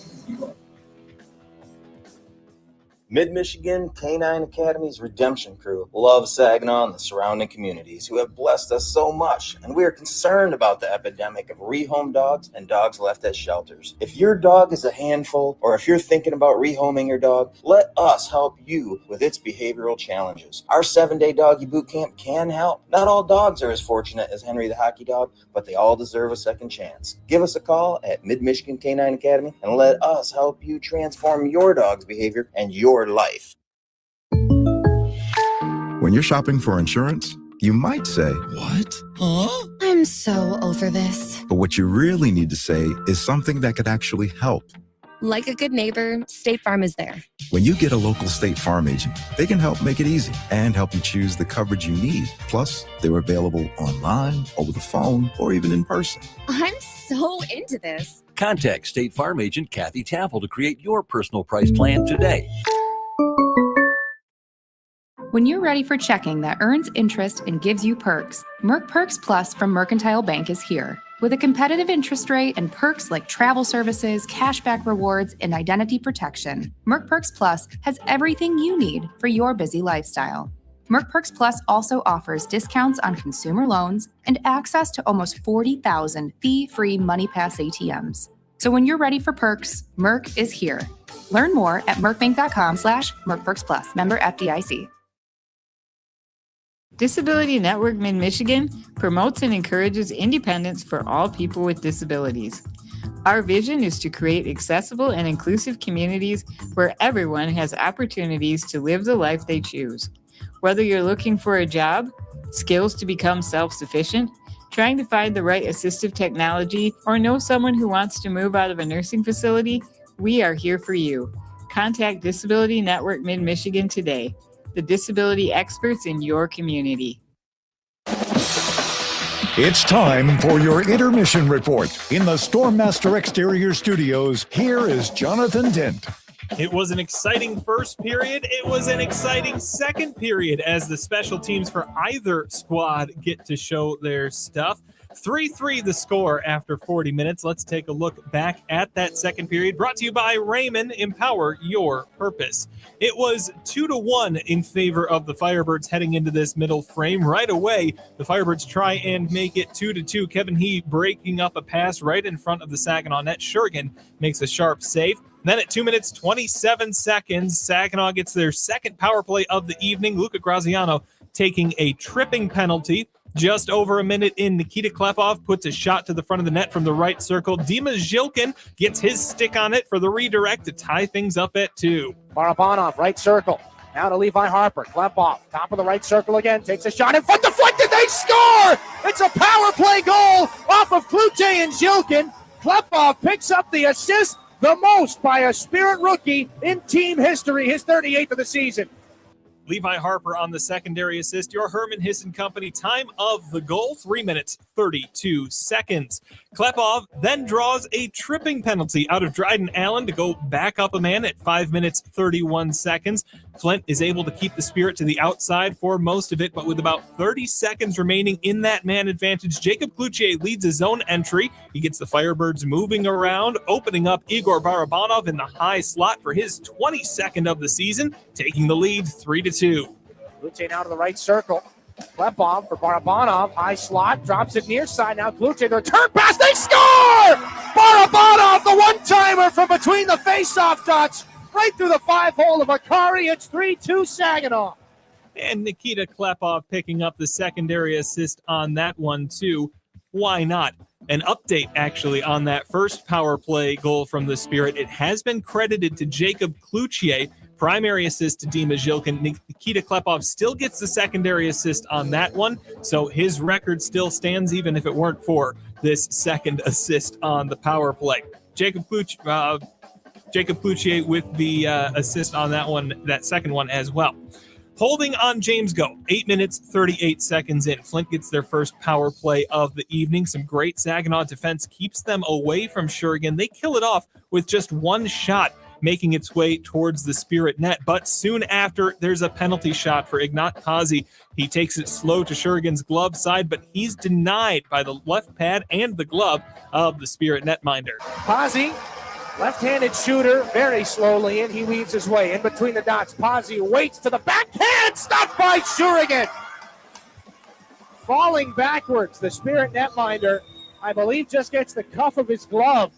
Mid-Michigan Canine Academy's Redemption Crew loves Saginaw and the surrounding communities who have blessed us so much, and we are concerned about the epidemic of rehomed dogs and dogs left at shelters. If your dog is a handful, or if you're thinking about rehoming your dog, let us help you with its behavioral challenges. Our 7-day doggy boot camp can help. Not all dogs are as fortunate as Henry the Hockey Dog, but they all deserve a second chance. Give us a call at Mid-Michigan Canine Academy and let us help you transform your dog's behavior and your life. When you're shopping for insurance, you might say, "What? Huh?" I I'm so over this. But what you really need to say is something that could actually help. Like a good neighbor, State Farm is there. When you get a local State Farm agent, they can help make it easy and help you choose the coverage you need. Plus, they're available online, over the phone, or even in person. I'm so into this. Contact State Farm agent Kathy Taffel to create your personal price plan today. When you're ready for checking that earns interest and gives you perks, Merc Perks Plus from Mercantile Bank is here. With a competitive interest rate and perks like travel services, cashback rewards, and identity protection, Merc Perks Plus has everything you need for your busy lifestyle. Merc Perks Plus also offers discounts on consumer loans and access to almost 40,000 fee-free MoneyPass ATMs. So when you're ready for perks, Merc is here. Learn more at mercbank.com/mercperksplus. Member FDIC. Disability Network Mid-Michigan promotes and encourages independence for all people with disabilities. Our vision is to create accessible and inclusive communities where everyone has opportunities to live the life they choose. Whether you're looking for a job, skills to become self-sufficient, trying to find the right assistive technology, or know someone who wants to move out of a nursing facility, we are here for you. Contact Disability Network Mid-Michigan today, the disability experts in your community. It's time for your intermission report. In the Stormmaster Exterior Studios, here is Jonathan Dent. It was an exciting first period. It was an exciting second period as the special teams for either squad get to show their stuff. 3-3 the score after 40 minutes. Let's take a look back at that second period. Brought to you by Raymond. Empower your purpose. It was 2-1 in favor of the Firebirds heading into this middle frame. Right away, the Firebirds try and make it 2-2. Kevin He breaking up a pass right in front of the Saginaw net. Shurigan makes a sharp save. Then at 2 minutes, 27 seconds, Saginaw gets their second power play of the evening. Luca Graziano taking a tripping penalty. Just over a minute in, Nikita Klepov puts a shot to the front of the net from the right circle. Dima Zhilkin gets his stick on it for the redirect to tie things up at 2. Barabanov, right circle. Now to Levi Harper. Klepov, top of the right circle again. Takes a shot in front. Deflected. They score! It's a power play goal off of Klute and Zhilkin. Klepov picks up the assist, the most by a Spirit rookie in team history, his 38th of the season. Levi Harper on the secondary assist. Your Herman Hisson Company time of the goal, 3 minutes, 32 seconds. Klepov then draws a tripping penalty out of Dryden Allen to go back up a man at 5 minutes, 31 seconds. Flint is able to keep the Spirit to the outside for most of it, but with about 30 seconds remaining in that man advantage, Jacob Cloutier leads his own entry. He gets the Firebirds moving around, opening up Igor Barabanov in the high slot for his 22nd of the season, taking the lead 3-2. Cloutier now to the right circle. Klepov for Barabanov. High slot. Drops it near side. Now Cloutier. The return pass. They score! Barabanov, the one-timer from between the face-off dots. Right through the 5-hole of Akari. It's 3-2 Saginaw. And Nikita Klepov picking up the secondary assist on that one, too. Why not? An update, actually, on that first power play goal from the Spirit. It has been credited to Jacob Cloutier. Primary assist to Dima Zhilkin. Nikita Klepov still gets the secondary assist on that one, so his record still stands even if it weren't for this second assist on the power play. Jacob Cloutier with the assist on that one, that second one as well. Holding on James Go, 8 minutes, 38 seconds in. Flint gets their first power play of the evening. Some great Saginaw defense keeps them away from Shurigan. They kill it off with just one shot, making its way towards the Spirit net. But soon after, there's a penalty shot for Ignat Pazzi. He takes it slow to Shurigan's glove side, but he's denied by the left pad and the glove of the Spirit netminder. Pazzi, left-handed shooter, very slowly in. He weaves his way in between the dots. Pazzi waits to the backhand, stopped by Shurigan. Falling backwards, the Spirit netminder, I believe, just gets the cuff of his glove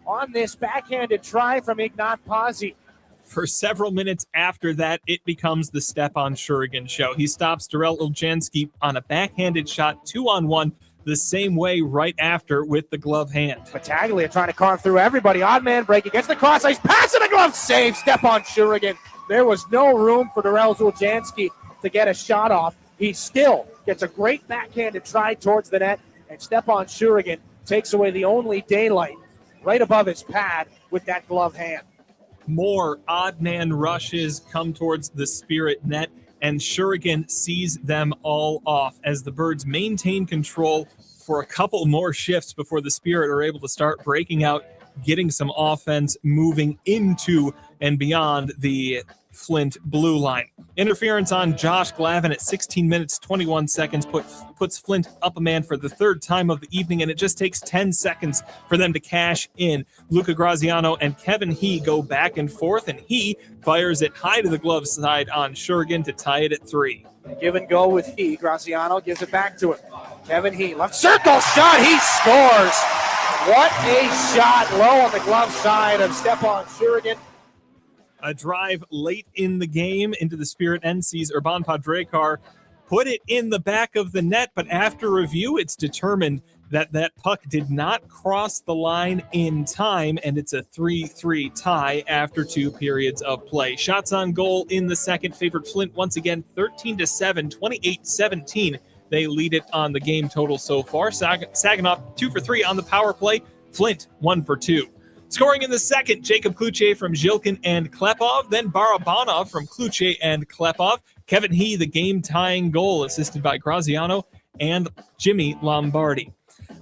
on this backhanded try from Ignat Pazzi. For several minutes after that, it becomes the step on Shurigan show. He stops Darrell Iljansky on a backhanded shot, 2-on-1, the same way right after with the glove hand. Battaglia trying to carve through everybody. Odd man break against the cross ice. Pass and a glove save. Step on Shurigan. There was no room for Darrell Iljansky to get a shot off. He still gets a great backhanded try towards the net. And Stepan Shurigan takes away the only daylight right above his pad with that glove hand. More odd man rushes come towards the Spirit net, and Shurigan sees them all off as the Birds maintain control for a couple more shifts before the Spirit are able to start breaking out, getting some offense moving into and beyond the Flint blue line. Interference on Josh Glavin at 16 minutes, 21 seconds puts Flint up a man for the third time of the evening, and it just takes 10 seconds for them to cash in. Luca Graziano and Kevin He go back and forth, and He fires it high to the glove side on Shurigan to tie it at 3. Give and go with He. Graziano gives it back to him. Kevin He, left circle shot. He scores. What a shot low on the glove side of Stepan Shurigan. A drive late in the game into the Spirit end sees Urban Padrekar put it in the back of the net, but after review, it's determined that that puck did not cross the line in time, and it's a 3-3 tie after 2 periods of play. Shots on goal in the second favored Flint once again 13-7, 28-17. They lead it on the game total so far. Saginaw 2 for 3 on the power play. Flint 1 for 2. Scoring in the second, Jacob Kluche from Zhilkin and Klepov, then Barabanov from Kluche and Klepov. Kevin He, the game-tying goal, assisted by Graziano and Jimmy Lombardi.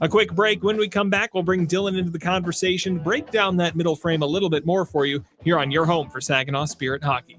A quick break. When we come back, we'll bring Dylan into the conversation, break down that middle frame a little bit more for you here on your home for Saginaw Spirit Hockey.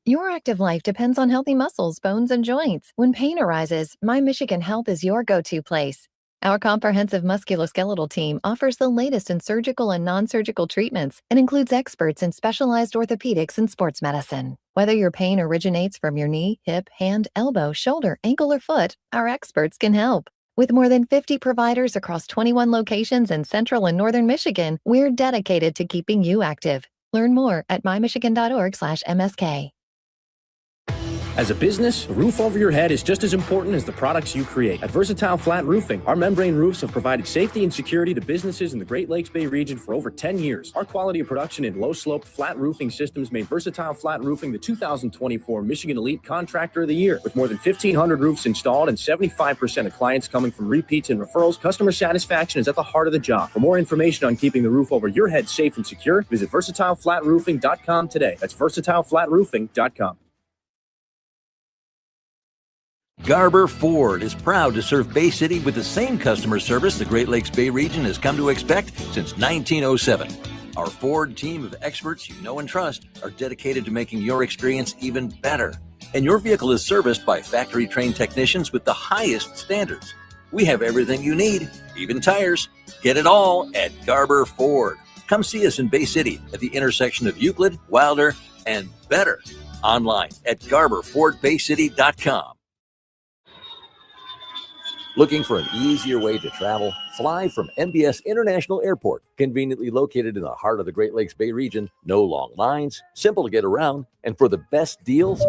Your active life depends on healthy muscles, bones, and joints. When pain arises, My Michigan Health is your go-to place. Our comprehensive musculoskeletal team offers the latest in surgical and non-surgical treatments and includes experts in specialized orthopedics and sports medicine. Whether your pain originates from your knee, hip, hand, elbow, shoulder, ankle, or foot, our experts can help. With more than 50 providers across 21 locations in central and northern Michigan, we're dedicated to keeping you active. Learn more at mymichigan.org/MSK. As a business, a roof over your head is just as important as the products you create. At Versatile Flat Roofing, our membrane roofs have provided safety and security to businesses in the Great Lakes Bay region for over 10 years. Our quality of production in low-sloped flat roofing systems made Versatile Flat Roofing the 2024 Michigan Elite Contractor of the Year. With more than 1,500 roofs installed and 75% of clients coming from repeats and referrals, customer satisfaction is at the heart of the job. For more information on keeping the roof over your head safe and secure, visit VersatileFlatRoofing.com today. That's VersatileFlatRoofing.com. Garber Ford is proud to serve Bay City with the same customer service the Great Lakes Bay region has come to expect since 1907. Our Ford team of experts you know and trust are dedicated to making your experience even better. And your vehicle is serviced by factory-trained technicians with the highest standards. We have everything you need, even tires. Get it all at Garber Ford. Come see us in Bay City at the intersection of Euclid, Wilder, and Better. Online at GarberFordBayCity.com. Looking for an easier way to travel? Fly from MBS International Airport, conveniently located in the heart of the Great Lakes Bay region. No long lines, simple to get around, and for the best deals,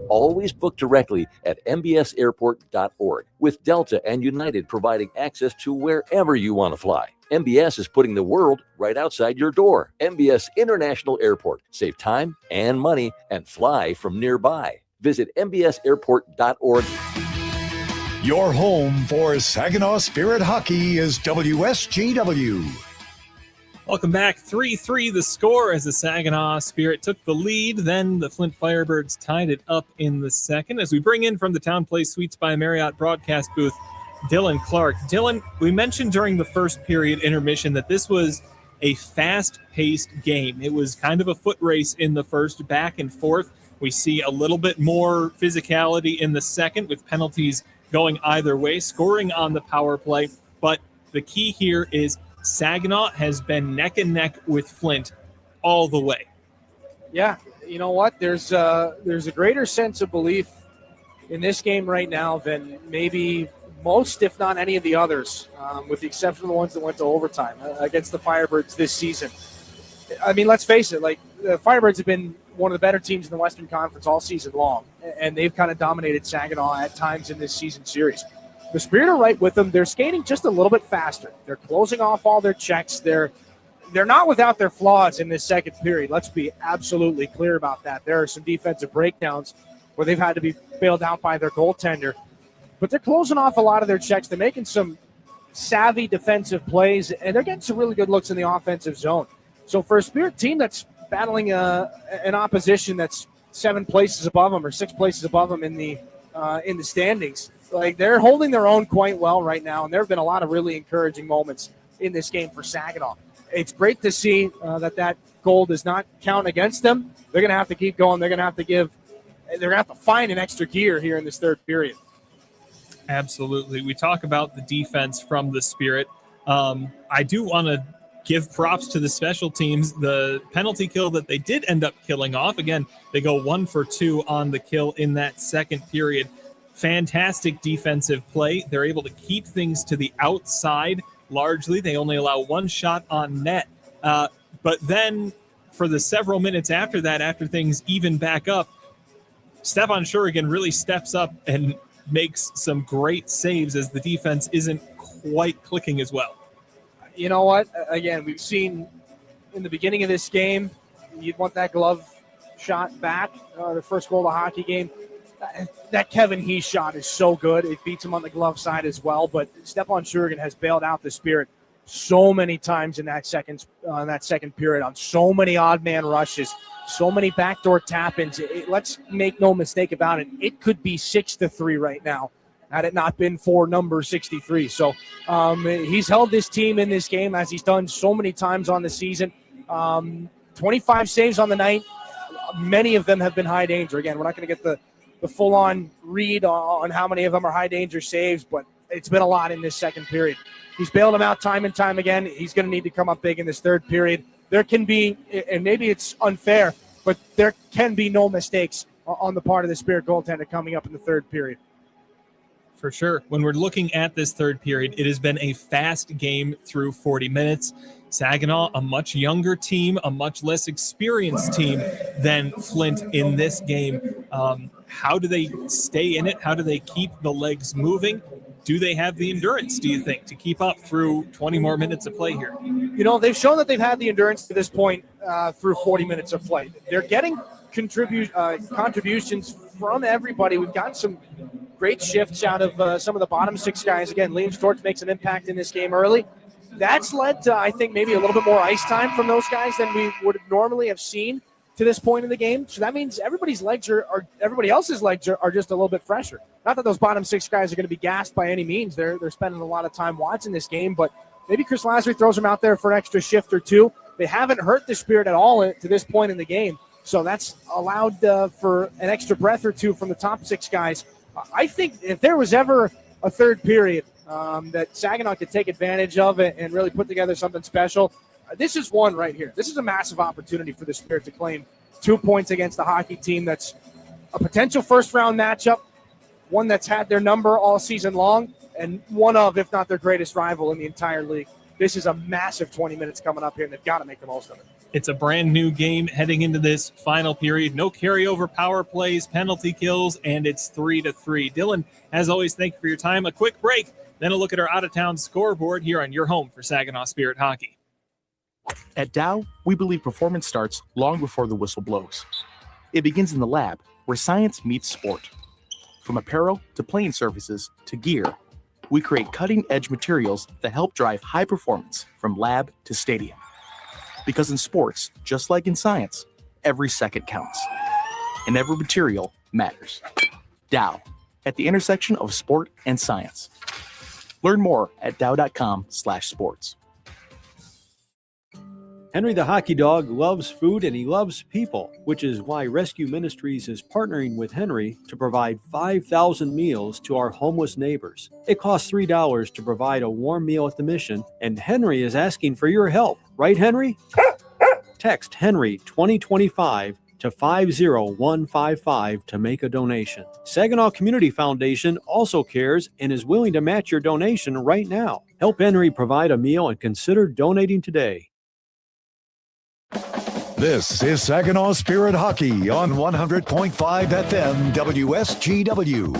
always book directly at mbsairport.org, with Delta and United providing access to wherever you want to fly. MBS is putting the world right outside your door. MBS International Airport. Save time and money and fly from nearby. Visit mbsairport.org. Your home for Saginaw Spirit Hockey is WSGW. Welcome back. 3-3 the score as the Saginaw Spirit took the lead. Then the Flint Firebirds tied it up in the second. As we bring in from the Town Place Suites by Marriott broadcast booth, Dylan Clark. Dylan, we mentioned during the first period intermission that this was a fast-paced game. It was kind of a foot race in the first, back and forth. We see a little bit more physicality in the second with penalties going either way, scoring on the power play. But the key here is Saginaw has been neck and neck with Flint all the way. Yeah, you know what? There's a greater sense of belief in this game right now than maybe most, if not any of the others, with the exception of the ones that went to overtime against the Firebirds this season. I mean, let's face it, like the Firebirds have been one of the better teams in the Western Conference all season long, and they've kind of dominated Saginaw at times in this season series. The Spirit are right with them. They're skating just a little bit faster. They're closing off all their checks. They're not without their flaws in this second period. Let's be absolutely clear about that. There are some defensive breakdowns where they've had to be bailed out by their goaltender. but they're closing off a lot of their checks. They're making some savvy defensive plays, and they're getting some really good looks in the offensive zone. So for a Spirit team that's battling an opposition that's 7 places above them or 6 places above them in the standings, like, they're holding their own quite well right now, and there have been a lot of really encouraging moments in this game for Saginaw. It's great to see that goal does not count against them. They're going to have to keep going. They're going to have to find an extra gear here in this third period. Absolutely. We talk about the defense from the Spirit. I do want to give props to the special teams. The penalty kill that they did end up killing off. Again, they go 1 for 2 on the kill in that second period. Fantastic defensive play. They're able to keep things to the outside largely. They only allow 1 shot on net. But then for the several minutes after that, after things even back up, Stefan Shurigan really steps up and makes some great saves as the defense isn't quite clicking as well. You know what? Again, we've seen in the beginning of this game, you'd want that glove shot back, the first goal of the hockey game. That Kevin He shot is so good. It beats him on the glove side as well, but Stefan Shurigan has bailed out the Spirit so many times in that second period on so many odd man rushes, so many backdoor tap-ins. Let's make no mistake about it. It could be 6-3 right now had it not been for number 63. So he's held this team in this game as he's done so many times on the season. 25 saves on the night. Many of them have been high danger. Again, we're not going to get the full-on read on how many of them are high-danger saves, but it's been a lot in this second period. He's bailed them out time and time again. He's going to need to come up big in this third period. There can be, and maybe it's unfair, but there can be no mistakes on the part of the Spirit goaltender coming up in the third period. For sure. When we're looking at this third period, it has been a fast game through 40 minutes. Saginaw, a much younger team, a much less experienced team than Flint in this game. How do they stay in it? How do they keep the legs moving? Do they have the endurance, do you think, to keep up through 20 more minutes of play here? You know, they've shown that they've had the endurance to this point through 40 minutes of play. They're getting contributions from everybody. We've gotten some great shifts out of some of the bottom 6 guys. Again, Liam Storch makes an impact in this game early. That's led to, I think, maybe a little bit more ice time from those guys than we would normally have seen to this point in the game. So that means everybody else's legs are just a little bit fresher. Not that those bottom 6 guys are going to be gassed by any means. They're spending a lot of time watching this game, but maybe Chris Lazary throws them out there for an extra shift or 2. They haven't hurt the Spirit at all to this point in the game. So that's allowed for an extra breath or 2 from the top 6 guys. I think if there was ever a third period that Saginaw could take advantage of it and really put together something special, this is one right here. This is a massive opportunity for the Spirit to claim 2 points against the hockey team that's a potential first-round matchup, one that's had their number all season long, and one of, if not their greatest rival in the entire league. This is a massive 20 minutes coming up here, and they've got to make the most of it. It's a brand new game heading into this final period. No carryover power plays, penalty kills, and it's 3-3. Dylan, as always, thank you for your time. A quick break, then a look at our out-of-town scoreboard here on your home for Saginaw Spirit Hockey. At Dow, we believe performance starts long before the whistle blows. It begins in the lab, where science meets sport. From apparel to playing surfaces to gear, we create cutting-edge materials that help drive high performance from lab to stadium. Because in sports, just like in science, every second counts. And every material matters. Dow, at the intersection of sport and science. Learn more at dow.com/sports. Henry the Hockey Dog loves food and he loves people, which is why Rescue Ministries is partnering with Henry to provide 5,000 meals to our homeless neighbors. It costs $3 to provide a warm meal at the mission, and Henry is asking for your help. Right, Henry? Text Henry 2025 to 50155 to make a donation. Saginaw Community Foundation also cares and is willing to match your donation right now. Help Henry provide a meal and consider donating today. This is Saginaw Spirit Hockey on 100.5 FM WSGW.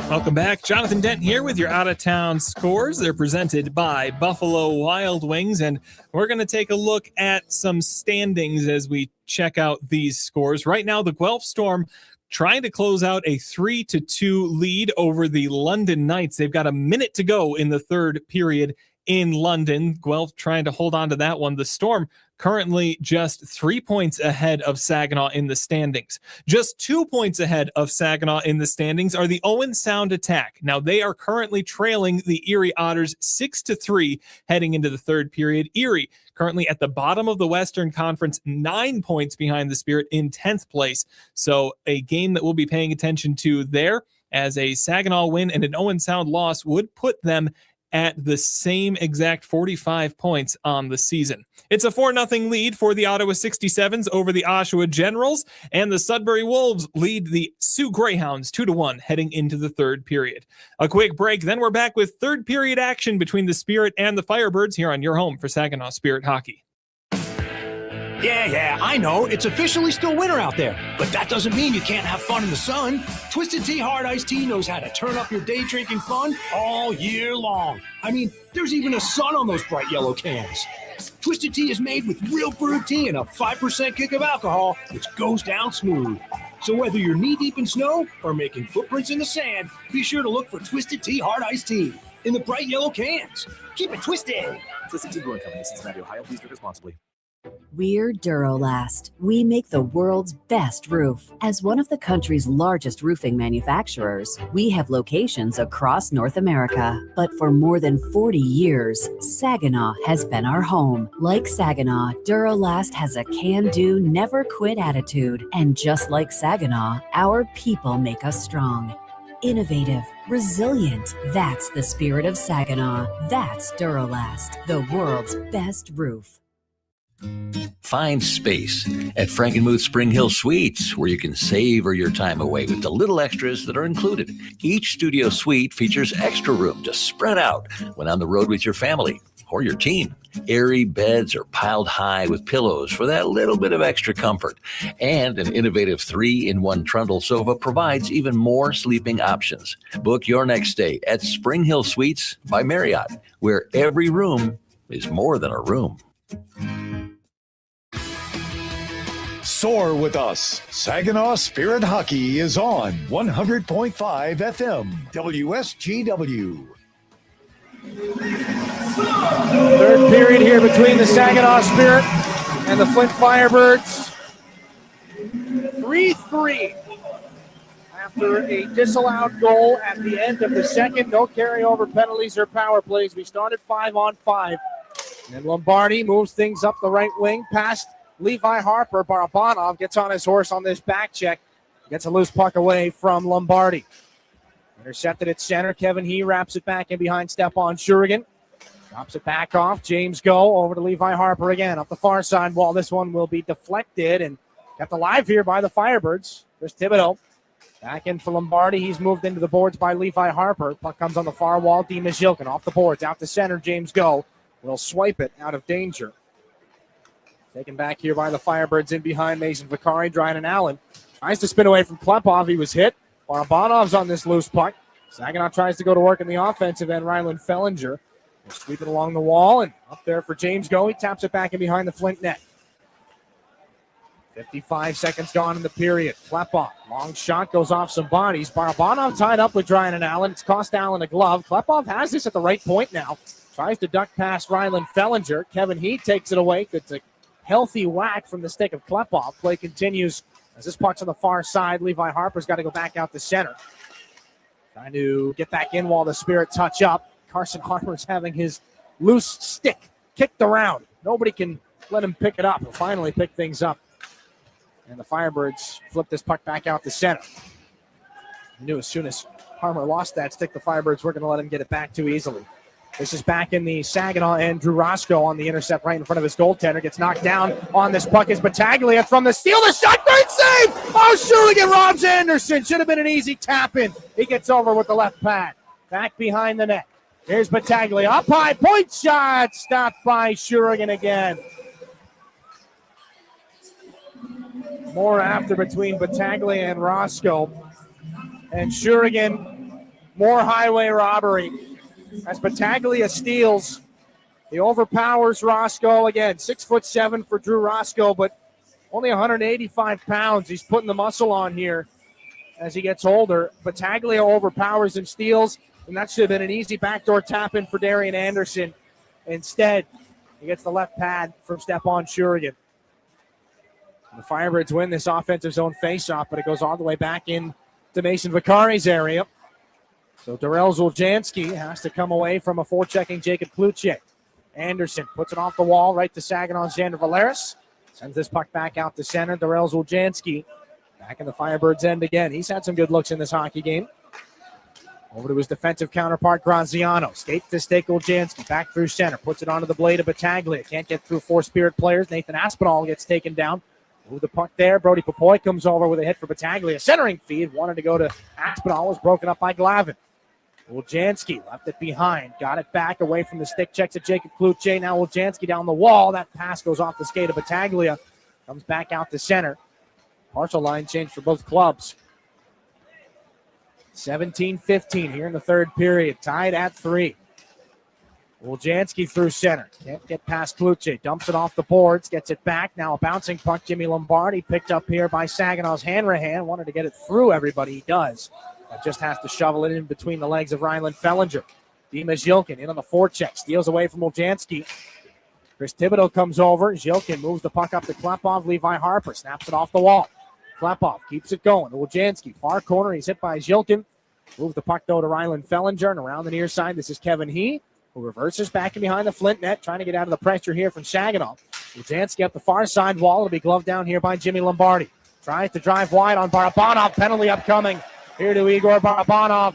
Welcome back. Jonathan Dent here with your out-of-town scores. They're presented by Buffalo Wild Wings, and we're going to take a look at some standings as we check out these scores. Right now, the Guelph Storm trying to close out a 3-2 lead over the London Knights. They've got a minute to go in the third period in London. Guelph trying to hold on to that one. The Storm currently just 3 points ahead of Saginaw in the standings. Just 2 points ahead of Saginaw in the standings are the Owen Sound Attack. Now, they are currently trailing the Erie Otters 6-3 heading into the third period. Erie currently at the bottom of the Western Conference, 9 points behind the Spirit in 10th place. So a game that we'll be paying attention to there, as a Saginaw win and an Owen Sound loss would put them at the same exact 45 points on the season. It's a 4-0 lead for the Ottawa 67s over the Oshawa Generals, and the Sudbury Wolves lead the Sioux Greyhounds 2-1 heading into the third period. A quick break, then we're back with third period action between the Spirit and the Firebirds here on your home for Saginaw Spirit Hockey. Yeah, I know. It's officially still winter out there. But that doesn't mean you can't have fun in the sun. Twisted Tea Hard Iced Tea knows how to turn up your day drinking fun all year long. I mean, there's even a sun on those bright yellow cans. Twisted Tea is made with real brewed tea and a 5% kick of alcohol, which goes down smooth. So whether you're knee-deep in snow or making footprints in the sand, be sure to look for Twisted Tea Hard Iced Tea in the bright yellow cans. Keep it twisted. Twisted Tea Brewing Company, Cincinnati, Ohio. Please drink responsibly. We're Durolast. We make the world's best roof. As one of the country's largest roofing manufacturers, we have locations across North America. But for more than 40 years, Saginaw has been our home. Like Saginaw, Durolast has a can-do, never-quit attitude. And just like Saginaw, our people make us strong. Innovative, resilient. That's the spirit of Saginaw. That's Durolast, the world's best roof. Find space at Frankenmuth Spring Hill Suites, where you can savor your time away with the little extras that are included. Each studio suite features extra room to spread out when on the road with your family or your team. Airy beds are piled high with pillows for that little bit of extra comfort. And an innovative 3-in-1 trundle sofa provides even more sleeping options. Book your next stay at Spring Hill Suites by Marriott, where every room is more than a room. Soar with us. Saginaw Spirit Hockey is on 100.5 FM WSGW. Third period here between the Saginaw Spirit and the Flint Firebirds. 3-3 after a disallowed goal at the end of the second. No carryover penalties or power plays. We started 5-on-5. And Lombardi moves things up the right wing past Levi Harper. Barabanov gets on his horse on this back check. Gets a loose puck away from Lombardi. Intercepted at center. Kevin He wraps it back in behind Stepan Shurigan. Drops it back off. James Go over to Levi Harper again. Up the far side wall. This one will be deflected and kept alive here by the Firebirds. Chris Thibodeau back in for Lombardi. He's moved into the boards by Levi Harper. Puck comes on the far wall. Dima Zhilkin off the boards. Out to center. James Go will swipe it out of danger. Taken back here by the Firebirds in behind Mason Vicari. Dryden Allen tries to spin away from Klepov. He was hit. Barabanov's on this loose puck. Saginaw tries to go to work in the offensive end. Ryland Fellinger will sweep it along the wall and up there for James Go. He taps it back in behind the Flint net. 55 seconds gone in the period. Klepov, long shot, goes off some bodies. Barabanov tied up with Dryden Allen. It's cost Allen a glove. Klepov has this at the right point now. Tries to duck past Ryland Fellinger. Kevin He takes it away. It's a healthy whack from the stick of Klepov. Play continues as this puck's on the far side. Levi Harper's got to go back out to center. Trying to get back in while the Spirit touch up. Carson Harper's having his loose stick kicked around. Nobody can let him pick it up. He'll finally pick things up. And the Firebirds flip this puck back out to center. He knew as soon as Harper lost that stick, the Firebirds weren't going to let him get it back too easily. This is back in the Saginaw end. Drew Roscoe on the intercept right in front of his goaltender. Gets knocked down on this puck is Battaglia from the steal. The shot, great save! Oh, Shurigan robs Anderson. Should have been an easy tap in. He gets over with the left pad. Back behind the net. Here's Battaglia. Up high, point shot. Stopped by Shurigan again. More after between Battaglia and Roscoe. And Shurigan More highway robbery as Battaglia steals. He overpowers Roscoe. Again, 6'7" for Drew Roscoe, but only 185 pounds. He's putting the muscle on here as he gets older. Battaglia overpowers and steals, and that should have been an easy backdoor tap-in for Darian Anderson. Instead, he gets the left pad from Stepan Shurigan. The Firebirds win this offensive zone faceoff, but it goes all the way back in to Mason Vicari's area. So Darrell Zuljanski has to come away from a forechecking Jacob Kluche. Anderson puts it off the wall right to Saginaw's Xander Valeris. Sends this puck back out to center. Darrell Zuljanski back in the Firebirds' end again. He's had some good looks in this hockey game. Over to his defensive counterpart, Graziano. Skate to stake Zuljanski. Back through center. Puts it onto the blade of Battaglia. Can't get through 4 Spirit players. Nathan Aspinall gets taken down. Move the puck there. Brody Popoy comes over with a hit for Battaglia. Centering feed. Wanted to go to Aspinall. Was broken up by Glavin. Woljanski left it behind. Got it back away from the stick. Checks at Jacob Kluche. Now Woljanski down the wall. That pass goes off the skate of Battaglia. Comes back out to center. Partial line change for both clubs. 17-15 here in the third period. Tied at 3. Woljanski through center. Can't get past Kluche. Dumps it off the boards. Gets it back. Now a bouncing puck. Jimmy Lombardi picked up here by Saginaw's Hanrahan. Wanted to get it through everybody. He does. Just has to shovel it in between the legs of Ryland Fellinger. Dimas Yilkin in on the forecheck. Steals away from Woljanski. Chris Thibodeau comes over. Yilkin moves the puck up to Klepov. Levi Harper snaps it off the wall. Klepov keeps it going. Woljanski, far corner. He's hit by Yilkin. Moves the puck, though, to Ryland Fellinger. And around the near side, this is Kevin He, who reverses back in behind the Flint net, trying to get out of the pressure here from Saginaw. Woljanski up the far side wall. It'll be gloved down here by Jimmy Lombardi. Tries to drive wide on Barabanov. Penalty upcoming. Here to Igor Barabanov.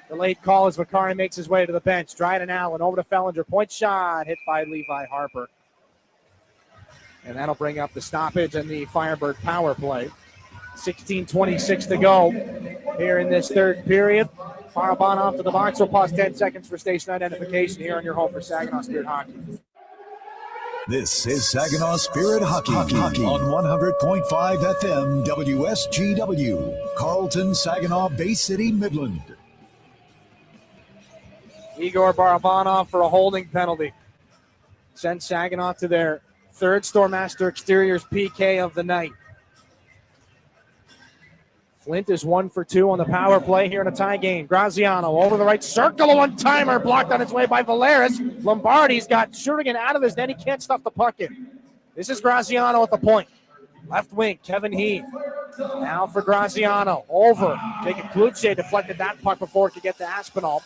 The late call as Vicari makes his way to the bench. Dryden Allen over to Fellinger. Point shot hit by Levi Harper. And that'll bring up the stoppage and the Firebird power play. 16:26 to go here in this third period. Barabanov to the box. We'll pause 10 seconds for station identification here on your home for Saginaw Spirit Hockey. This is Saginaw Spirit Hockey on 100.5 FM WSGW, Carlton, Saginaw, Bay City, Midland. Igor Barabanov for a holding penalty. Sends Saginaw to their third Stormaster Exteriors PK of the night. Flint is 1 for 2 on the power play here in a tie game. Graziano over the right circle. A one-timer blocked on its way by Valeris. Lombardi's got Shurigan out of his net. He can't stuff the puck in. This is Graziano at the point. Left wing, Kevin He. Now for Graziano. Over. Jacob Kluche deflected that puck before it could get to Aspinall.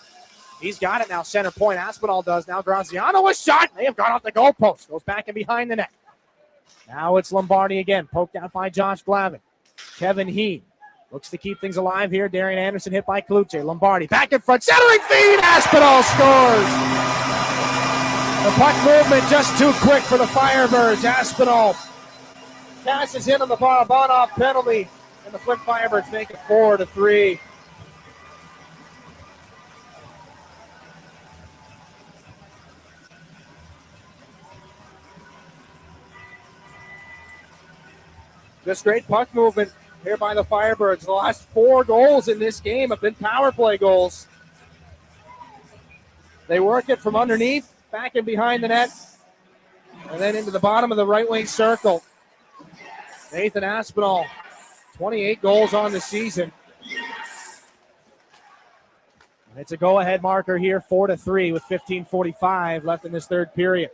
He's got it now, center point. Aspinall does. Now Graziano a shot. They have gone off the goalpost. Goes back and behind the net. Now it's Lombardi again. Poked out by Josh Glavin. Kevin He. Looks to keep things alive here. Darian Anderson hit by Kluche. Lombardi back in front. Centering feed. Aspinall scores. The puck movement just too quick for the Firebirds. Aspinall passes in on the Barabanov penalty. And the Flint Firebirds make it 4-3. Just great puck movement here by the Firebirds. The last 4 goals in this game have been power play goals. They work it from underneath, back and behind the net, and then into the bottom of the right wing circle. Nathan Aspinall, 28 goals on the season. And it's a go-ahead marker here, 4-3 with 15:45 left in this third period.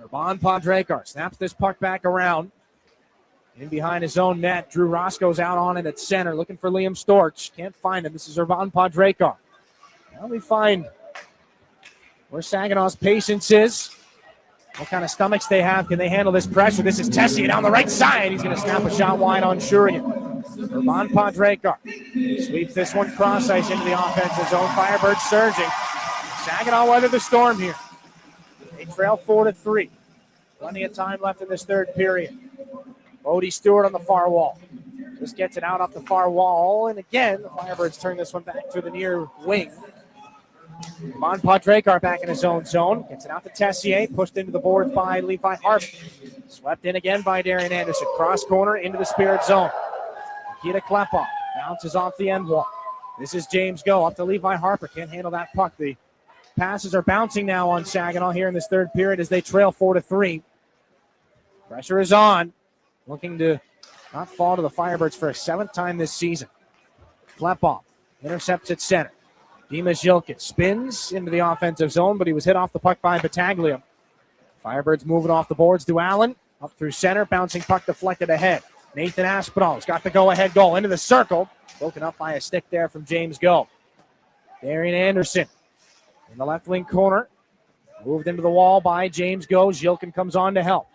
Urban Podrekar snaps this puck back around. In behind his own net, Drew Roscoe's out on it at center, looking for Liam Storch. Can't find him. This is Urban Podrekar. Now we find where Saginaw's patience is, what kind of stomachs they have. Can they handle this pressure? This is Tessier down the right side. He's going to snap a shot wide on Shurigan. Urban Podrekar sweeps this one cross ice into the offensive zone. Firebirds surging. Saginaw weather the storm here. They trail 4-3. Plenty of time left in this third period. Bodie Stewart on the far wall. Just gets it out up the far wall. And again, the Firebirds turn this one back to the near wing. Urban Podrekar back in his own zone. Gets it out to Tessier. Pushed into the boards by Levi Harper. Swept in again by Darian Anderson. Cross corner into the Spirit zone. Nikita Klepov bounces off the end wall. This is James Go up to Levi Harper. Can't handle that puck. The passes are bouncing now on Saginaw here in this third period as they trail 4-3. Pressure is on. Looking to not fall to the Firebirds for a 7th time this season. Klepov intercepts at center. Dimas Jilkin spins into the offensive zone, but he was hit off the puck by Battaglia. Firebirds moving off the boards to Allen. Up through center, bouncing puck deflected ahead. Nathan Aspinall's got the go-ahead goal into the circle. Broken up by a stick there from James Go. Darian Anderson in the left wing corner. Moved into the wall by James Go. Jilkin comes on to help.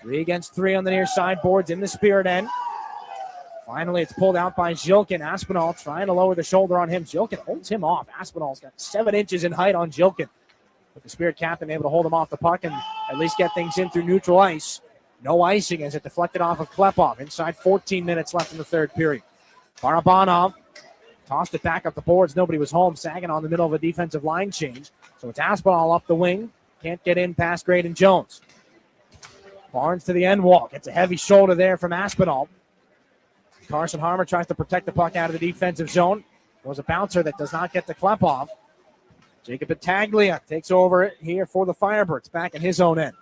3 against 3 on the near side boards in the Spirit end. Finally, it's pulled out by Jilkin. Aspinall trying to lower the shoulder on him. Jilkin holds him off. Aspinall's got 7 inches in height on Jilkin. But the Spirit captain able to hold him off the puck and at least get things in through neutral ice. No icing as it deflected off of Klepov. Inside 14 minutes left in the third period. Barabanov tossed it back up the boards. Nobody was home. Saginaw in the middle of a defensive line change. So it's Aspinall up the wing. Can't get in past Graydon Jones. Barnes to the end wall. Gets a heavy shoulder there from Aspinall. Carson Harmer tries to protect the puck out of the defensive zone. There was a bouncer that does not get to Klepov. Jacob Battaglia takes over here for the Firebirds back in his own end.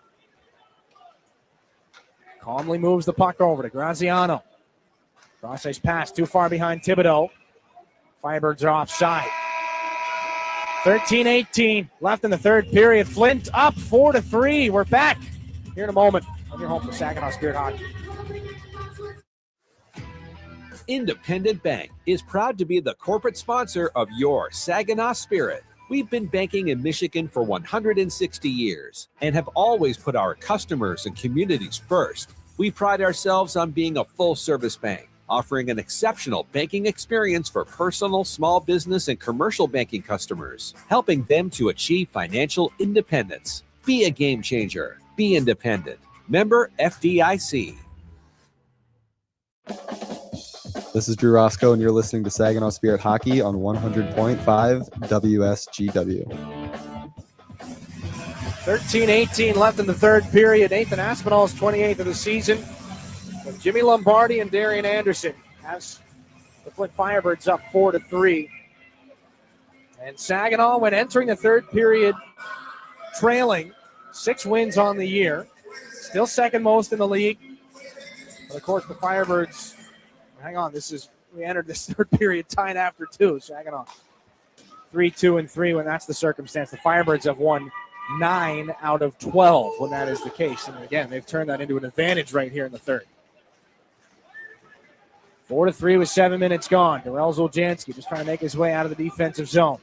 Calmly moves the puck over to Graziano. Cross-ice pass too far behind Thibodeau. Firebirds are offside. 13-18 left in the third period. Flint up 4-3. We're back here in a moment on your home for Saginaw Spirit Hockey. Independent Bank is proud to be the corporate sponsor of your Saginaw Spirit. We've been banking in Michigan for 160 years and have always put our customers and communities first. We pride ourselves on being a full-service bank, offering an exceptional banking experience for personal, small business, and commercial banking customers, helping them to achieve financial independence. Be a game changer. Be independent. Member FDIC. This is Drew Roscoe, and you're listening to Saginaw Spirit Hockey on 100.5 WSGW. 13-18 left in the third period. Nathan Aspinall's 28th of the season. With Jimmy Lombardi and Darian Anderson has the Flint Firebirds up 4-3. And Saginaw, when entering the third period, trailing 6 wins on the year. Still second most in the league. But of course, the Firebirds, hang on, we entered this third period tied after 2. Saginaw 3-2-3 when that's the circumstance. The Firebirds have won 9 out of 12 when that is the case. And again, they've turned that into an advantage right here in the third. 4-3 with 7 minutes gone. Darrell Zoljanski just trying to make his way out of the defensive zone.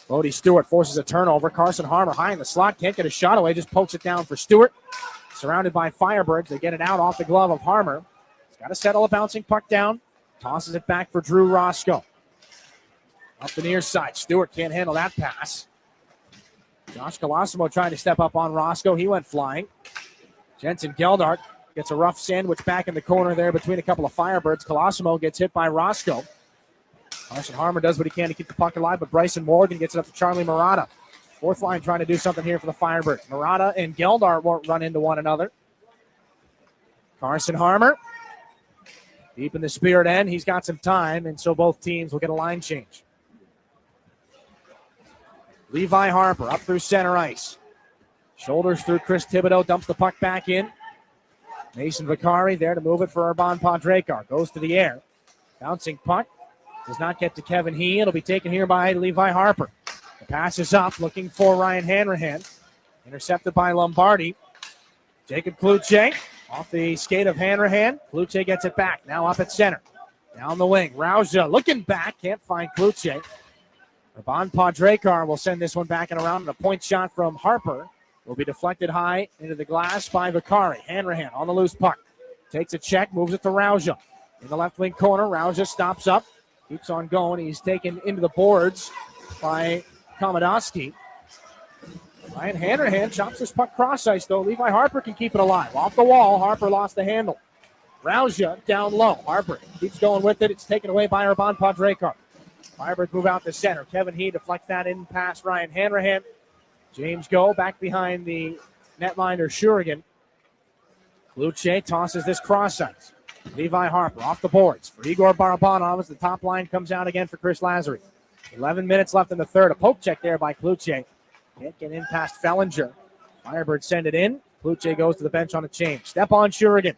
Bodie Stewart forces a turnover. Carson Harmer high in the slot. Can't get a shot away. Just pokes it down for Stewart. Surrounded by Firebirds. They get it out off the glove of Harmer. He's got to settle a bouncing puck down. Tosses it back for Drew Roscoe. Up the near side. Stewart can't handle that pass. Josh Colosimo trying to step up on Roscoe. He went flying. Jensen Geldart gets a rough sandwich back in the corner there between a couple of Firebirds. Colosimo gets hit by Roscoe. Carson Harmer does what he can to keep the puck alive, but Bryson Morgan gets it up to Charlie Murata. Fourth line trying to do something here for the Firebirds. Murata and Geldart won't run into one another. Carson Harmer deep in the Spirit end. He's got some time, and so both teams will get a line change. Levi Harper up through center ice. Shoulders through Chris Thibodeau, dumps the puck back in. Mason Vicari there to move it for Urban Podrekar. Goes to the air. Bouncing puck. Does not get to Kevin He. It'll be taken here by Levi Harper. The pass is up, looking for Ryan Hanrahan. Intercepted by Lombardi. Jacob Kluche off the skate of Hanrahan. Kluche gets it back. Now up at center. Down the wing. Rauja looking back. Can't find Kluche. Urban Podrekar will send this one back and around. And a point shot from Harper will be deflected high into the glass by Vicari. Hanrahan on the loose puck. Takes a check, moves it to Rauja. In the left wing corner, Rauja stops up. Keeps on going. He's taken into the boards by Komodowski. Ryan Hanrahan chops this puck cross ice, though. Levi Harper can keep it alive. Off the wall, Harper lost the handle. Rauja down low. Harper keeps going with it. It's taken away by Urban Podrekar. Firebirds move out to center. Kevin He deflects that in past Ryan Hanrahan. James Go back behind the netliner Shurigan. Kluche tosses this cross ice. Levi Harper off the boards for Igor Barabanov as the top line comes out again for Chris Lazary. 11 minutes left in the third. A poke check there by Cloutier. Can't get in past Fellinger. Firebirds send it in. Cloutier goes to the bench on a change. Stepan Shurigan.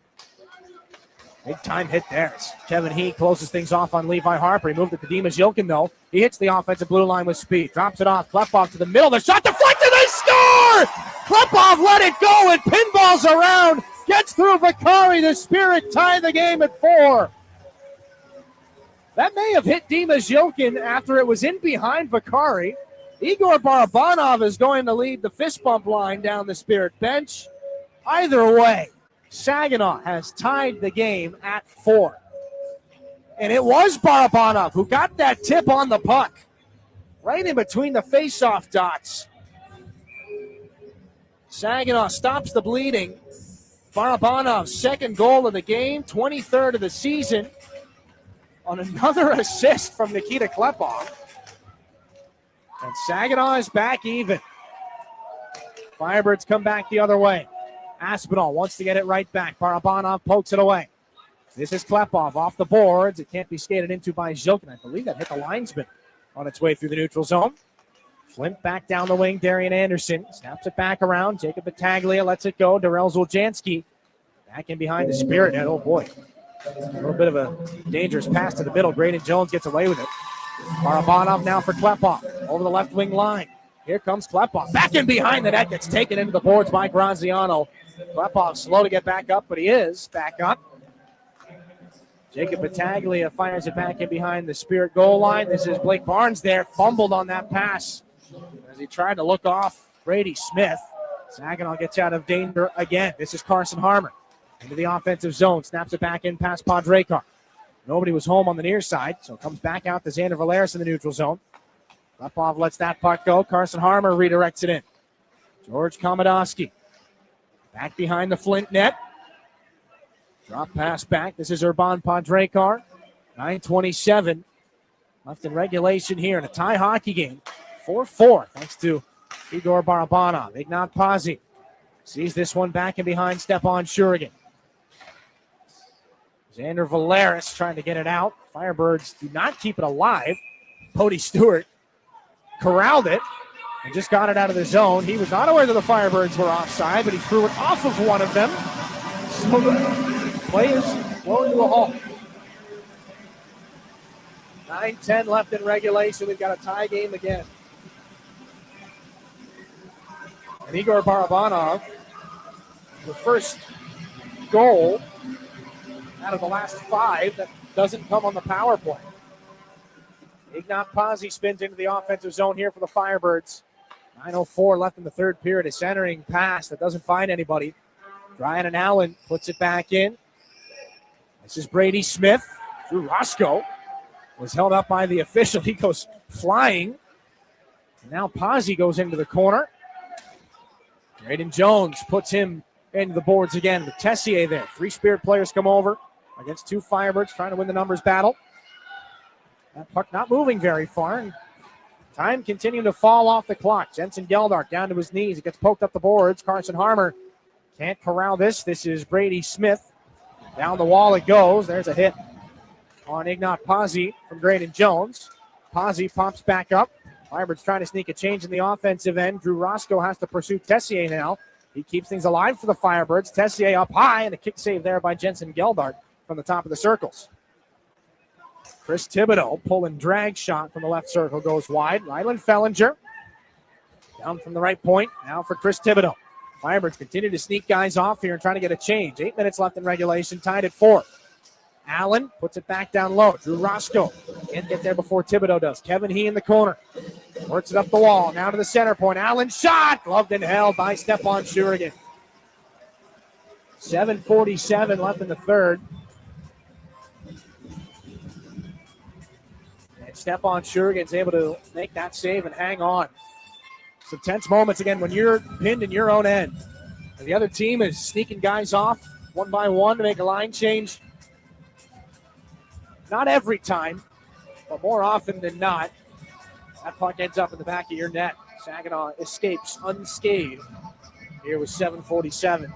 Big time hit there. Kevin He closes things off on Levi Harper. He moved it to Dimas Yilkin, though. He hits the offensive blue line with speed. Drops it off. Klepov to the middle. The shot deflected. They score! Klepov let it go and pinballs around. Gets through Vakari. The Spirit tie the game at 4. That may have hit Dimas Yilkin after it was in behind Vakari. Igor Barabanov is going to lead the fist bump line down the Spirit bench. Either way, Saginaw has tied the game at 4. And it was Barabanov who got that tip on the puck. Right in between the face-off dots. Saginaw stops the bleeding. Barabanov's second goal of the game, 23rd of the season, on another assist from Nikita Klepov. And Saginaw is back even. Firebirds come back the other way. Aspinall wants to get it right back. Barabanov pokes it away. This is Klepov off the boards. It can't be skated into by Zhilkin. I believe that hit the linesman on its way through the neutral zone. Flint back down the wing. Darian Anderson snaps it back around. Jacob Battaglia lets it go. Darrell Zuljanski back in behind the Spirit net. Oh, boy. A little bit of a dangerous pass to the middle. Graydon Jones gets away with it. Barabanov now for Klepov. Over the left wing line. Here comes Klepov. Back in behind the net. Gets taken into the boards by Graziano. Klepov slow to get back up, but he is back up. Jacob Battaglia fires it back in behind the Spirit goal line. This is Blake Barnes there. Fumbled on that pass as he tried to look off Brady Smith. Saginaw gets out of danger again. This is Carson Harmer into the offensive zone. Snaps it back in past Podrekar. Nobody was home on the near side, so it comes back out to Xander Valeris in the neutral zone. Klepov lets that puck go. Carson Harmer redirects it in. George Komodowski back behind the Flint net. Drop pass back. This is Urban Podrekar. 9:27 left in regulation here in a tie hockey game. 4-4 thanks to Igor Barabanov. Ignat Pazzi sees this one back in behind Stepan Shurigan. Xander Valeris trying to get it out. Firebirds do not keep it alive. Cody Stewart corralled it and just got it out of the zone. He was not aware that the Firebirds were offside, but he threw it off of one of them. So the play is blown to a halt. 9:10 left in regulation. We've got a tie game again. And Igor Barabanov, the first goal out of the last 5 that doesn't come on the power play. Ignat Pazzi spins into the offensive zone here for the Firebirds. 9:04 left in the third period. A centering pass that doesn't find anybody. Ryan and Allen puts it back in. This is Brady Smith. Drew Roscoe was held up by the official. He goes flying. And now Pazzi goes into the corner. Graydon Jones puts him into the boards again with Tessier there. 3 Spirit players come over against 2 Firebirds trying to win the numbers battle. That puck not moving very far. And time continuing to fall off the clock. Jensen Geldark down to his knees. He gets poked up the boards. Carson Harmer can't corral this. This is Brady Smith. Down the wall it goes. There's a hit on Ignat Pazzi from Graydon Jones. Pazzi pops back up. Firebirds trying to sneak a change in the offensive end. Drew Roscoe has to pursue Tessier now. He keeps things alive for the Firebirds. Tessier up high and a kick save there by Jensen Geldark from the top of the circles. Chris Thibodeau pulling drag shot from the left circle goes wide. Ryland Fellinger down from the right point. Now for Chris Thibodeau. Firebirds continue to sneak guys off here and trying to get a change. 8 minutes left in regulation, tied at 4. Allen puts it back down low. Drew Roscoe can't get there before Thibodeau does. Kevin He in the corner. Works it up the wall. Now to the center point. Allen shot. Gloved and held by Stepan Shurigan. 7:47 left in the third. And Stepan Shurigan's able to make that save and hang on. Some tense moments again when you're pinned in your own end. And the other team is sneaking guys off one by one to make a line change. Not every time, but more often than not, that puck ends up in the back of your net. Saginaw escapes unscathed here with 7:47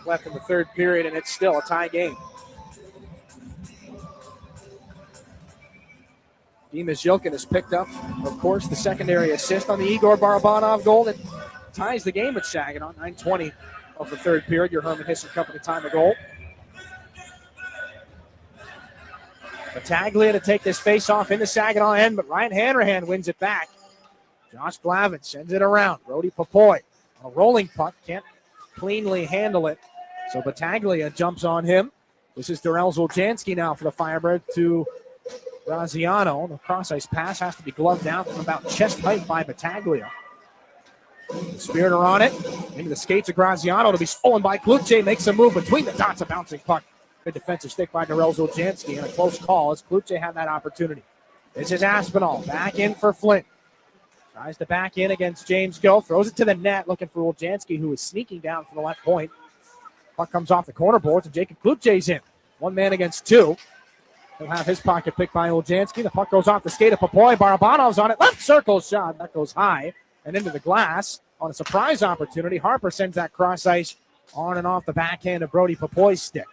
left in the third period, and it's still a tie game. Dimas Yilkin has picked up, of course, the secondary assist on the Igor Barabanov goal that ties the game at Saginaw. 9:20 of the third period. Your Herman Hisson Company time of goal. Battaglia to take this face-off in the Saginaw end, but Ryan Hanrahan wins it back. Josh Glavin sends it around. Brody Papoy on a rolling puck. Can't cleanly handle it. So Battaglia jumps on him. This is Darrell Zoljanski now for the Firebirds to Graziano. The cross-ice pass has to be gloved down from about chest height by Battaglia. The Spirit are on it. Into the skates of Graziano to be stolen by Kluche. Makes a move between the dots. A bouncing puck. Good defensive stick by Darrell Zoljanski and a close call as Kluche had that opportunity. This is Aspinall. Back in for Flint. Tries to back in against James Go. Throws it to the net looking for Zoljanski, who is sneaking down from the left point. Puck comes off the corner boards and Jacob Kluche's in. One man against two. He'll have his pocket picked by Zoljanski. The puck goes off the skate of Papoy. Barabanov's on it. Left circle shot. That goes high and into the glass on a surprise opportunity. Harper sends that cross ice on and off the backhand of Brody Papoy's stick.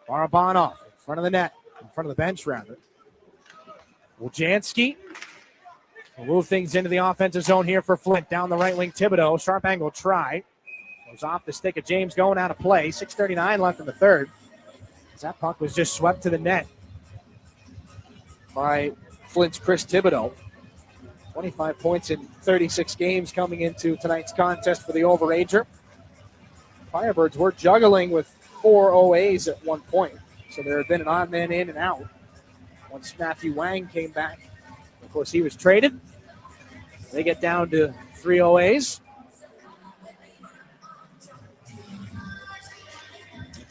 Barabanov in front of the net, in front of the bench rather. Zoljanski will move things into the offensive zone here for Flint. Down the right wing, Thibodeau. Sharp angle try. Goes off the stick of James going out of play. 6:39 left in the third. That puck was just swept to the net by Flint's Chris Thibodeau. 25 points in 36 games coming into tonight's contest for the Overager. Firebirds were juggling with 4 OAs at one point, so there had been an odd man in and out. Once Matthew Wang came back, of course, he was traded. They get down to 3 OAs.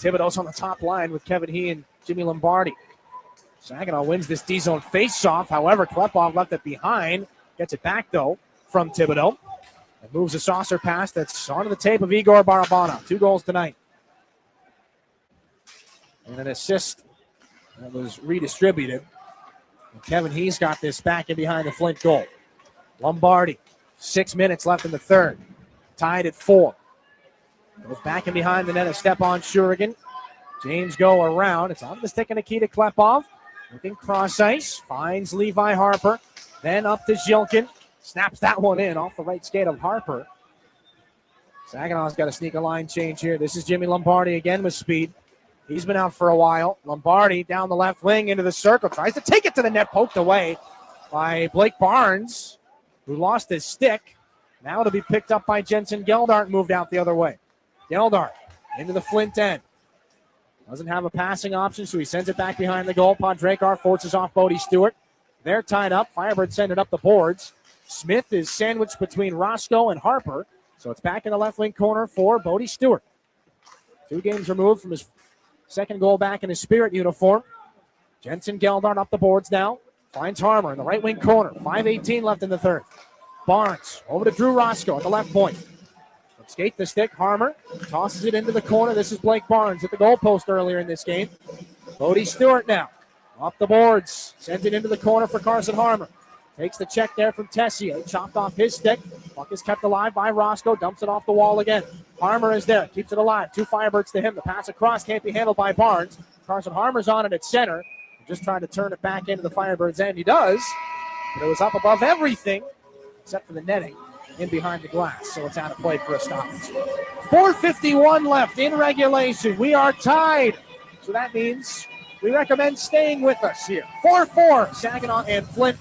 Thibodeau's on the top line with Kevin He and Jimmy Lombardi. Saginaw wins this D-zone face-off. However, Klepov left it behind. Gets it back, though, from Thibodeau. And moves a saucer pass that's onto the tape of Igor Barabanov. 2 goals tonight. And an assist that was redistributed. And Kevin He's got this back in behind the Flint goal. Lombardi, 6 minutes left in the third. Tied at 4. Goes back in behind the net of Stepan Shurigan. James Go around. It's on the stick of Nikita Klepov. Looking cross ice. Finds Levi Harper. Then up to Zhilkin. Snaps that one in off the right skate of Harper. Saginaw's got to sneak a line change here. This is Jimmy Lombardi again with speed. He's been out for a while. Lombardi down the left wing into the circle. Tries to take it to the net. Poked away by Blake Barnes, who lost his stick. Now it'll be picked up by Jensen Geldart, moved out the other way. Geldart into the Flint end. Doesn't have a passing option, so he sends it back behind the goal. Podrekar forces off Bodie Stewart. They're tied up. Firebirds send it up the boards. Smith is sandwiched between Roscoe and Harper, so it's back in the left wing corner for Bodie Stewart. 2 games removed from his second goal back in his Spirit uniform. Jensen Geldart up the boards now. Finds Harmer in the right wing corner. 5:18 left in the third. Barnes over to Drew Roscoe at the left point. Skate the stick. Harmer tosses it into the corner. This is Blake Barnes at the goalpost earlier in this game. Bodie Stewart now up the boards. Sends it into the corner for Carson Harmer. Takes the check there from Tessier. Chopped off his stick. Puck is kept alive by Roscoe. Dumps it off the wall again. Harmer is there. Keeps it alive. 2 Firebirds to him. The pass across can't be handled by Barnes. Carson Harmer's on it at center. Just trying to turn it back into the Firebirds' end. He does. But it was up above everything except for the netting in behind the glass, so it's out of play for a stoppage. 4:51 left in regulation. We are tied, so that means we recommend staying with us here. 4-4, Saginaw and Flint.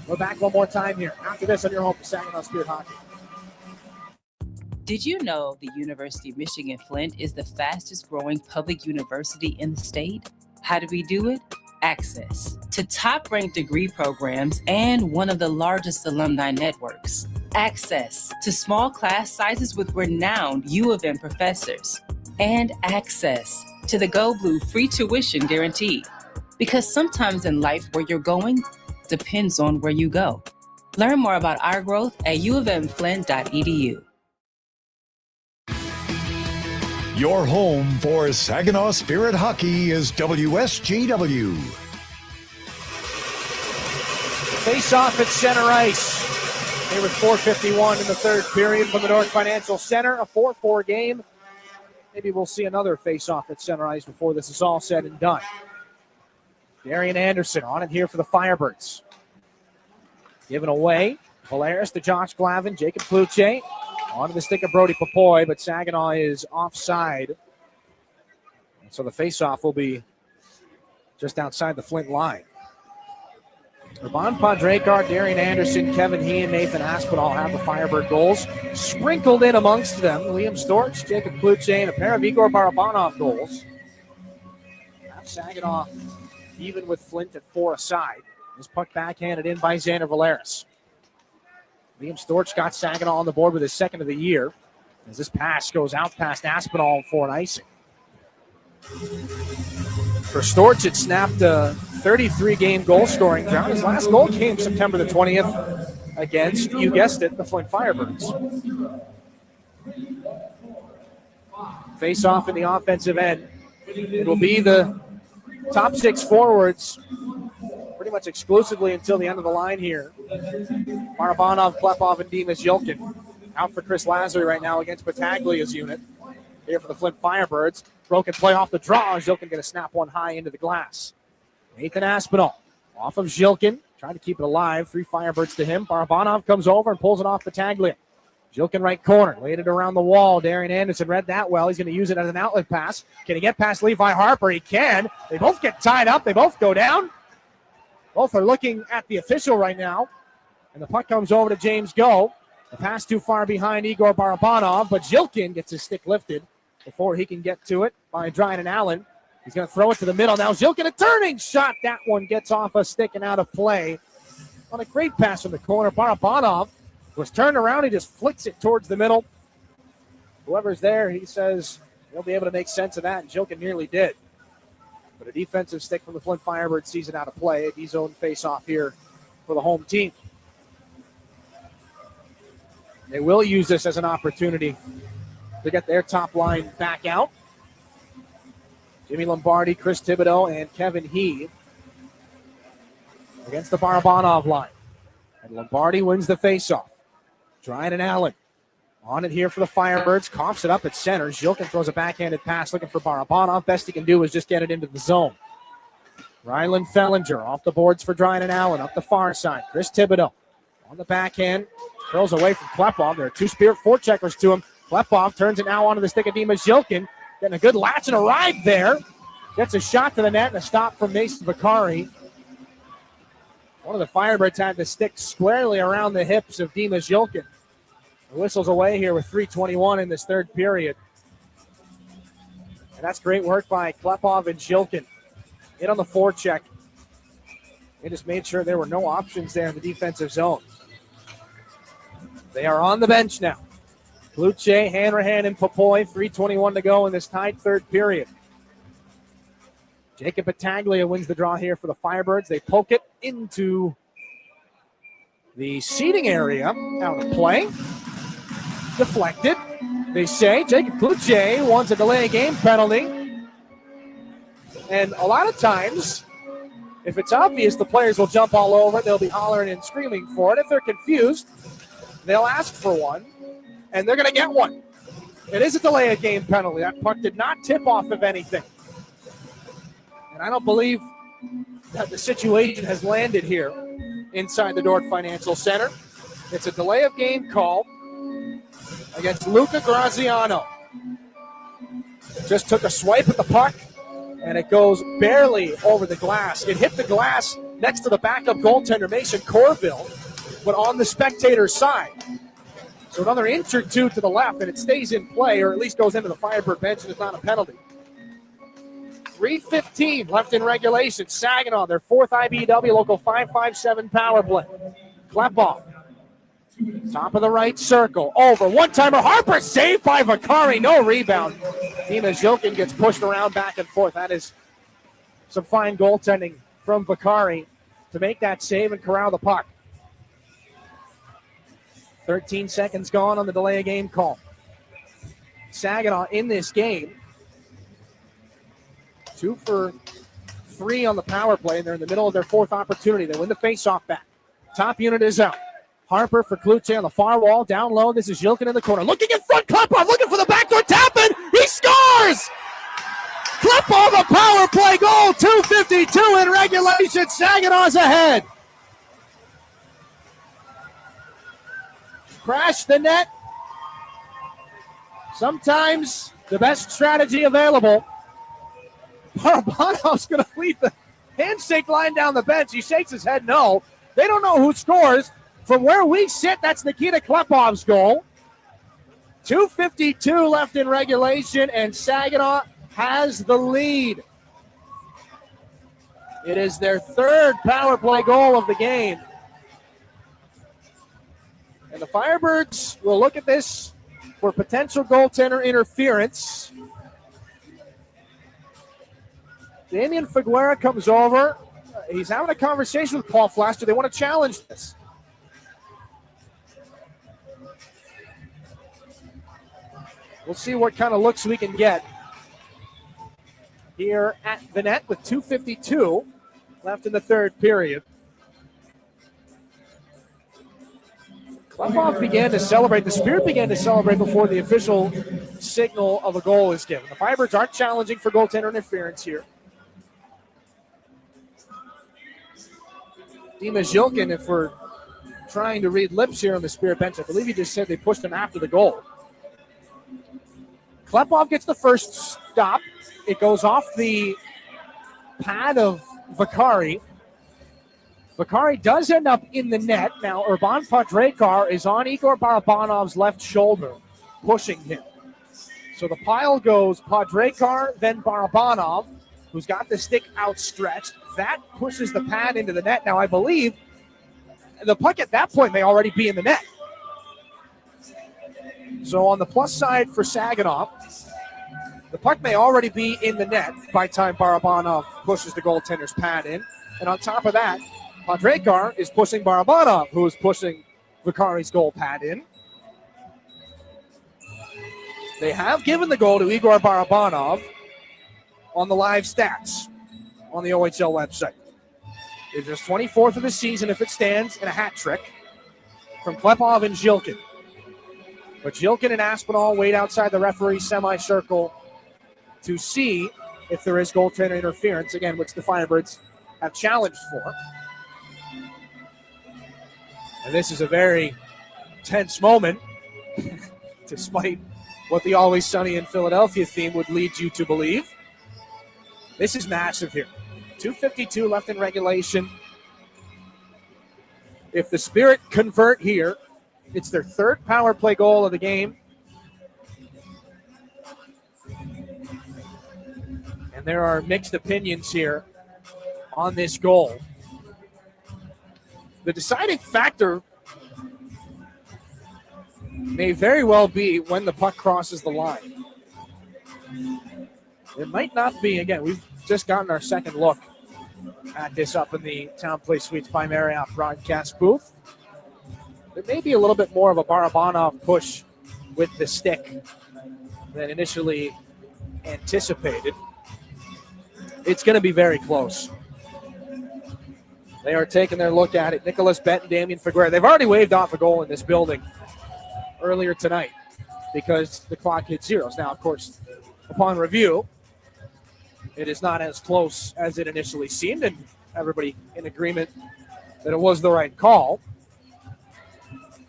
We're back one more time here. After this, on your home for Saginaw Spirit Hockey. Did you know the University of Michigan Flint is the fastest growing public university in the state? How do we do it? Access to top-ranked degree programs and one of the largest alumni networks. Access to small class sizes with renowned U of M professors. And access to the Go Blue free tuition guarantee. Because sometimes in life where you're going depends on where you go. Learn more about our growth at uofmflint.edu. Your home for Saginaw Spirit Hockey is WSGW. Face-off at center ice. Here with 4:51 in the third period from the North Financial Center. A 4-4 game. Maybe we'll see another face-off at center ice before this is all said and done. Darian Anderson on it here for the Firebirds. Given away. Valeris to Josh Glavin. Jacob Kluche onto the stick of Brody Papoy, but Saginaw is offside. And so the faceoff will be just outside the Flint line. Urban Padrekar, Darian Anderson, Kevin He, and Nathan Aspinall have the Firebird goals. Sprinkled in amongst them, Liam Storch, Jacob Kluche, and a pair of Igor Barabanov goals. Have Saginaw even with Flint at 4 aside. This puck backhanded in by Xander Valeris. Liam Storch got Saginaw on the board with his second of the year as this pass goes out past Aspinall for an icing. For Storch, it snapped a 33-game goal-scoring drought. His last goal came September the 20th against, you guessed it, the Flint Firebirds. Face-off in the offensive end. It will be the top 6 forwards pretty much exclusively until the end of the line here. Barabanov, Klepov, and Dimas Yilkin. Out for Chris Lazary right now against Battaglia's unit. Here for the Flint Firebirds. Broken play off the draw. Yilkin going to snap one high into the glass. Nathan Aspinall off of Yilkin. Trying to keep it alive. 3 Firebirds to him. Barabanov comes over and pulls it off Battaglia. Yilkin right corner. Laid it around the wall. Darian Anderson read that well. He's going to use it as an outlet pass. Can he get past Levi Harper? He can. They both get tied up. They both go down. Both are looking at the official right now. And the puck comes over to James Go. The pass too far behind Igor Barabanov, but Yilkin gets his stick lifted before he can get to it by Dryan Allen. He's going to throw it to the middle. Now Yilkin, a turning shot. That one gets off a stick and out of play. On a great pass from the corner. Barabanov was turned around. He just flicks it towards the middle. Whoever's there, he says he'll be able to make sense of that, and Yilkin nearly did. But a defensive stick from the Flint Firebirds sees it out of play. A D-zone face-off here for the home team. They will use this as an opportunity to get their top line back out. Jimmy Lombardi, Chris Thibodeau, and Kevin He against the Barabanov line. And Lombardi wins the faceoff. Dryan Allen on it here for the Firebirds. Coughs it up at center. Yilkin throws a backhanded pass looking for Barabanov. Best he can do is just get it into the zone. Ryland Fellinger off the boards for Dryan Allen up the far side. Chris Thibodeau on the backhand. Curls away from Klepov. There are 2 Spirit forecheckers to him. Klepov turns it now onto the stick of Dimas Yilkin. Getting a good latch and a ride there. Gets a shot to the net and a stop from Mason Vicari. One of the Firebirds had the stick squarely around the hips of Dimas Yilkin. The whistle's away here with 3:21 in this third period. And that's great work by Klepov and Yilkin. Hit on the forecheck. They just made sure there were no options there in the defensive zone. They are on the bench now. Kluche, Hanrahan, and Papoy. 3:21 to go in this tied third period. Jacob Battaglia wins the draw here for the Firebirds. They poke it into the seating area. Out of play. Deflected. They say Jacob Kluche wants a delay game penalty. And a lot of times, if it's obvious, the players will jump all over it. They'll be hollering and screaming for it. If they're confused, they'll ask for one, and they're going to get one. It is a delay of game penalty. That puck did not tip off of anything. And I don't believe that the situation has landed here inside the Dordt Financial Center. It's a delay of game call against Luca Graziano. Just took a swipe at the puck, and it goes barely over the glass. It hit the glass next to the backup goaltender, Mason Corville, but on the spectator's side. So another inch or two to the left, and it stays in play, or at least goes into the Firebird bench, and it's not a penalty. 3:15 left in regulation. Saginaw, their 4th IBW local 557 power play. Klepov. Top of the right circle. Over. One-timer. Harper saved by Vicari. No rebound. Dimas Yilkin gets pushed around back and forth. That is some fine goaltending from Vicari to make that save and corral the puck. 13 seconds gone on the delay of game call. Saginaw in this game. 2 for 3 on the power play, and they're in the middle of their 4th opportunity. They win the faceoff back. Top unit is out. Harper for Kluche on the far wall. Down low, this is Yilkin in the corner. Looking in front, Klepov looking for the backdoor tap-in. He scores! Klepov, the power play goal, 2:52 in regulation. Saginaw's ahead. Crash the net. Sometimes the best strategy available. Barabanov's going to lead the handshake line down the bench. He shakes his head no. They don't know who scores. From where we sit, that's Nikita Klepov's goal. 2:52 left in regulation, and Saginaw has the lead. It is their third power play goal of the game. And the Firebirds will look at this for potential goaltender interference. Damian Figuera comes over. He's having a conversation with Paul Flaster. They want to challenge this. We'll see what kind of looks we can get here at the net with 2:52 left in the third period. Klepov began to celebrate. The Spirit began to celebrate before the official signal of a goal is given. The Firebirds aren't challenging for goaltender interference here. Dima Zhilkin, if we're trying to read lips here on the Spirit bench, I believe he just said they pushed him after the goal. Klepov gets the first stop. It goes off the pad of Vakari. Vakari does end up in the net. Now, Urban Podrekar is on Igor Barabanov's left shoulder, pushing him. So the pile goes Podrekar, then Barabanov, who's got the stick outstretched. That pushes the pad into the net. Now, I believe the puck at that point may already be in the net. So on the plus side for Saginaw, the puck may already be in the net by the time Barabanov pushes the goaltender's pad in. And on top of that, Podrekar is pushing Barabanov, who is pushing Vakari's goal pad in. They have given the goal to Igor Barabanov on the live stats on the OHL website. It's his 24th of the season if it stands, and a hat trick from Klepov and Zhilkin. But Zhilkin and Aspinall wait outside the referee's semicircle to see if there is goaltender interference, again, which the Firebirds have challenged for. And this is a very tense moment, despite what the Always Sunny in Philadelphia theme would lead you to believe. This is massive here. 2:52 left in regulation. If the Spirit convert here, it's their third power play goal of the game. And there are mixed opinions here on this goal. The deciding factor may very well be when the puck crosses the line. It might not be. Again, we've just gotten our second look at this up in the Town Place Suites by Marriott broadcast booth. There may be a little bit more of a Barabanov push with the stick than initially anticipated. It's going to be very close. They are taking their look at it. Nicholas Benton, Damian Figuera. They've already waved off a goal in this building earlier tonight because the clock hit zeros. Now, of course, upon review, it is not as close as it initially seemed, and everybody in agreement that it was the right call.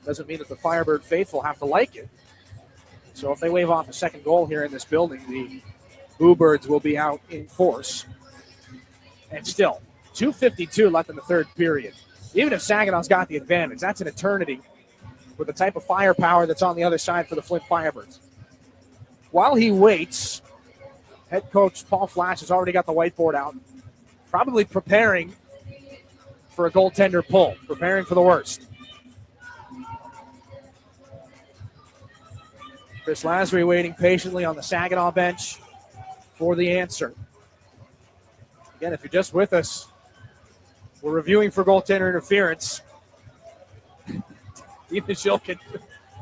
Doesn't mean that the Firebird faithful have to like it. So if they wave off a second goal here in this building, the Bluebirds will be out in force. And still, 2:52 left in the third period. Even if Saginaw's got the advantage, that's an eternity with the type of firepower that's on the other side for the Flint Firebirds. While he waits, head coach Paul Flash has already got the whiteboard out, probably preparing for a goaltender pull, preparing for the worst. Chris Lasry waiting patiently on the Saginaw bench for the answer. Again, if you're just with us, we're reviewing for goaltender interference. Dima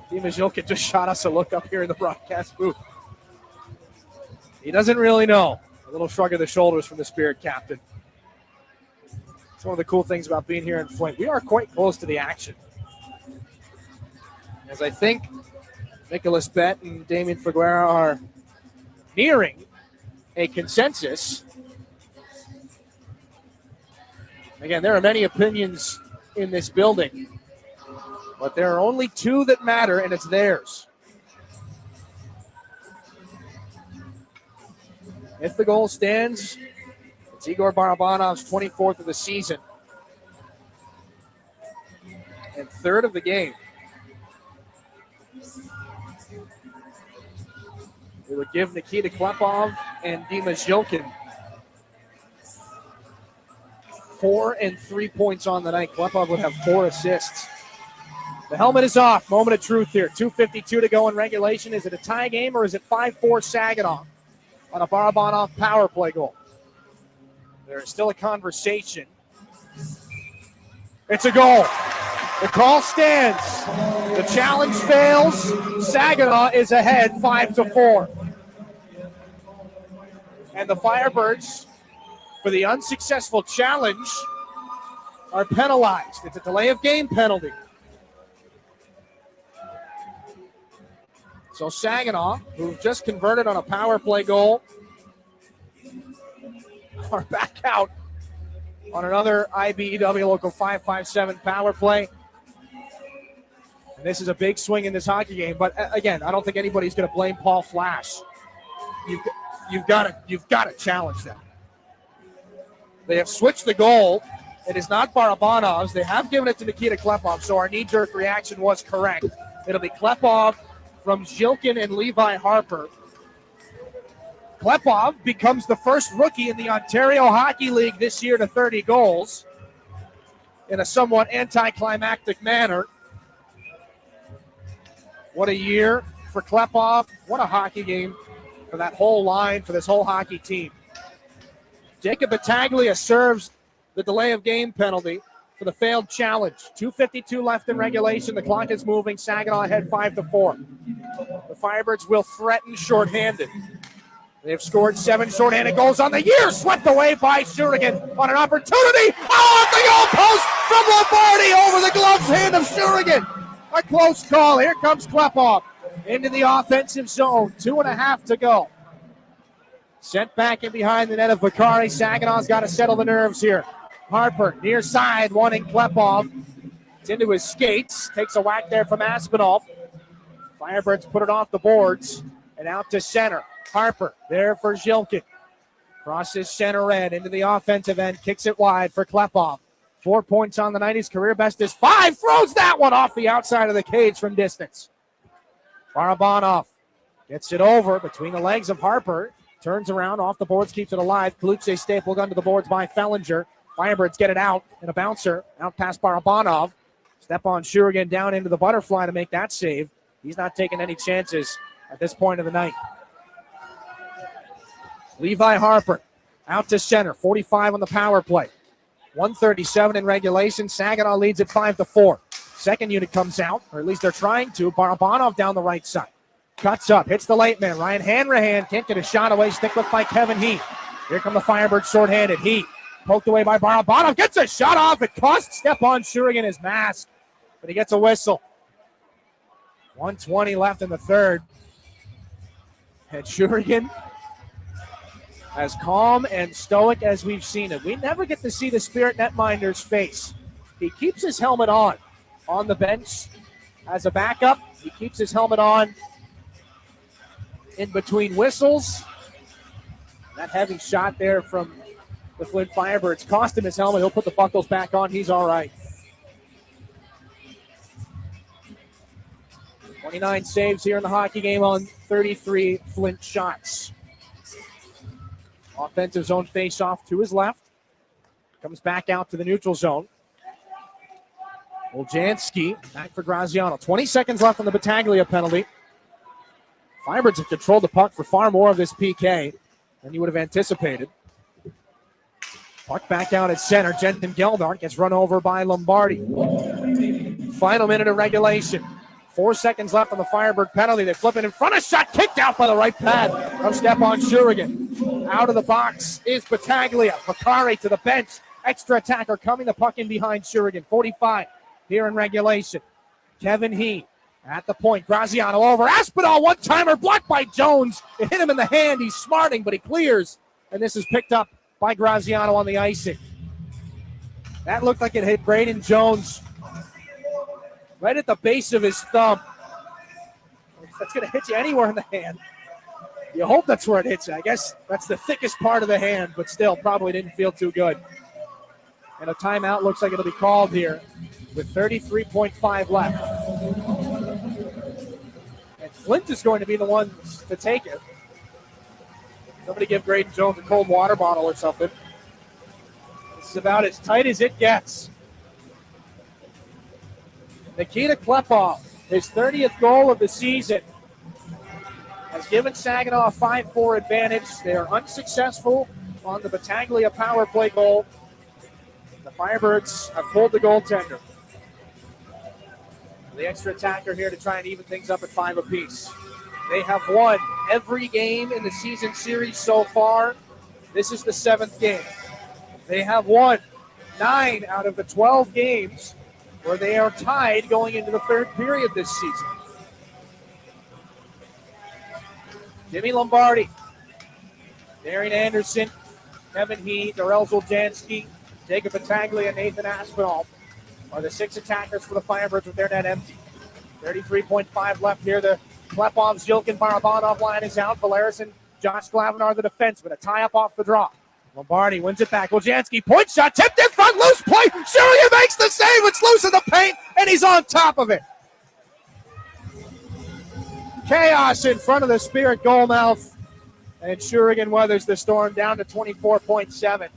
Zhilkin just shot us a look up here in the broadcast booth. He doesn't really know. A little shrug of the shoulders from the Spirit captain. It's one of the cool things about being here in Flint. We are quite close to the action. As I think Nicholas Bett and Damian Figuera are nearing a consensus. Again, there are many opinions in this building, but there are only two that matter, and it's theirs. If the goal stands, it's Igor Barabanov's 24th of the season and third of the game. It would give Nikita Klepov and Dima Zhilkin 4 and 3 points on the night. Klepov would have 4 assists. The helmet is off. Moment of truth here. 2:52 to go in regulation. Is it a tie game or is it 5-4 Saginaw on a Barabanov power play goal? There is still a conversation. It's a goal. The call stands. The challenge fails. Saginaw is ahead 5-4. And the Firebirds, for the unsuccessful challenge, are penalized. It's a delay of game penalty. So Saginaw, who've just converted on a power play goal, are back out on another IBEW Local 557 power play. And this is a big swing in this hockey game. But again, I don't think anybody's going to blame Paul Flash. You've got to challenge that. They have switched the goal. It is not Barabanov's. They have given it to Nikita Klepov, so our knee-jerk reaction was correct. It'll be Klepov from Zhilkin and Levi Harper. Klepov becomes the first rookie in the Ontario Hockey League this year to 30 goals in a somewhat anticlimactic manner. What a year for Klepov. What a hockey game for that whole line, for this whole hockey team. Jacob Battaglia serves the delay of game penalty for the failed challenge. 2:52 left in regulation. The clock is moving. Saginaw ahead 5-4. The Firebirds will threaten shorthanded. They have scored 7 shorthanded goals on the year. Swept away by Shurigan on an opportunity. Off the goal post from Lombardi over the gloves hand of Shurigan. A close call. Here comes Klepov into the offensive zone. 2.5 to go. Sent back in behind the net of Vakari. Saginaw's got to settle the nerves here. Harper near side, wanting Klepov. It's into his skates. Takes a whack there from Aspinall. Firebirds put it off the boards and out to center. Harper there for Zhilkin. Crosses center end into the offensive end. Kicks it wide for Klepov. 4 points on the night. His career best is 5. Throws that one off the outside of the cage from distance. Barabanov gets it over between the legs of Harper. Turns around off the boards, keeps it alive. Kaluche stapled under the boards by Fellinger. Firebirds get it out in a bouncer. Out past Barabanov. Step on Shurigan down into the butterfly to make that save. He's not taking any chances at this point of the night. Levi Harper out to center. 45 on the power play. 1:37 in regulation. Saginaw leads at 5-4. Second unit comes out, or at least they're trying to. Barabanov down the right side. Cuts up, hits the late man. Ryan Hanrahan can't get a shot away. Stick with by Kevin Heat. Here come the Firebirds shorthanded. Heat poked away by Barabanov. Gets a shot off. It costs Stepan Shurigan his mask, but he gets a whistle. 1:20 left in the third. And Shurigan, as calm and stoic as we've seen it. We never get to see the Spirit netminder's face. He keeps his helmet on the bench as a backup. He keeps his helmet on in between whistles. That heavy shot there from the Flint Firebirds cost him his helmet. He'll put the buckles back on. He's all right. 29 saves here in the hockey game on 33 Flint shots. Offensive zone face-off to his left. Comes back out to the neutral zone. Oljanski back for Graziano. 20 seconds left on the Battaglia penalty. Firebirds have controlled the puck for far more of this PK than you would have anticipated. Puck back out at center. Jensen Geldart gets run over by Lombardi. Final minute of regulation. 4 seconds left on the Firebird penalty. They flip it in front. A shot kicked out by the right pad from Stepan Shurigan. Out of the box is Battaglia. Vakari to the bench. Extra attacker coming. The puck in behind Shurigan. 45 here in regulation. Kevin Heat At the point, Graziano over. Aspinall, one-timer, blocked by Jones. It hit him in the hand. He's smarting, but he clears. And this is picked up by Graziano on the icing. That looked like it hit Braden Jones right at the base of his thumb. That's going to hit you anywhere in the hand. You hope that's where it hits you. I guess that's the thickest part of the hand, but still probably didn't feel too good. And a timeout looks like it'll be called here with 33.5 left. And Flint is going to be the one to take it. Somebody give Braden Jones a cold water bottle or something. This is about as tight as it gets. Nikita Klepov, his 30th goal of the season, has given Saginaw a 5-4 advantage. They are unsuccessful on the Battaglia power play goal. The Firebirds have pulled the goaltender. The extra attacker here to try and even things up at 5 apiece. They have won every game in the season series so far. This is the 7th game. They have won 9 out of the 12 games where they are tied going into the 3rd period this season. Jimmy Lombardi, Darian Anderson, Kevin Heath, Darrell Zoljanski, Jacob Battaglia, Nathan Aspinall are the 6 attackers for the Firebirds with their net empty. 33.5 left here. The Klepov, Zilkin, Barabanov line is out. Valeris and Josh Glavin are the defensemen. A tie-up off the draw. Lombardi wins it back. Wojciechowski, point shot, tipped in front, loose play. Shurian makes the save. It's loose in the paint, and he's on top of it. Chaos in front of the Spirit goal mouth, and Shurian weathers the storm down to 24.7.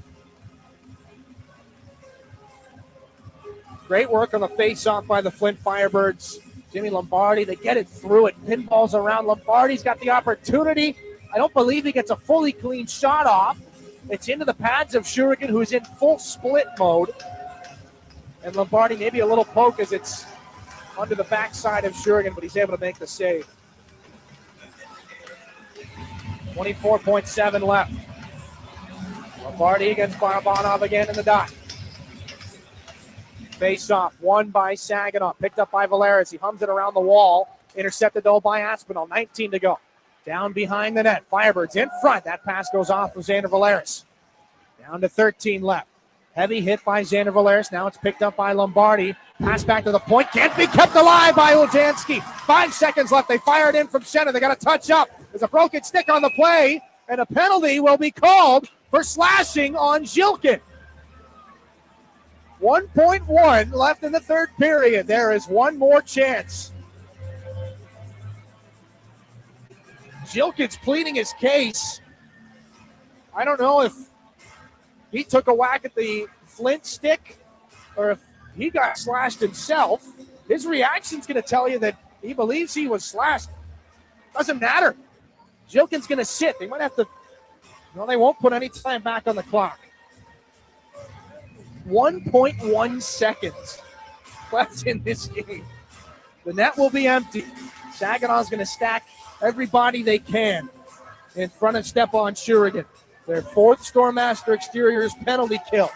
Great work on the face-off by the Flint Firebirds. Jimmy Lombardi, they get it through it. Pinballs around. Lombardi's got the opportunity. I don't believe he gets a fully clean shot off. It's into the pads of Shurigan, who's in full split mode. And Lombardi, maybe a little poke as it's under the backside of Shurigan, but he's able to make the save. 24.7 left. Lombardi against Barabanov again in the dot. Face off, won by Saginaw, picked up by Valeris. He hums it around the wall, intercepted though by Aspinall. 19 to go. Down behind the net, Firebirds in front. That pass goes off of Xander Valeris. Down to 13 left. Heavy hit by Xander Valeris. Now it's picked up by Lombardi. Pass back to the point. Can't be kept alive by Oljanski. 5 seconds left. They fire it in from center. They got to touch up. There's a broken stick on the play, and a penalty will be called for slashing on Zilkin. 1.1 left in the 3rd period. There is one more chance. Zilkin's pleading his case. I don't know if he took a whack at the Flint stick or if he got slashed himself. His reaction's going to tell you that he believes he was slashed. Doesn't matter. Zilkin's going to sit. They might have to, well, they won't put any time back on the clock. 1.1 seconds left in this game. The net will be empty. Saginaw's going to stack everybody they can in front of Stepan Shurigan. Their 4th Stormmaster Exteriors penalty kill.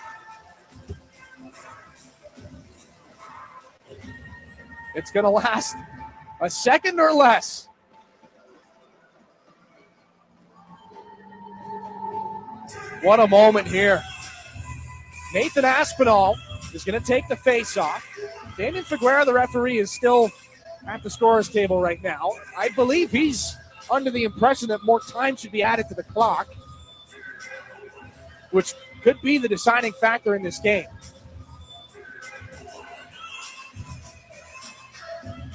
It's going to last a second or less. What a moment here. Nathan Aspinall is going to take the face-off. Damian Figueroa, the referee, is still at the scorer's table right now. I believe he's under the impression that more time should be added to the clock, which could be the deciding factor in this game.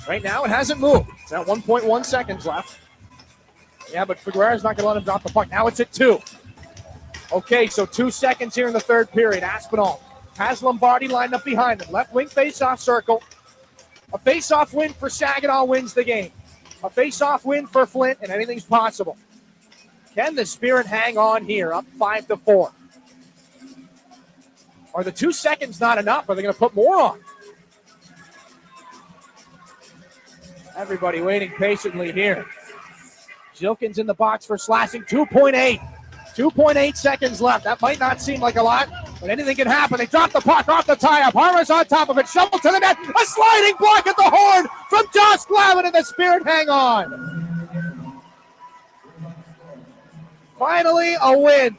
Right now, it hasn't moved. It's at 1.1 seconds left. Yeah, but Figueroa's not going to let him drop the puck. Now it's at 2. Okay, so 2 seconds here in the 3rd period. Aspinall has Lombardi lined up behind him. Left wing face-off circle. A face-off win for Saginaw wins the game. A face-off win for Flint, and anything's possible. Can the Spirit hang on here, up 5-4? Are the 2 seconds not enough? Are they going to put more on? Everybody waiting patiently here. Zilkin's in the box for slashing. 2.8 seconds left. That might not seem like a lot, But anything can happen. They drop the puck off the tie-up. Harmer's on top of it. Shovel to the net. A sliding block at the horn from Josh Glavin, and the Spirit hang on. Finally, a win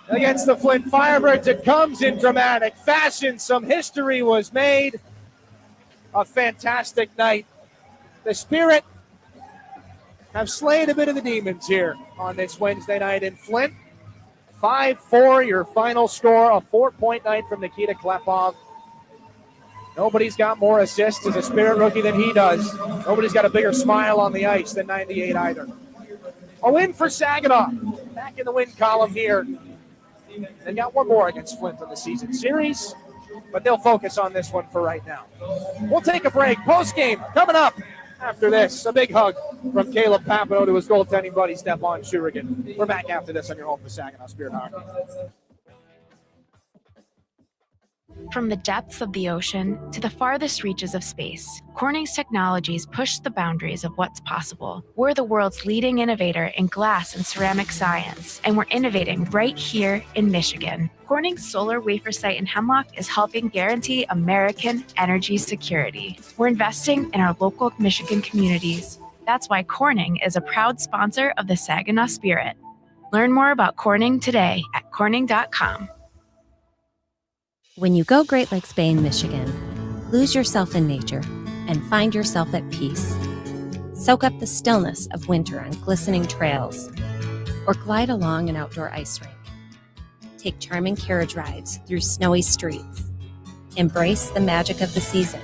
against the Flint Firebirds. It comes in dramatic fashion. Some history was made. A fantastic night. The Spirit have slayed a bit of the demons here on this Wednesday night in Flint. 5-4, your final score, a 4-point night from Nikita Klepov. Nobody's got more assists as a Spirit rookie than he does. Nobody's got a bigger smile on the ice than 98 either. A win for Saginaw. Back in the win column here. They got one more against Flint in the season series, but they'll focus on this one for right now. We'll take a break. Post-game coming up after this. A big hug from Caleb Papineau to his goaltending buddy, Stephon Shurigan. We're back after this on your home for Saginaw Spirit Hockey. From the depths of the ocean to the farthest reaches of space, Corning's technologies push the boundaries of what's possible. We're the world's leading innovator in glass and ceramic science, and we're innovating right here in Michigan. Corning's solar wafer site in Hemlock is helping guarantee American energy security. We're investing in our local Michigan communities. That's why Corning is a proud sponsor of the Saginaw Spirit. Learn more about Corning today at corning.com. When you go Great Lakes Bay in Michigan, lose yourself in nature and find yourself at peace. Soak up the stillness of winter on glistening trails or glide along an outdoor ice rink. Take charming carriage rides through snowy streets. Embrace the magic of the season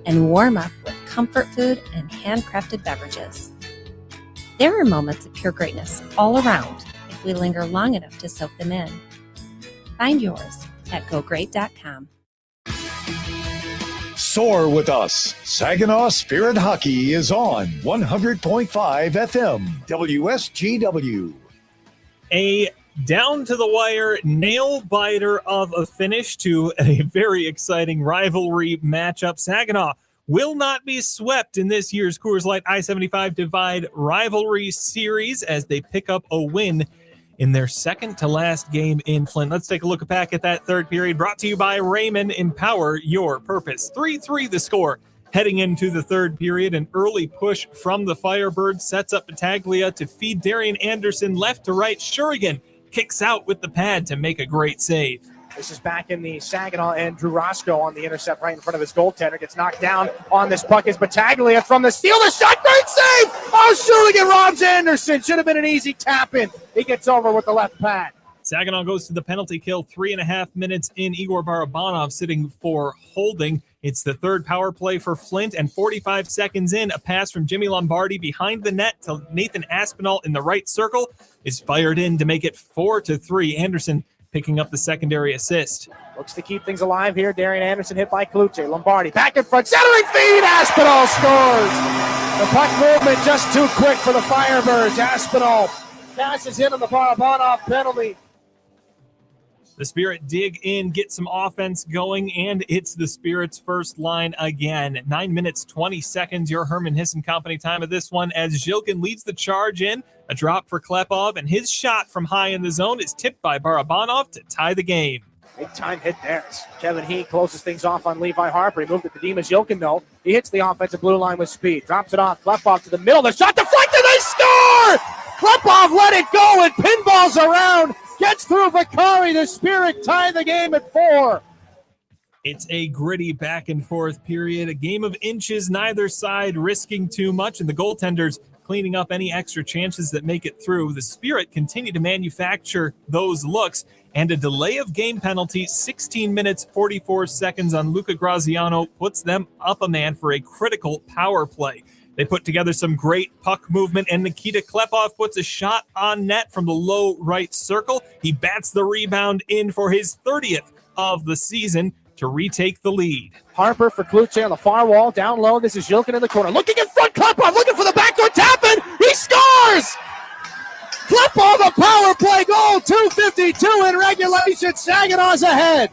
and warm up with comfort food and handcrafted beverages. There are moments of pure greatness all around if we linger long enough to soak them in. Find yours at gogreat.com. Soar with us. Saginaw Spirit Hockey is on 100.5 FM WSGW. A down-to-the-wire nail-biter of a finish to a very exciting rivalry matchup. Saginaw will not be swept in this year's Coors Light I-75 Divide Rivalry Series as they pick up a win in their second-to-last game in Flint. Let's take a look back at that third period, brought to you by Raymond. Empower your purpose. 3-3 the score. Heading into the third period, an early push from the Firebirds sets up Battaglia to feed Darian Anderson left to right. Shurigan kicks out with the pad to make a great save. This is back in the Saginaw end. Drew Roscoe on the intercept right in front of his goaltender. Gets knocked down on this puck. Is Battaglia from the steal. The shot. Great save. Oh, Shurigan robs Anderson. Should have been an easy tap in. He gets over with the left pad. Saginaw goes to the penalty kill. 3.5 minutes in. Igor Barabanov sitting for holding. It's the third power play for Flint, and 45 seconds in, a pass from Jimmy Lombardi behind the net to Nathan Aspinall in the right circle is fired in to make it 4-3. Anderson picking up the secondary assist. Looks to keep things alive here. Darian Anderson hit by Kluche. Lombardi back in front. Centering feed. Aspinall scores. The puck movement just too quick for the Firebirds. Aspinall passes in on the Barabanov penalty. The Spirit dig in, get some offense going, and it's the Spirit's first line again. 9 minutes, 20 seconds, your Herman Hisson Company time of this one as Zhilkin leads the charge in. A drop for Klepov, and his shot from high in the zone is tipped by Barabanov to tie the game. Big time hit there. Kevin He closes things off on Levi Harper. He moved it to Dimas Zhilkin, though. He hits the offensive blue line with speed. Drops it off. Klepov to the middle. The shot deflected. They score! Klepov let it go and pinballs around. Gets through Vakari. The Spirit tie the game at 4. It's a gritty back and forth period. A game of inches, neither side risking too much, and the goaltenders cleaning up any extra chances that make it through. The Spirit continue to manufacture those looks, and a delay of game penalty, 16 minutes, 44 seconds on Luca Graziano, puts them up a man for a critical power play. They put together some great puck movement, and Nikita Klepov puts a shot on net from the low right circle. He bats the rebound in for his 30th of the season to retake the lead. Harper for Kluche on the far wall, down low. This is Zhilkin in the corner. Looking in front, Klepov looking for the backdoor tap-in. He scores! Klepov, a power play goal, 2:52 in regulation. Saginaw's ahead.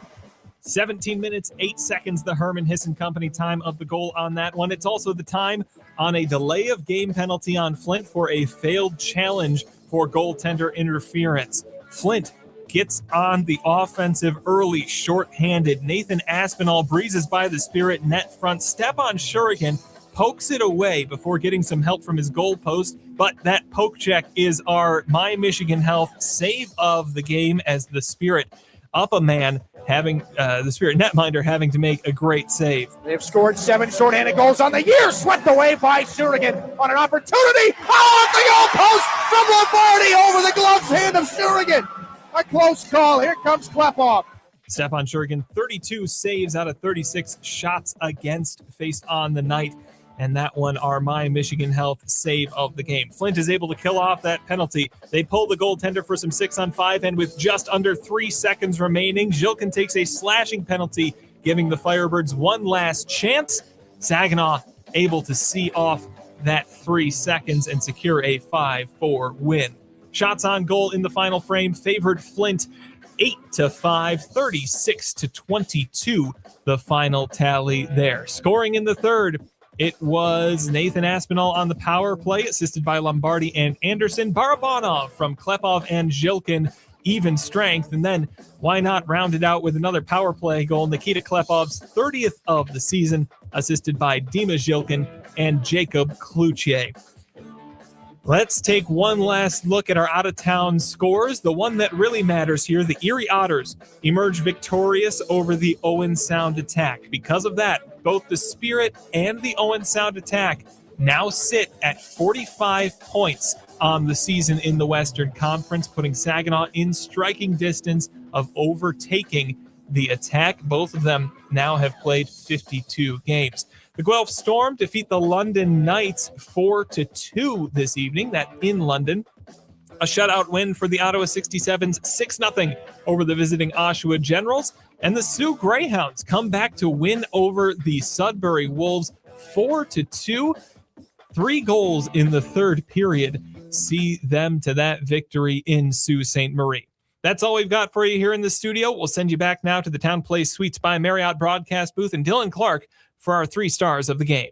17 minutes, 8 seconds, the Herman Hisson Company time of the goal on that one. It's also the time on a delay of game penalty on Flint for a failed challenge for goaltender interference. Flint gets on the offensive early, shorthanded. Nathan Aspinall breezes by the Spirit net front. Stepan Shurigan pokes it away before getting some help from his goal post, but that poke check is our My Michigan Health save of the game as the Spirit up a man, having the Spirit netminder having to make a great save. They've scored 7 shorthanded goals on the year, swept away by Shurigan on an opportunity. Oh, at the goal post from Lombardi over the gloves hand of Shurigan. A close call. Here comes Klepov. Stepan Shurigan, 32 saves out of 36 shots against faced on the night. And that one, our My Michigan Health save of the game. Flint is able to kill off that penalty. They pull the goaltender for some 6-on-5, and with just under 3 seconds remaining, Zhilkin takes a slashing penalty, giving the Firebirds one last chance. Saginaw able to see off that 3 seconds and secure a 5-4 win. Shots on goal in the final frame favored Flint 8-5, 36-22, the final tally there. Scoring in the third, it was Nathan Aspinall on the power play, assisted by Lombardi and Anderson. Barabanov from Klepov and Zhilkin, even strength. And then, why not round it out with another power play goal? Nikita Klepov's 30th of the season, assisted by Dima Zhilkin and Jacob Cloutier. Let's take one last look at our out-of-town scores. The one that really matters here, the Erie Otters emerge victorious over the Owen Sound Attack. Because of that, both the Spirit and the Owen Sound Attack now sit at 45 points on the season in the Western Conference, putting Saginaw in striking distance of overtaking the Attack. Both of them now have played 52 games. The Guelph Storm defeat the London Knights 4-2 this evening. That in London. A shutout win for the Ottawa 67s, 6-0 over the visiting Oshawa Generals. And the Sioux Greyhounds come back to win over the Sudbury Wolves 4-2. 3 goals in the third period see them to that victory in Sault Ste. Marie. That's all we've got for you here in the studio. We'll send you back now to the Town Place Suites by Marriott broadcast booth and Dylan Clark for our 3 stars of the game.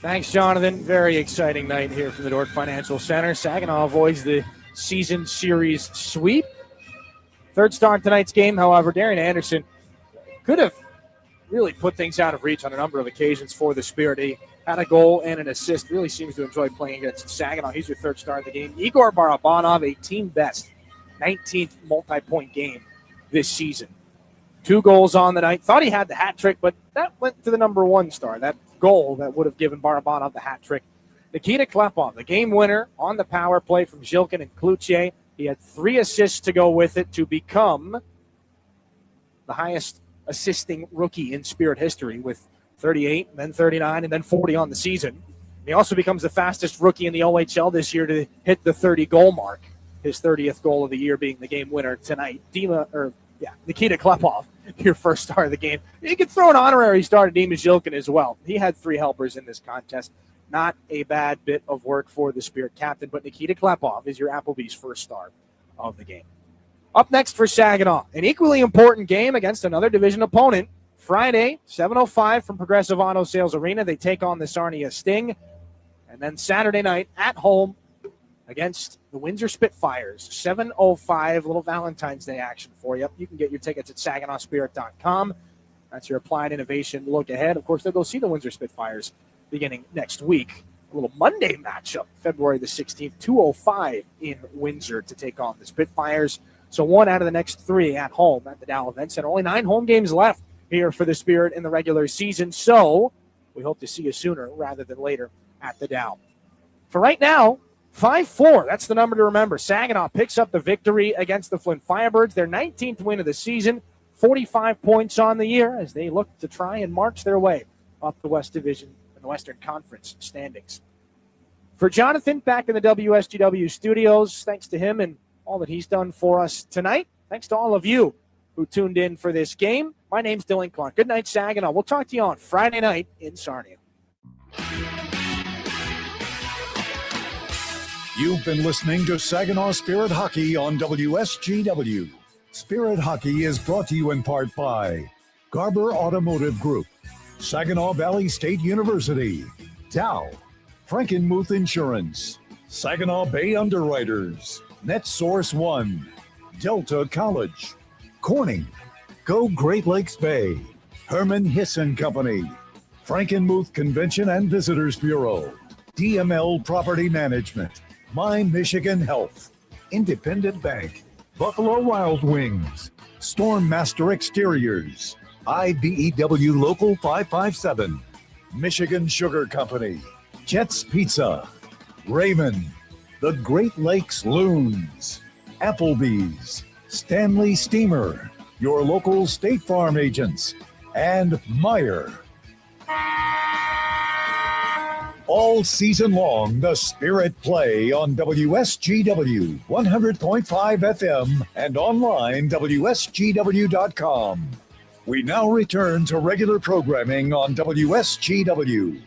Thanks, Jonathan. Very exciting night here from the Dordt Financial Center. Saginaw avoids the season series sweep. Third star in tonight's game, however, Darian Anderson could have really put things out of reach on a number of occasions for the Spirit. He had a goal and an assist. Really seems to enjoy playing against Saginaw. He's your third star of the game. Igor Barabanov, a team best 19th multi-point game this season. 2 goals on the night. Thought he had the hat trick, but that went to the number 1 star. That goal that would have given Barabanov the hat trick. Nikita Klepov, the game winner on the power play from Zhilkin and Cloutier. He had 3 assists to go with it to become the highest assisting rookie in Spirit history with 38, then 39, and then 40 on the season. He also becomes the fastest rookie in the OHL this year to hit the 30-goal mark. His 30th goal of the year being the game winner tonight. Nikita Klepov, your first star of the game. You could throw an honorary star to Dima Zhilkin as well. He had 3 helpers in this contest. Not a bad bit of work for the Spirit captain, but Nikita Klepov is your Applebee's first star of the game. Up next for Saginaw, an equally important game against another division opponent. Friday, 7:05 from Progressive Auto Sales Arena. They take on the Sarnia Sting. And then Saturday night at home against the Windsor Spitfires, 7:05, little Valentine's Day action for you. You can get your tickets at SaginawSpirit.com. That's your Applied Innovation look ahead. Of course, they'll go see the Windsor Spitfires beginning next week. A little Monday matchup, February the 16th, 2:05 in Windsor to take on the Spitfires. So 1 out of the next 3 at home at the Dow Event Center. Only 9 home games left here for the Spirit in the regular season. So we hope to see you sooner rather than later at the Dow. For right now, 5-4, that's the number to remember. Saginaw picks up the victory against the Flint Firebirds, their 19th win of the season, 45 points on the year as they look to try and march their way up the West Division and the Western Conference standings. For Jonathan, back in the WSGW studios, thanks to him and all that he's done for us tonight. Thanks to all of you who tuned in for this game. My name's Dylan Clark. Good night, Saginaw. We'll talk to you on Friday night in Sarnia. You've been listening to Saginaw Spirit Hockey on WSGW. Spirit Hockey is brought to you in part by Garber Automotive Group, Saginaw Valley State University, Dow, Frankenmuth Insurance, Saginaw Bay Underwriters, NetSource One, Delta College, Corning, Go Great Lakes Bay, Herman Hisson Company, Frankenmuth Convention and Visitors Bureau, DML Property Management, My Michigan Health, Independent Bank, Buffalo Wild Wings, Stormmaster Exteriors, IBEW Local 557, Michigan Sugar Company, Jets Pizza, Raymond, the Great Lakes Loons, Applebee's, Stanley Steamer, your local State Farm agents, and Meyer. All season long, the Spirit play on WSGW 100.5 FM and online WSGW.com. We now return to regular programming on WSGW.